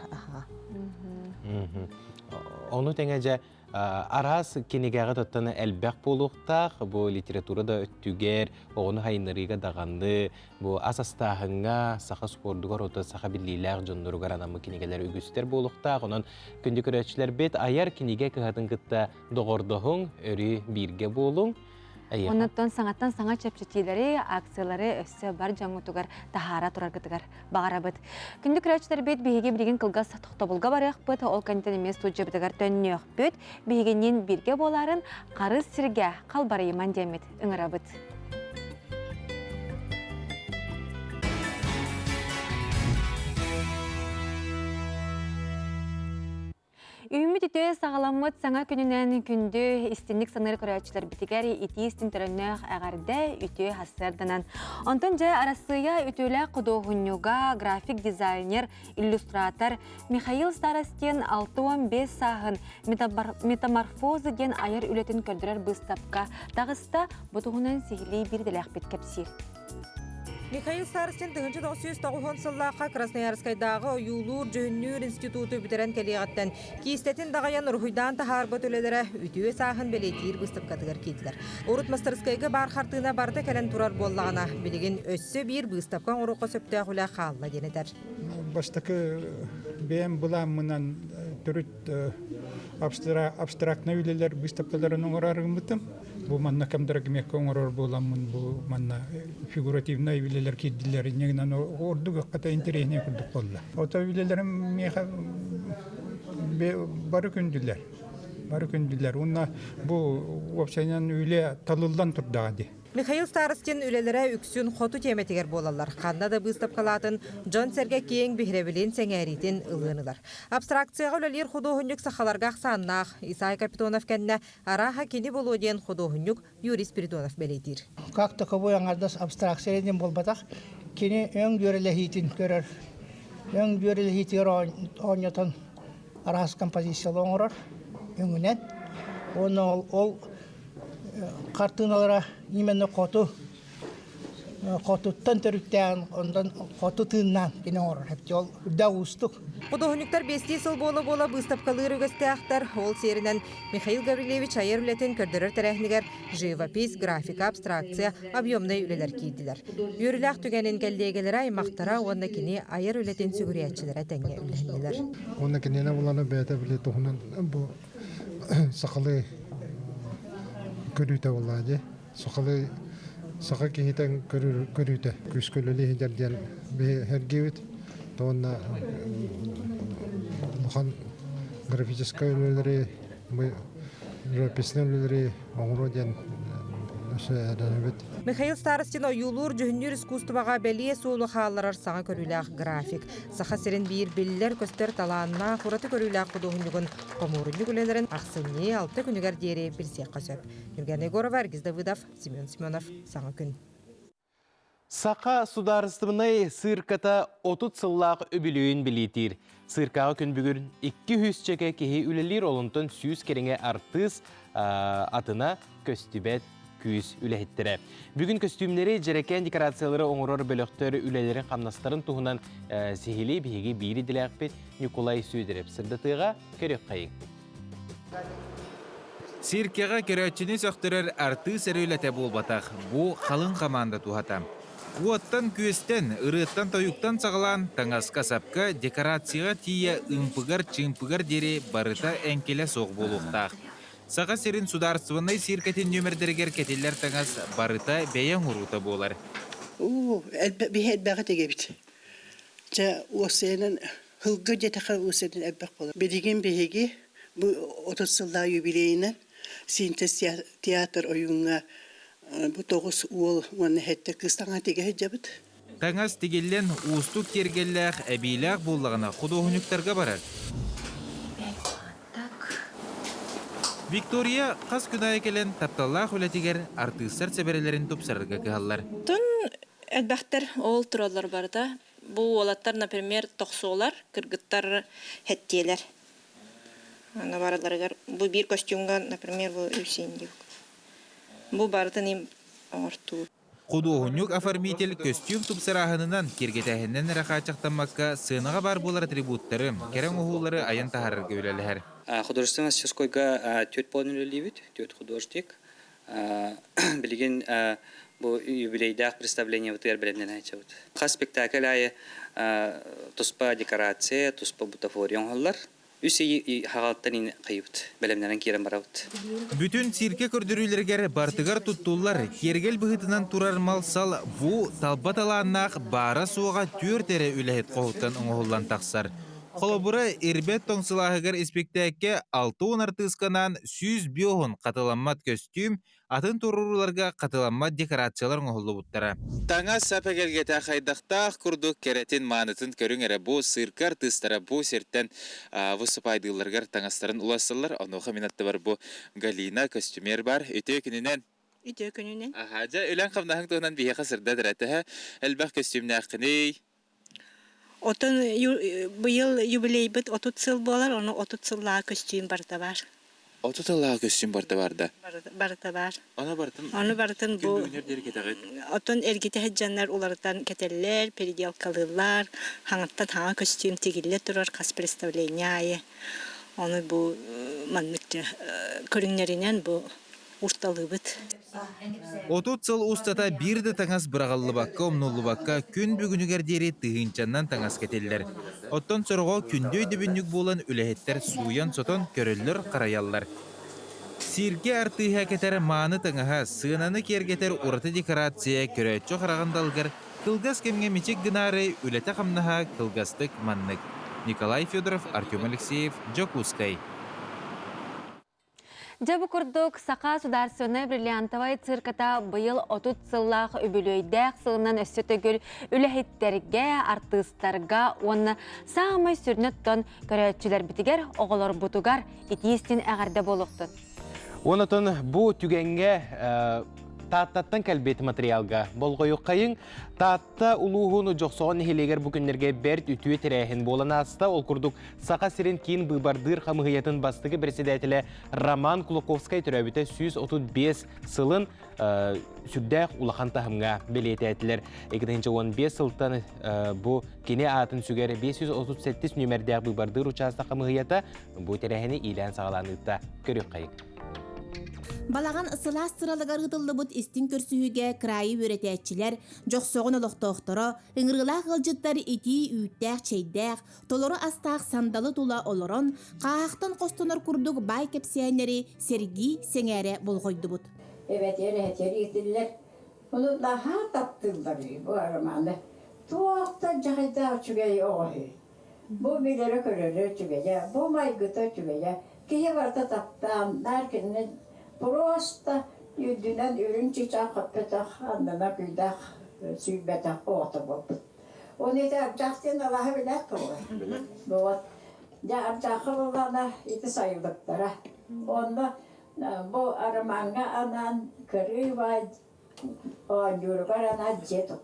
Speaker 2: Onu tengece aras kinigage tottana elbek boluqtaq bu literaturada öttüger onu hayınlarıga dağandı bu asastahınga saqa spordugar ota saqa billiler jondurugar anamı kinigeler ügüster boluqtaq onun kündük öğretçiler bet ayar kinige kıhatın gıtta doğordoğun örü birge bolun.
Speaker 1: Оннан саңаттан саңа чепчетилери, акциялары өссө бар жаңутугар тахара тураргытыгар багарабыт. Күндүк рәчләр бит биһиге билген кылгас тохтобулга барак бит, ол контент эмес туҗыбытыгар төннөк бит, биһигенен бирге боларын карыз сирге калбарыйман демет ыңырабыт. Итемит ите сағаламыт саңа күнінен күнді истинник саныр көрәтчілер бітігер ити истин түріннөк әғарда үті хастарданан. Онтын жа арасыя үтілі құдоғынюға график дизайнер, иллюстратор Михаил Старостен 6-15 сағын метаморфозы ден айыр үлетін көрдірер бұстапқа тағыста бұтығынан сихили бір діләқ бет кәпсир.
Speaker 20: Михаил Старостен 1990 сыллаққа Красноярскайдағы Юлур Жөннүр институты бітірен келеғаттан кейістетін дағаян ұрғыйдан тахар бөтөлелері үтіе сағын белетейір бұстып қатығар кейділер. Орут Мастерскайғы бар қартына барды кәлін тұрар боллағына білеген өссі бір бұстапқан ұрыққа сөпті құла қалла денедер.
Speaker 21: Баштакы бәйім бұлам мұнан түріт абстрактны үйлелер бұстапқаларын оңырарығын бұттым. Бұл манна кәмдірі кемекке оңырар боламын, бұл манна фигуративна үйлелер кедділер, негінен ордығы қата интересіне күрдік болды. Ота үйлелерім меха бары күнділер. Онна бұл опсайнан үйле талылдан тұрдағады.
Speaker 20: Михаил Старостен үлелері үксін қоту теметігер болалар. Қанда да бұстап қалатын Джон Серге кейін бігіребілен сәңәретін ұлғынылар. Абстракцияға үлелер құдоғынюк сақаларға ақсаннақ. Исай Капитонов кәнне араға кені болу ден құдоғынюк Юрий Спиридонов бәлейтір.
Speaker 22: Как таковой аңардас абстракцияледен болбатақ, кені өң бөрелехитін көрір. Өң бөрелехитер оңетін арас композициялы оңырар өңінен. Оны ол картиналара именно котуттан төрүктән, ондан котутыннан кене орор. Хепте ол да устук.
Speaker 20: Құдоғынюктар 5 сыл бола бұстапқалыр өгістіяқтар. Ол серінен Михаил Гаврилевич айыр үлетін көрдірір тәрәхнігер живопись, графика, абстракция, объемный үлелер кейділер. Үйріләқ түгенін кәлдегелері аймақтара онна кене айыр үлетін сүгіриятчылары тәңе үләнелер.
Speaker 21: Онна кенені оланы бәйті біле тұғынан бұл сақалы көрүтө болады. Сақа кейтен көрүтө. Күскөлөлі хедерден бергевит. Тоғына бұқан графическа өлелері, живописный өлелері оңыроден өсі әдәнебет.
Speaker 20: Михаил Старостен Юлур Жөннүр искусствоға бәлие суылы қаларар саңа көріләқ график. Сақа серін бейір белілер көстер таланына құраты көріләқ құдоғынюғын қомурынюг өлелерін ақсыне 6 күнігер дері бір сеққа сөп. Юрген Егорова, Аргиз Давыдов, Семен Семенов, саңа күн.
Speaker 2: Сақа сударыстымынай сырката 30 сыллақ өбілуін білетір. Сыркаға күн бүгін 200 чеке кеге үлелер олынтын сүйіз кереңе артыз атына көстібет күйіз үләхеттері. Бүгін костюмлері жерекен декорациялары оңырор бөліқтері үлелерін қамнастарын тұғынан зехілі бейге бейрі діләқпет Николай Сөйдереп сырдатыға көрек қайын.
Speaker 4: Сиркеға көрәтчіні сөқтірер арты сәрі болбатақ. Бұ қалың қаманды туғатам. Уаттан күестен, ұрыттан тойуқтан сағылан таңасқа сапқа декорацияға тия ұмпығар-чымпығар дере барыта әңкелі соқ болуқтақ. Саға серін сударствынай сиркетін нөмірдергер кетелер таңас барыта бәйен ұрута болар.
Speaker 23: Әлбәғі тегебіт. Жа осының хылғы жетіға осының әлбәқ болар. Бедеген бейге бұл 30 сылда юбилейінен синтез театр ойынға бұл 9 уол оны хәтті қыстаңа теге жабыт.
Speaker 4: Таңас тегелен ұстық тергелләқ әбейләқ болағына құдоғынюктарға барар. Виктория қас күнай келен тапталлақ үлетігер артыстар сәберелерін топсарырға кығалар.
Speaker 24: Тон әлбәқтер ол тұралар барда. Бұл олаттар, например, тоқсуолар, кыргыттар хәттелер. Ана бараларығар. Бұл бір костюмға, например, бұл үсейін. Бұл барытын ем орту.
Speaker 4: Құдоғынюк оформитель костюм тупсарағынынан кергетәхінен рақачақтамаққа сынаға бар болар атрибуттары, керен оғулары аян тахарырға өлелер.
Speaker 25: Художественная мастерскойга 4,5 левит, 4 художник. Билеген bu юбилейдах представление вот ербеленден айтчабыт. Хас спектакль ай туспа декорация, туспа бутафория оңалар. Үсей хагалтан кайыпт. Белемнен кирен барабыт.
Speaker 4: Бүтүн сирке көрдүрүлөргө бартыгар туттулар кергел быгытынан турар мал сал бу талбаталааннак бара суга 4 эре үлехет коуттан оңоллан таксар. Холобура ирбет тоңсылағығыр испектәкке 6 артысканан 100 биоғын қатыламмат костюм, атын туруруларга қатыламмат декорациялар оңғылы бұттара. Таңа сапәгелгеті қайдақтақ күрдік керетін манытын көрің әрі бұ сыркар тыстара бұ серттен высыпайдыларғар таңастарын ұласылар. Онуға минатты бар бұ Галина костюмер бар. Өте күнінен?
Speaker 24: Үтө күнүнен.
Speaker 4: Жа өлән қамнағын тұғынан бейе қасырда дәрәтіға әлбәқ костюмна қыней.
Speaker 24: Отын быйыл юбилей бит 30 сыл болар, оны 30 сыллаға костюм барда бар.
Speaker 4: 30 сыллаға костюм барда барда?
Speaker 24: Барда бар.
Speaker 4: Оны
Speaker 24: бартын бұл... Отын әргеті хәджанлар олардан кәтеллер, переделкалылар, хаңаттан хаңа костюм тегілі тұрар, қас представление. Оны бұл манныкты көріңнерінен бұл ұрталы бұд.
Speaker 4: 30 сыл устата бірді таңас бірағалlı баққа, омнулы баққа күн бүгінігердері тығынчаннан таңас кетелілер. Оттан сұрға күнді өйдібіннік болан үләхеттер суян сотон көрілілер қараяллар. Сирге артыға кетер маны таңаға сығынаны кергетер ұраты декорация көрәтчі қарағандалғыр кылгас кемге мечек гынары үләті қамнаға кылгастық маннық. Николай Федоров, Артем Алексеев, Джокускай.
Speaker 1: Жабы күрдік Сақа Сударсыны бриллиантовай цирката бұйыл 30 сыллақ өбілөйдәк сылынан өсі төгіл үләхеттерге, артыстарға, оны сағымай сүрнеттон көрәтчілер бітігер, оғылар бұтығар, етейістен әғарда болуқты.
Speaker 2: Онытын бұ түгенге Тааттаттан кәлбет материалға болғойы қайын, таатта улуғыны жоқсоған нехелегер бүкіндерге бәрт үтуе тірәйін болан аста, ол күрдік Сақа сирен кейін бұйбардыр қамығыятын бастығы председателі Роман Кулаковскай түрәбіті 135 сылын сүрдәқ улақан тахымға белеті әтілер. 2015 сылтан бұ кене атын сүгері 537 нөмердәқ бұйбардыр участа қамығыяты бұ тірәйіні илән сағаланықта көрек қайын.
Speaker 5: Балаған ысылас сыралыгар ғытылды бұд істін көрсүйіге крайы өретәтчілер, жоқсоғын олықтоқтыры, ұңырғылақ ғылжыттар еті үйттәқ, чейдәқ, толыры астақ сандалы тула олырын, қағақтан қостыныр күрдік бай кепсиянері Сергей Сеңәрі болғойды бұд.
Speaker 6: Evet, ettiler. Onu daha tattırlar bu aramanı. Tuğakta cahida çügeyi oğu. Bu bilere körülü çügeyi, bu maygıta çügeyi. Kihi varda taptan, derkenine Просто yüdünen ürün çiçek kapıtak, andına güydek, süybetak oğutu bu. Onu ite yapacaktın Allah'a bilet bu. Ya yapacakı olana iti sayıldıklara. Onda bu aramanga anan kırı var, o yürügar anan cetup.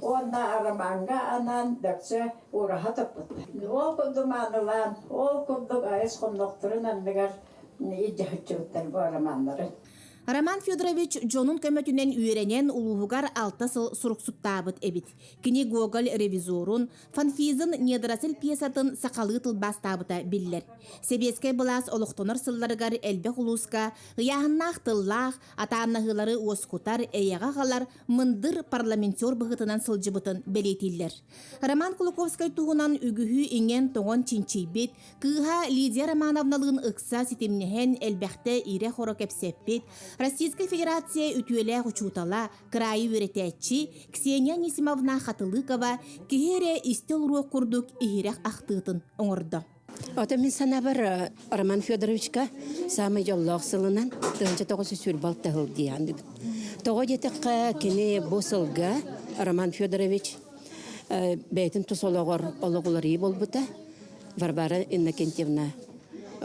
Speaker 6: Onda aramanga anan dökse uğraha tıpıt. O kundum anılan, o kundum ayız kundukturun anlıgar.
Speaker 5: Роман Федорович Джонун көмөтүнен үйренен улуғугар 6 сыл суруксуттабыт эбит. Кини Гоголь ревизорун, фанфизын недрасыл пьесатын сақалы тылбастабыта биллер. Себеске былас олуқтоныр сылларыгар әлбе хулуска, ғияғыннақ тыллақ, атааннағылары оскутар, әйеға қалар мындыр парламентер бұғытынан сылжыбытын белетиллер. Роман Кулаковскай туғынан үгіхі инген тоғын чинчейбет, кыға Лидия Романовналығын ықса сетемнехен әлбәқті ире хоро кепсеппет, Российская Федерация үтүелі ғучутала крайы өретәтчі Ксения Несимовна Хатылыкова кехере истел руы күрдік ихирек ақтығытын оңырды.
Speaker 7: Ота мен сана бар Роман Федоровичка самый жоллоқ сылынан 1900 сүрбал тағыл дейанды. Тоғы детіққа кене босылға Роман Федорович бәйтін тұсолығыр олығылары болбыта Варвара Иннокентьевна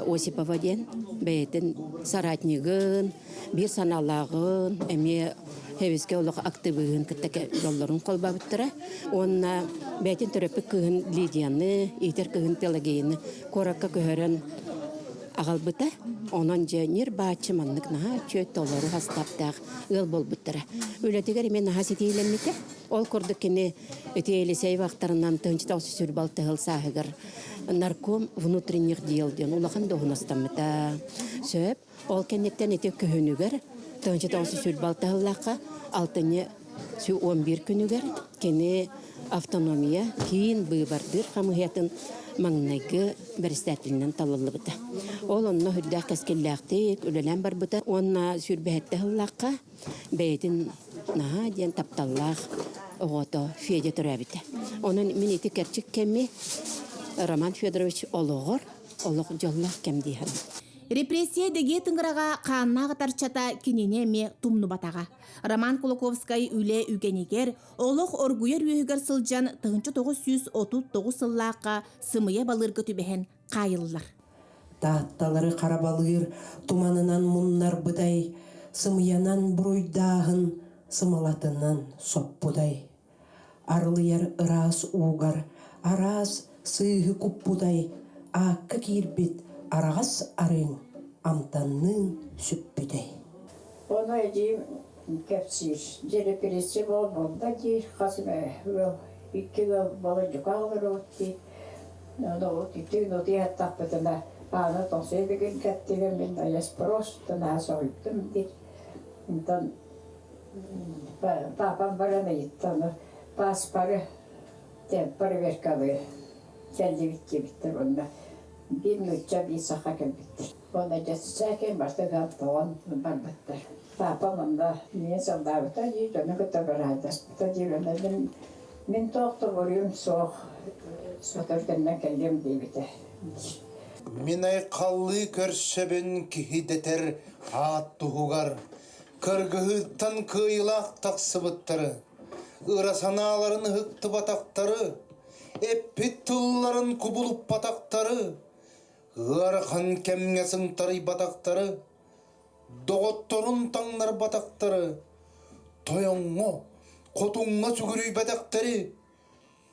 Speaker 7: Осипова ден бәйтін соратнигын, бір саналағын, әме хевеске олық активығын кіттәке жолларын қолба бұттыра. Онна бәйтін түріпі күгін Лидияны, итер күгін Пелагейны коракка көхерін ағал бұта. Онан жәнер бачы маннық наға чөт толары хастаптақ ұл бол бұттыра. Өлетігер мен наға сетейлемметі. Ол көрдік кені өтейлі сәй вақтарынан тұнчытаусы сүрбал тығыл сағығыр. Нарком внутренних дел ден улахан доғынастамыта. Сөп, ол кеннеттен ете көхінігер, тұнчытаусы сүрбал тығылаққа, алтыне сүй 11 күнігер, кені автономия, кейін бұйбардыр қамығетін маңнайғы бірістәтілінен талылы бұта. Ол онына хүрдәқ кәскелләқтек, өлелән бар бұта. Онына сүрбәхетті ғылаққа бәйетін наға ден тапталлақ оғото Федя төрәбіті. Оның мен еті кәрчік кәмі Роман Федорович олығыр, олық жоллақ кәм дейін.
Speaker 5: Репрессия деге тыңғыраға қаннаға тарчата кенене ме тумну батаға. Роман Кулаковскай үле үгенегер, олық оргуер үйігер сылжан 1939 сыллаққа сымыя балырғы түбәхен қайылылар.
Speaker 8: Татталары қарабалыр, туманынан мұннар бұдай, сымыянан бұройдағын, сымалатынан соппудай. Арлыяр ырас уғар, арас сыйғы күппудай, аққы кирбет, арағас арың, амтанның сүппүдай.
Speaker 6: Оны әдейім кәпсір, жері пересі болда дейір, қасыма үкі балы жүка алыр өтті. Түн өте әттақ бұтына баны тоңсай бігін кәттеген мен аяс просто нәс ойттым дейір. Папам бараны еттіні, бас бары, бары веркалы, кәлді бітке біттір онына. Bir müddet bir saha gelmiştir. Ona geçerken başta toğan barbattır. Papamın da niye saldavıta yiyeceğim kadar baraydas. Da diyorum ben doktor oluyorum soğuk. Soğuklardan geldim diye biter.
Speaker 9: Min ay kallı körseben kihideter hat tuhugar. Kırgıhıttan kıyılak taksıbıtları. Irasanaların hıktı batakları. Epit tılların kubulup batakları. Gırkan kemgesin tarı batakları, doğuttorun tanlar batakları, toyongo, kotunga sügürü batakları,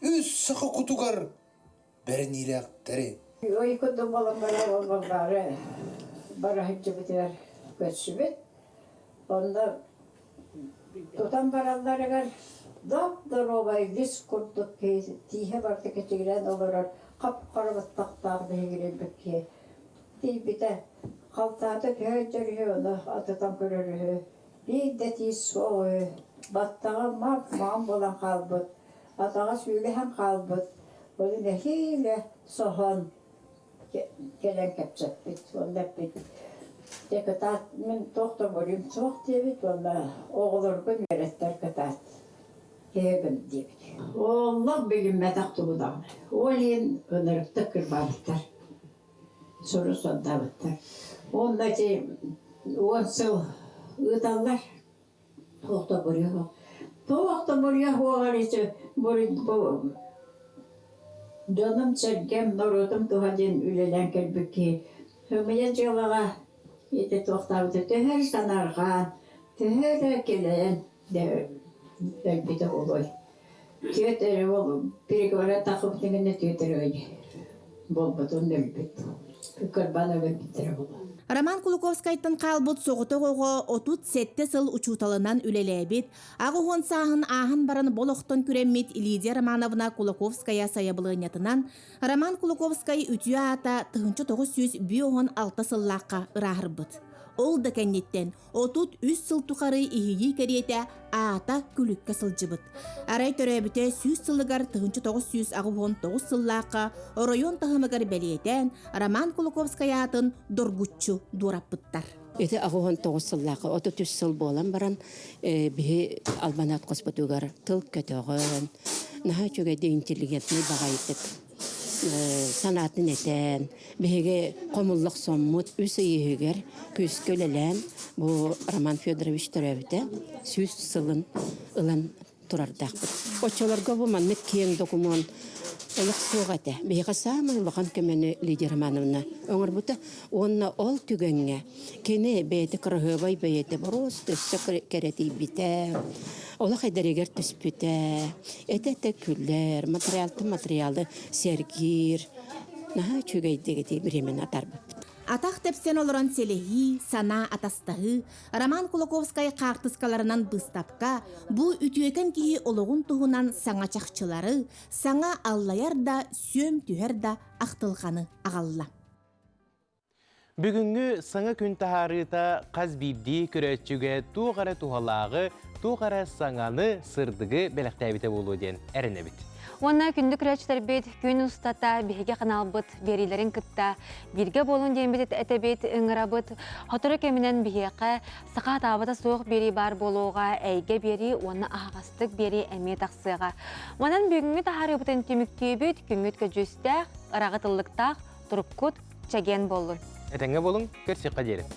Speaker 9: üst sıkı kutugar, bernilekleri.
Speaker 6: Uykudu balonları, bara hıccı bitiler göçübet. Onda tutan baraları var, doktor ovay lis kurduk ki, tihe vardı keçiren olur. Kap-karabıt taktağını girebilmek bir de kaltadı köydürüyor onu atıdan görürüyor. Bir de tiz o battağı mağam olan kalbıt. Atağa söyleyen kalbıt. Onun da hile soğan gelen kepsep bit. Onda bit. De katat men doktor boyum çok diye bit. Onda oğulur gün öğretler katat. Hegin diye bit. Allah bilinmedik bu da. Olayın onları tıkır balıklar. Soru sonda balıklar. Onda ki 10 yıl ıdallar. Toğda buraya. Toğda buraya hoğar içi. Bu canım çergem norudum tuhadın ülelen kelbiki. Hümeye cılağa yedi toğda tüher sanargan. Tüher gelen de bir de oluyor. Tüyetleri ol, bir göre takıp dengine tüyetleri öyle. Bol batın ölbet. Kırban ölbetleri ol.
Speaker 5: Роман Кулаковскайдың қалбыт соғыты қоғы 37 сыл учуталынан үлелебет, ағуын сағын ағын барын болуқтан күреммет Лидия Романовна Кулаковская саябылығынетынан Роман Кулаковскай үтіе ата 1906 сыллаққа ұрағырбыт. Ол да кәннеттен 33 сыл тұқары ихиги кәриеті ата күлікке сылжыбыт. Арай төрәбіте 100 сылығар 1909 сыллаққа район тағымығар бәлиетен Роман Кулаковскай атын доргуччу дураппыттар.
Speaker 7: Эти ағуын 9 сыллаққа 33 сыл болан баран бігі албанат қоспатуғар тыл көтіғын, наға чөгәді интеллигентный бағайытып. Sanatın eten, bege komulluq sommut, üsü yığıgar, küskölelen bu Roman Fyodorovich Törevite, 100 sılın ılan turardaqbıt. Oçalarga bu mannet keң dokumen olaq soğate. Bege samay olaqan kemeni Lidia Romanovna. Öңір buta, onna ol tügenge, kene beyte kırhıbay beyte boros tösse kereti bite. Ola haydareger töspüte, etete küller, materiallı sergir, naha çögeydegi biremen atarbı.
Speaker 5: Атақ тепсен олыран селехи, сана атастағы, Роман Кулаковскай қартыскаларынан бұстапқа, бұл үтіекен кейі олығын тұғынан саңа чақчылары, саңа аллаяр да, сөм түйер да ақтылғаны ағалла.
Speaker 2: Бүгінгі саңа күн тахарыта қаз бибди көрәтчіге туғары туғалағы туғара саңаны сырдығы бәліқтәбіте болу ден әрінебіт.
Speaker 1: Онна күндік рәчтер бет күн ұстата беге қаналбыт, берилерін кытта, бірге болын дембет әтәбет ыңырабыт, хотыры кемінен бігеқі, сықа табыта соқ бері бар болуға, әйге бері, оны ағастық бері әме тақсыға. Онан бүгінгі тахары бұтын түміктебет, күнгіт көжістәқ, ырағытылықтақ, тұрып күт, чәген болын.
Speaker 2: Әтәңе болың, көрсек қадерін.